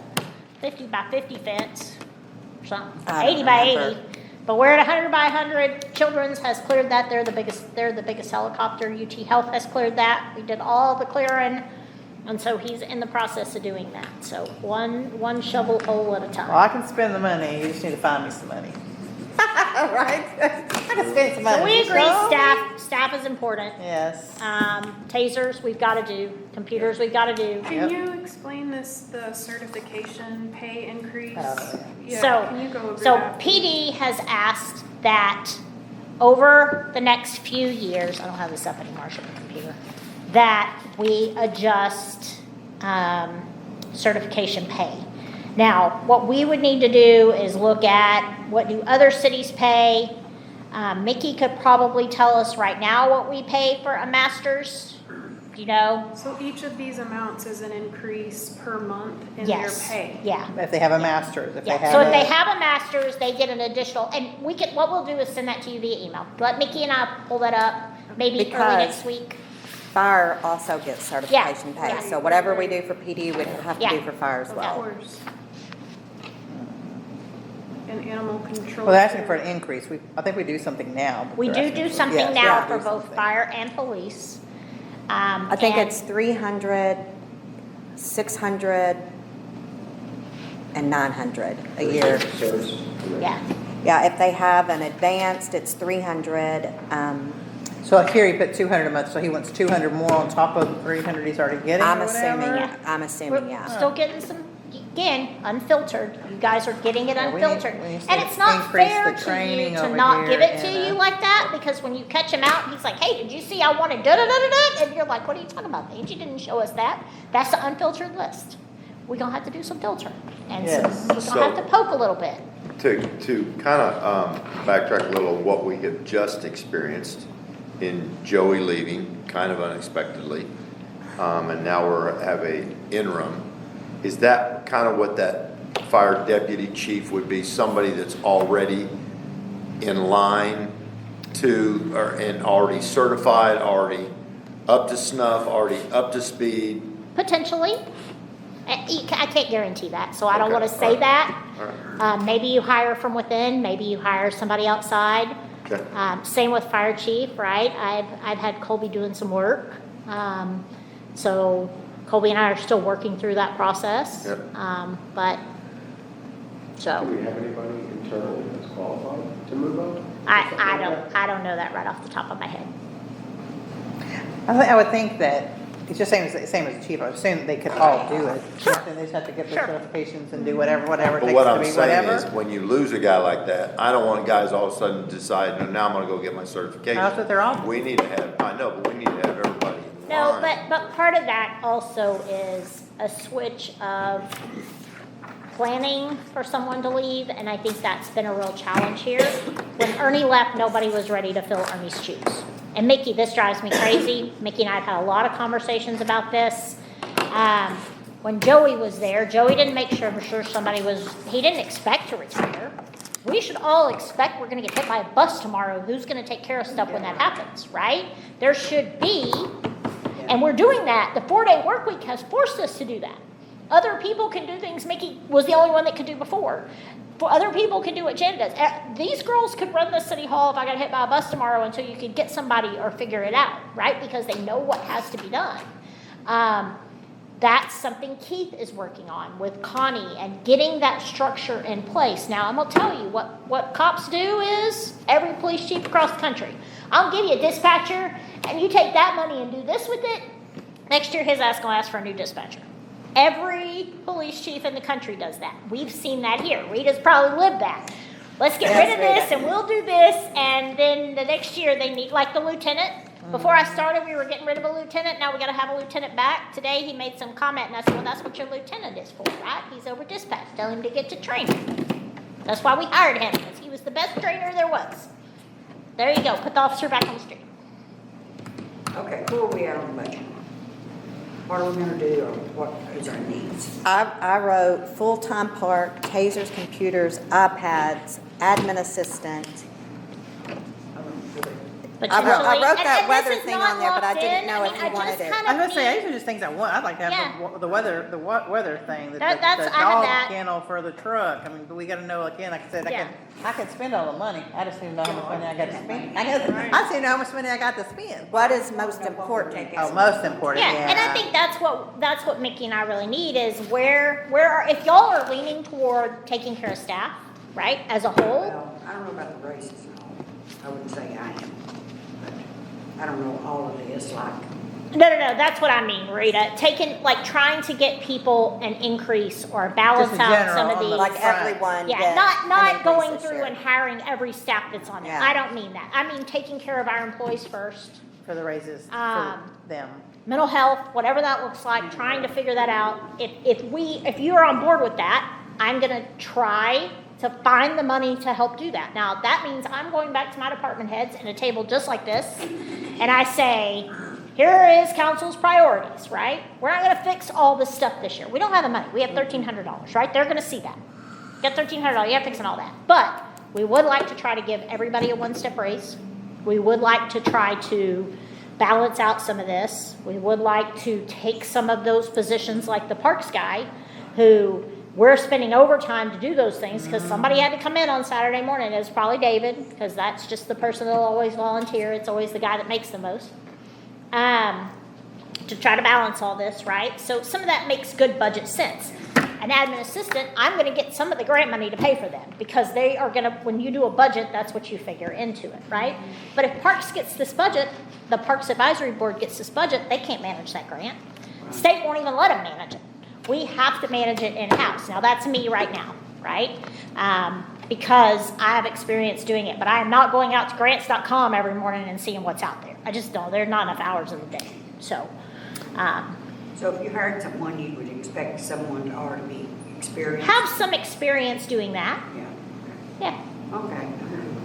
50 by 50 fence or something, I don't 80 by remember. 80. But we're at 100 by 100. Children's has cleared that. They're the biggest helicopter. UT Health has cleared that. We did all the clearing. And so he's in the process of doing that. So one shovel hole at a time. Well, I can spend the money, you just need to find me some money. Right? I can spend some money. So we agree, So- staff is important. Yes. Tasers, we've got to do. Computers, we've got to do. Can you explain the certification pay increase? Oh, Yeah, can you go over So that? PD has asked that over the next few years, I don't have this up anymore, I should have a computer, that we adjust certification pay. Now, what we would need to do is look at what do other cities pay. Mickey could probably tell us right now what we pay for a master's, you know? So each of these amounts is an increase per month in Yes, their pay? yeah. If they have a master's, if they Yeah, have. so if a- they have a master's, they get an additional, and what we'll do is send that to you via email. Let Mickey and I pull that up, maybe early Because- next week. Fire also gets certification Yeah, pay, yeah. so whatever we do for PD, we'd have to Yeah. do for fire as Of well. course. And animal control. Well, they're asking for an increase. I think we do something now. but We they're do asking do for- something yes, now yeah, for do both something. fire and police. I think And- it's 300, 600, and 900 a year. Service. Yeah, Yeah, if they have an advanced, it's 300. So like here, he put 200 a month, so he wants 200 more on top of the 300 he's already getting or I'm whatever? assuming, we're yeah. still getting some, again, unfiltered. You guys are getting it Yeah, we need- unfiltered. we need to And it's not increase fair the to training you to over not give here it to and, you like that, because when you catch him out, he's like, hey, did you see I wanted da-da-da-da-da? And you're like, what are you talking about? Angie didn't show us that. That's the unfiltered list. We're gonna have to do some filtering. And so Yes. we're gonna have to poke a little bit. To kind of backtrack a little, what we have just experienced in Joey leaving kind of unexpectedly, and now have a interim, is that kind of what that fire deputy chief would be? Somebody that's already in line and already certified, already up to snuff, already up to speed? Potentially. I can't guarantee that, so I don't Okay, want to say alright. that. Alright. Maybe you hire from within, maybe you hire somebody outside. Okay. Same with fire chief, right? I've had Colby doing some work. So Colby and I are still working through that process. Yep. But, Do so, we have anybody internally that's qualified to move up? I don't know that right off the top of my head. I would think that, it's just same as the chief, I would assume that they could all do it. And they just have to get their Sure. certifications and do whatever it But takes what to I'm be saying is, whatever. when you lose a guy like that, I don't want guys all of a sudden decide, "No, now I'm gonna go get my certification." That's what they're all. We need to have, I know, but we need to have everybody in No, line. but part of that also is a switch of planning for someone to leave, and I think that's been a real challenge here. When Ernie left, nobody was ready to fill Ernie's shoes. And Mickey, this drives me crazy. Mickey and I have had a lot of conversations about this. When Joey was there, Joey didn't make sure he didn't expect to retire. We should all expect we're gonna get hit by a bus tomorrow. Who's gonna take care of stuff when that happens, right? There should be, and we're doing that. The 4-day work week has forced us to do that. Other people can do things Mickey was the only one that could do before. Other people can do what Jen does. These girls could run the city hall if I got hit by a bus tomorrow until you could get somebody or figure it out, right? Because they know what has to be done. That's something Keith is working on with Connie and getting that structure in place. Now, I'm going to tell you what cops do is every police chief across the country. I'll give you a dispatcher and you take that money and do this with it. Next year, his ass going to ask for a new dispatcher. Every police chief in the country does that. We've seen that here. Rita's probably lived that. let's get rid of this and we'll do this, and then the next year they need, like the lieutenant. Before I started, we were getting rid of a lieutenant, now we gotta have a lieutenant back. Today, he made some comment, and I said, well, that's what your lieutenant is for, right? He's over dispatch, tell him to get to training. That's why we hired him, because he was the best trainer there was. There you go, put the officer back on the street. Okay, who are we at on the budget? What are we gonna do, or what is our needs? I wrote full-time park, tasers, computers, iPads, admin assistant. But I wrote usually- that and weather this is thing not on there, but I locked didn't in. know if mean, you I wanted just it. kind I'm of gonna say, need- these are just things I want. I'd like to have the weather thing, the That's- I have dog that. kennel for the truck. I mean, but we gotta know, again, like I said, Yeah. I can spend all the money. I just need to know how much money I got to spend. I just need to know how much money I got to spend. What is most important? Oh, most important, Yeah, and I think that's what Mickey and I really need is where are, if y'all are leaning toward taking care of staff, right, as a whole, Well, I don't know about the races and all. I wouldn't say I am, but I don't know all of this, like, no, that's what I mean, Rita, trying to get people an increase or balance Just in out general some of on the- these. Like everyone Yeah, gets not an increase going this through year. and hiring every staff that's on there. Yeah. I don't mean that. I mean taking care of our employees first. For the raises, for Um, them. Mental health, whatever that looks like, trying to figure that out. If you are on board with that, I'm gonna try to find the money to help do that. Now, that means I'm going back to my department heads in a table just like this, and I say, here is council's priorities, right? We're not gonna fix all this stuff this year. We don't have the money. We have $1,300, right? They're gonna see that. Got $1,300, you're fixing all that. But we would like to try to give everybody a one-step raise. We would like to try to balance out some of this. We would like to take some of those positions like the parks guy, who we're spending overtime to do those things because somebody had to come in on Saturday morning. It was probably David, because that's just the person that'll always volunteer. It's always the guy that makes the most. To try to balance all this, right? So some of that makes good budget sense. An admin assistant, I'm gonna get some of the grant money to pay for them, because they are gonna, when you do a budget, that's what you figure into it, right? But if Parks gets this budget, the Parks Advisory Board gets this budget, they can't manage that grant. State won't even let them manage it. We have to manage it in-house. Now, that's me right now, right? Because I have experience doing it, but I am not going out to grants.com every morning and seeing what's out there. I just don't, there's not enough hours in the day, so. so if you hired someone, you would expect someone to already be experienced? Have some experience doing that, Yeah, yeah. okay.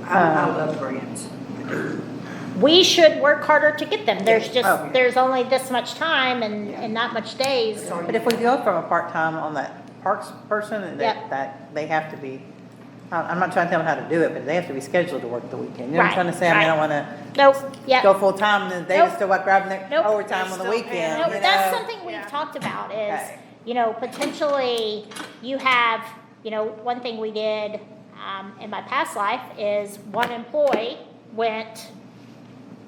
I love grants. I do. We should work harder to get them. There's just, Oh. there's only this much time and not much days. But if we go from a part-time on that parks person, Yep. that they have to be, I'm not trying to tell them how to do it, but they have to be scheduled to work the weekend. You know what I'm Right, trying to say? I mean, I don't wanna Nope, go yeah. full-time and then they Nope. still like grabbing their Nope. overtime on the weekend, Nope, you that's know? something we've Yeah. talked about is, Okay. potentially you have, one thing we did, in my past life is one employee went,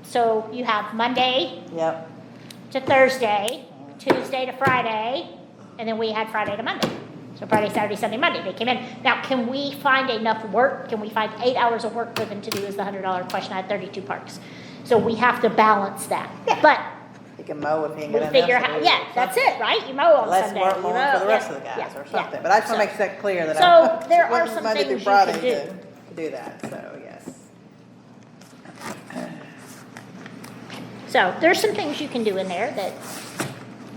so you have Monday Yep. to Thursday, Tuesday to Friday, and then we had Friday to Monday. So Friday, Saturday, Sunday, Monday, they came in. Now, can we find enough work? Can we find 8 hours of work for them to do is the $100 question. I had 32 parks. So we have to balance that. Yeah. But You can mow if you ain't we got figure enough to out, do yeah, or that's something. it, right? You mow on Less Sunday. work you more mow- for the rest yeah, of the guys yeah, or yeah. something, but I just wanna So- make that clear that So there are working some Monday things through you Friday can do. to do that, so yes. So there's some things you can do in there that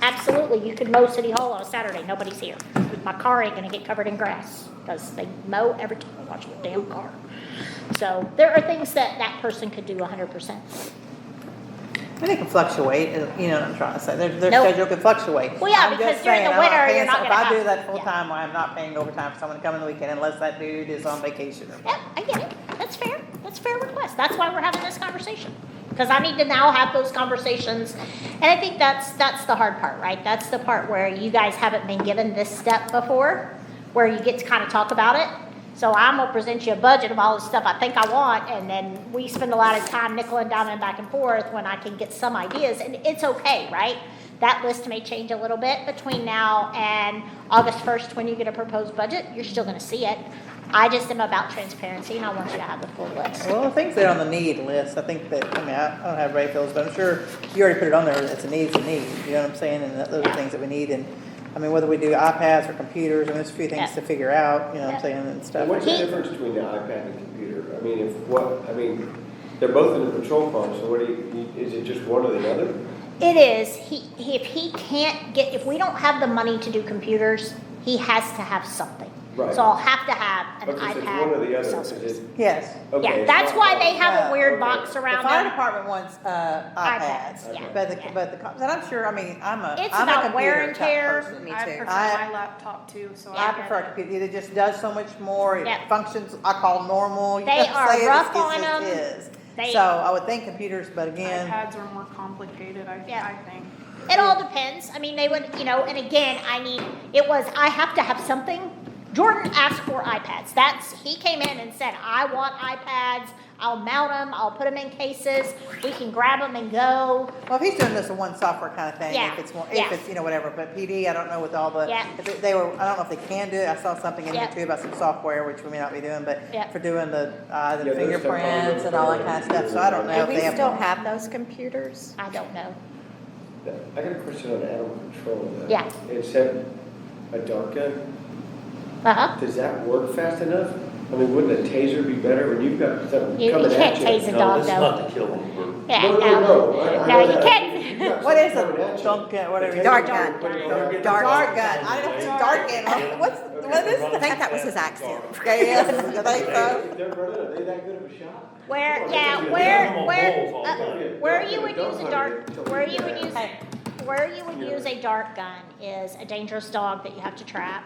absolutely you could mow City Hall on a Saturday. Nobody's here. My car ain't gonna get covered in grass because they mow every time I watch the damn car. So there are things that that person could do 100%. And it can fluctuate, you know what I'm trying to say, their Nope. schedule can fluctuate. Well, yeah, I'm because just during saying, the I'm not winter, paying you're not If gonna I do have- that yeah. full-time, I'm not paying overtime for someone to come in the weekend unless that dude is on vacation. Yep, I get it. That's fair. That's a fair request. That's why we're having this conversation. Because I need to now have those conversations. And I think that's the hard part, right? That's the part where you guys haven't been given this step before, where you get to kind of talk about it. So I'm gonna present you a budget of all the stuff I think I want, and then we spend a lot of time nickel and diming back and forth when I can get some ideas, and it's okay, right? That list may change a little bit between now and August 1st when you get a proposed budget. You're still gonna see it. I just am about transparency, and I want you to have the full list. Well, the things that are on the need list, I think that, I mean, I don't have Ray Phil's, but I'm sure you already put it on there, it's a need, you know what I'm saying? And those are things that we need, and I mean, whether we do iPads or computers, and there's a few things Yeah. to figure out, you know what I'm Yeah. saying, and stuff. What's the He- difference between the iPad and the computer? I mean, they're both in the patrol car, so is it just one or the other? It is, if he can't get, if we don't have the money to do computers, he has to have something. Right. So I'll have to have an Okay, so it's iPad. one or the other, some 'cause sort. it's, Yes. okay. Yeah, it's that's not why like- they have a Yeah, weird okay. box The around fire them. department wants, iPads. iPads, yeah. But the cops, and I'm sure, I mean, It's I'm a about wear computer and type tear. person. Me I too. prefer I- my laptop too, so I I prefer a computer, it just does so much more, it Yeah. functions, I call normal. You They know what I'm are saying? rough It's on just 'em. is. They- So I would think computers, but again, iPads are more complicated, Yeah. I think. It all depends. I mean, they would, and again, I have to have something. Jordan asked for iPads. He came in and said, I want iPads. I'll mount them. I'll put them in cases. We can grab them and go. well, if he's doing this a one software kind of thing, Yeah, if it's more, yeah. if it's, whatever, but PD, I don't know with all the, Yeah. if they were, I don't know if they can do it, I saw something in here Yeah. too about some software, which we may not be doing, but Yeah. for doing the Yeah, those stuff fingerprints and all that kind of stuff, so I don't know And if we they have. still have those computers? I don't know. I got a question on animal control. Yeah. It said a dart gun. Uh-huh. Does that work fast enough? I mean, wouldn't a taser be better when you've got something You coming can't at you? tase a No, dog this is though. not to kill them, Bert. Yeah, No, no. I No, know you that. can't. You've got What is something a coming at you. dunk gun, whatever you Dart say? gun. Dart Dart gun, I don't know, dart gun, what is I that? think that was his accent. Okay, yes, I think so. If they're running, are they that good of a shot? Where Bulls all the time. where you would use a dart, where you would use a dart gun is a dangerous dog that you have to trap.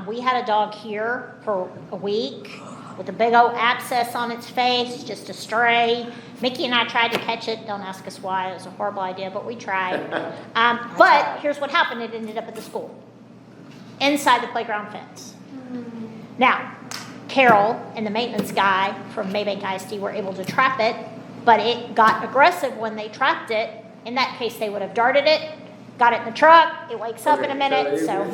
We had a dog here for a week with a big old abscess on its face, just a stray. Mickey and I tried to catch it. Don't ask us why. It was a horrible idea, but we tried. But here's what happened. It ended up at the school, inside the playground fence. Now, Carol and the maintenance guy from Maybank ISD were able to trap it, but it got aggressive when they trapped it. In that case, they would have darted it, got it in the truck. It wakes up in a minute, so.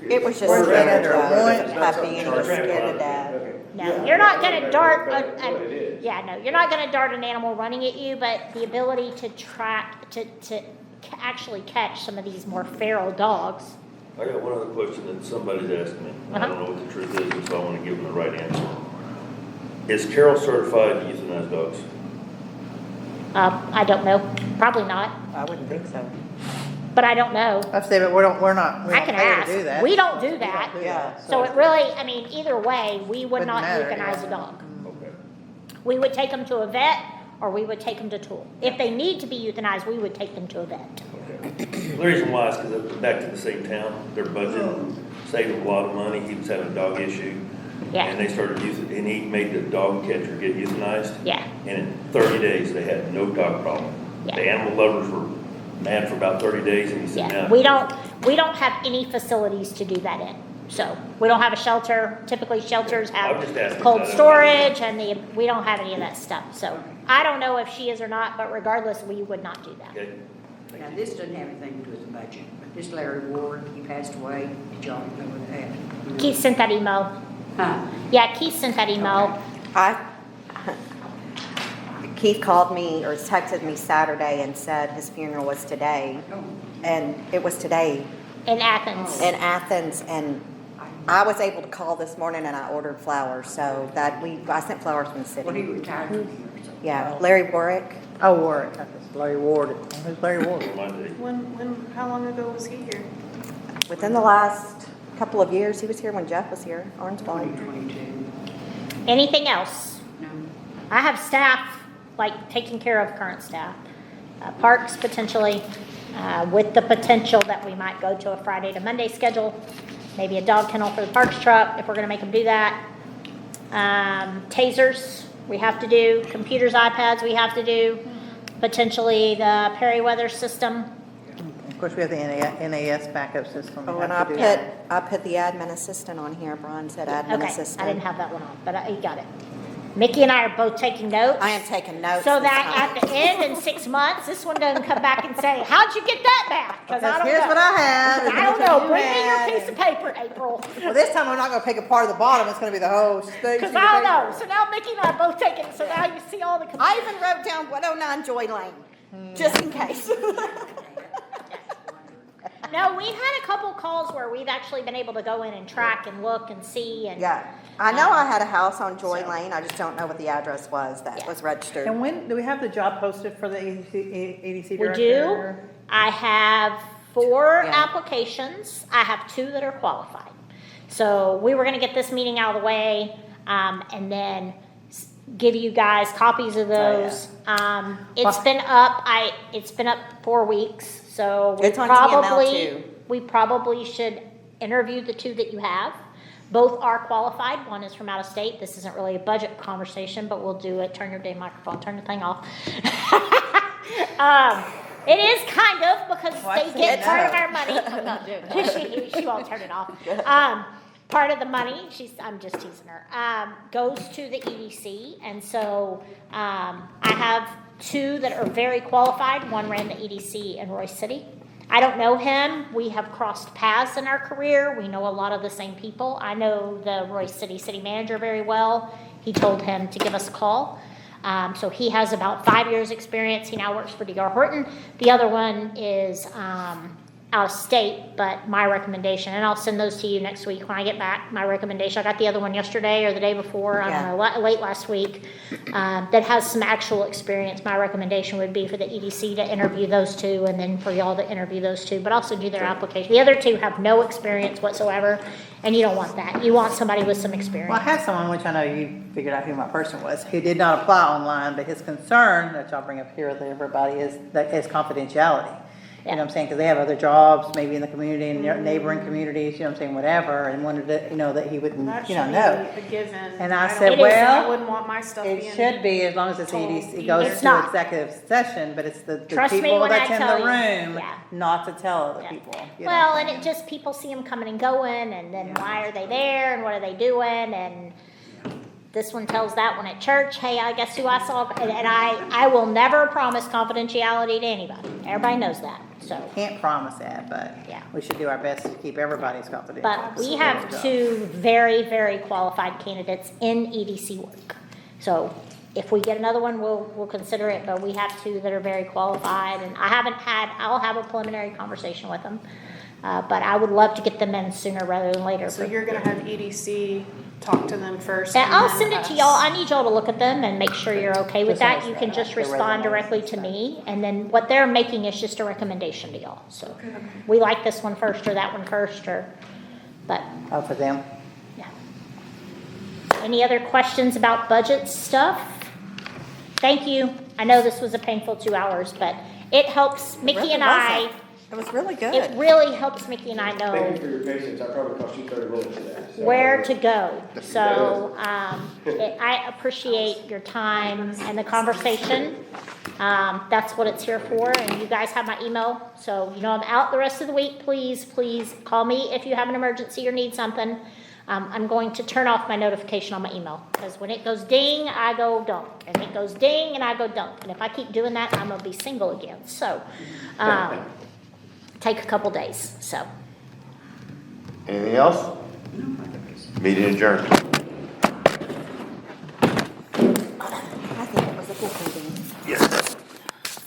It was just Where's that scared under a of warrant? puppy and he was scared to death. Okay. No, Yeah, you're not that's gonna what dart, that's what it is. you're not gonna dart an animal running at you, but the ability to track, to actually catch some of these more feral dogs. I got one other question that somebody's asked me. I don't know what the truth is, so I want to give them the right answer. Is Carol certified to euthanize dogs? I don't know, probably not, I wouldn't think so. but I don't know. I've said, but we don't I can pay her ask. to do that. We don't do We that. don't do that, So it really, either way, we would Wouldn't not matter, euthanize yeah. a dog. Okay. We would take them to a vet, or we would take them to Tool. If they need to be euthanized, we would take them to a vet. Okay. The reason why is because back to the same town, their budget saved them a lot of money. He was having a dog issue. Yeah. And they started using, and he made the dog catcher get euthanized. Yeah. And in 30 days, they had no dog problem. Yeah. The animal lovers were mad for about 30 days, and he said, Yeah, now. we don't have any facilities to do that in. So, we don't have a shelter. Typically, shelters I'm just have asking cold that. storage, and we don't have any of that stuff. So, I don't know if she is or not, but regardless, we would not do that. Okay. Now, this doesn't have anything to do with the budget, but this Larry Ward, he passed away. Did y'all know that? Keith sent that email. Huh? Yeah, Keith sent that email. Keith called me or texted me Saturday and said his funeral was today. Oh. And it was today In Athens. in Athens, and I was able to call this morning and I ordered flowers, so I sent flowers from the Well, he city. retired from here, so. Yeah, Larry Warwick. Oh, Warwick, that's Larry Ward, who's Larry Ward? For my day. How long ago was he here? Within the last couple of years, he was here when Jeff was here, Orange Farm. 2022. Anything else? No. I have staff, like taking care of current staff. Parks potentially, with the potential that we might go to a Friday to Monday schedule. Maybe a dog kennel for the parks truck, if we're gonna make them do that. Tasers, we have to do. Computers, iPads, we have to do. Potentially the Perry-Weather system. Of course, we have the NAS backup system. We Oh, and have to do that. I put the admin assistant on here. Brian said admin Okay, assistant. I didn't have that one on, but you got it. Mickey and I are both taking notes. I am taking notes. So this that time. at the end, in 6 months, this one doesn't come back and say, how'd you get that back? Because I don't Here's know. what I have. and I don't here's what know, you bring me your had, piece of paper, April. Well, this time I'm not gonna pick apart the bottom, it's gonna be the whole thing. Because I don't know, so now Mickey and I are both taking, so now you see all the. I even wrote down 109 Joy Lane, just in case. No, we've had a couple calls where we've actually been able to go in and track and look and see and. Yeah, I know I had a house on Joy Lane, I just don't know what the address was that Yeah. was registered. And when, do we have the job posted for the EDC We director? do. I have 4 Yeah. applications. I have 2 that are qualified. So we were gonna get this meeting out of the way, and then give you guys copies of those. It's been up 4 weeks, so It's on TML too. we probably should interview the 2 that you have. Both are qualified. One is from out of state. This isn't really a budget conversation, but we'll do it. Turn your damn microphone, turn the thing off. It is kind of because they get part of our money. I'm not doing that. She won't turn it off. Part of the money, I'm just teasing her, goes to the EDC. And so, I have 2 that are very qualified. One ran the EDC in Royce City. I don't know him. We have crossed paths in our career. We know a lot of the same people. I know the Royce City city manager very well. He told him to give us a call. So he has about 5 years' experience. He now works for D.R. Horton. The other one is out of state, but my recommendation, and I'll send those to you next week when I get back, my recommendation. I got the other one yesterday or the day before, I don't know, late last week, that has some actual experience. My recommendation would be for the EDC to interview those 2 and then for y'all to interview those 2, but also do their application. The other 2 have no experience whatsoever, and you don't want that. You want somebody with some experience. Well, I have someone, which I know you figured out who my person was, who did not apply online, but his concern, that y'all bring up here with everybody, is confidentiality. You know what I'm saying? Because they have other jobs, maybe in the community, in neighboring communities, you know what I'm saying, whatever, and wanted to, that he wouldn't, That know. should be a given. And I don't- said, It is. well, I wouldn't want my stuff being. it should be, as long as it's told EDC, it either. goes It's to not. executive session, but it's the Trust me people when I that's in tell the you. room, Yeah. not to tell other Yeah. people. you know Well, what I'm and it saying? just, people see them coming and going, and then why are they there, and what are they doing, and this one tells that one at church, hey, I guess who I saw, and I will never promise confidentiality to anybody. Everybody knows that, so. Can't promise that, but Yeah. we should do our best to keep everybody's confidential. But we have 2 very, very qualified candidates in EDC work. So if we get another one, we'll consider it, but we have 2 that are very qualified, and I'll have a preliminary conversation with them. But I would love to get them in sooner rather than later. So you're gonna have EDC talk to them first. And I'll then send it to us. y'all. I need y'all to look at them and make sure you're okay with Just that. ask You can that, just the respond resumes directly and to stuff. me, and then what they're making is just a recommendation to y'all. So we like this one first or that one first, but Oh, for them? yeah. Any other questions about budget stuff? Thank you. I know this was a painful 2 hours, but it helps Mickey really and I. wasn't. It was really good. It really helps Mickey and I Thank know you for your patience, I probably cost you 30 minutes today. so- where to go. So, I appreciate your time and the conversation. That's what it's here for, and you guys have my email, so you know I'm out the rest of the week. Please call me if you have an emergency or need something. I'm going to turn off my notification on my email, because when it goes ding, I go dunk, and it goes ding, and I go dunk. And if I keep doing that, I'm gonna be single again, so, take a couple days, so. Anything else? Meeting adjourned. I think it was a good meeting.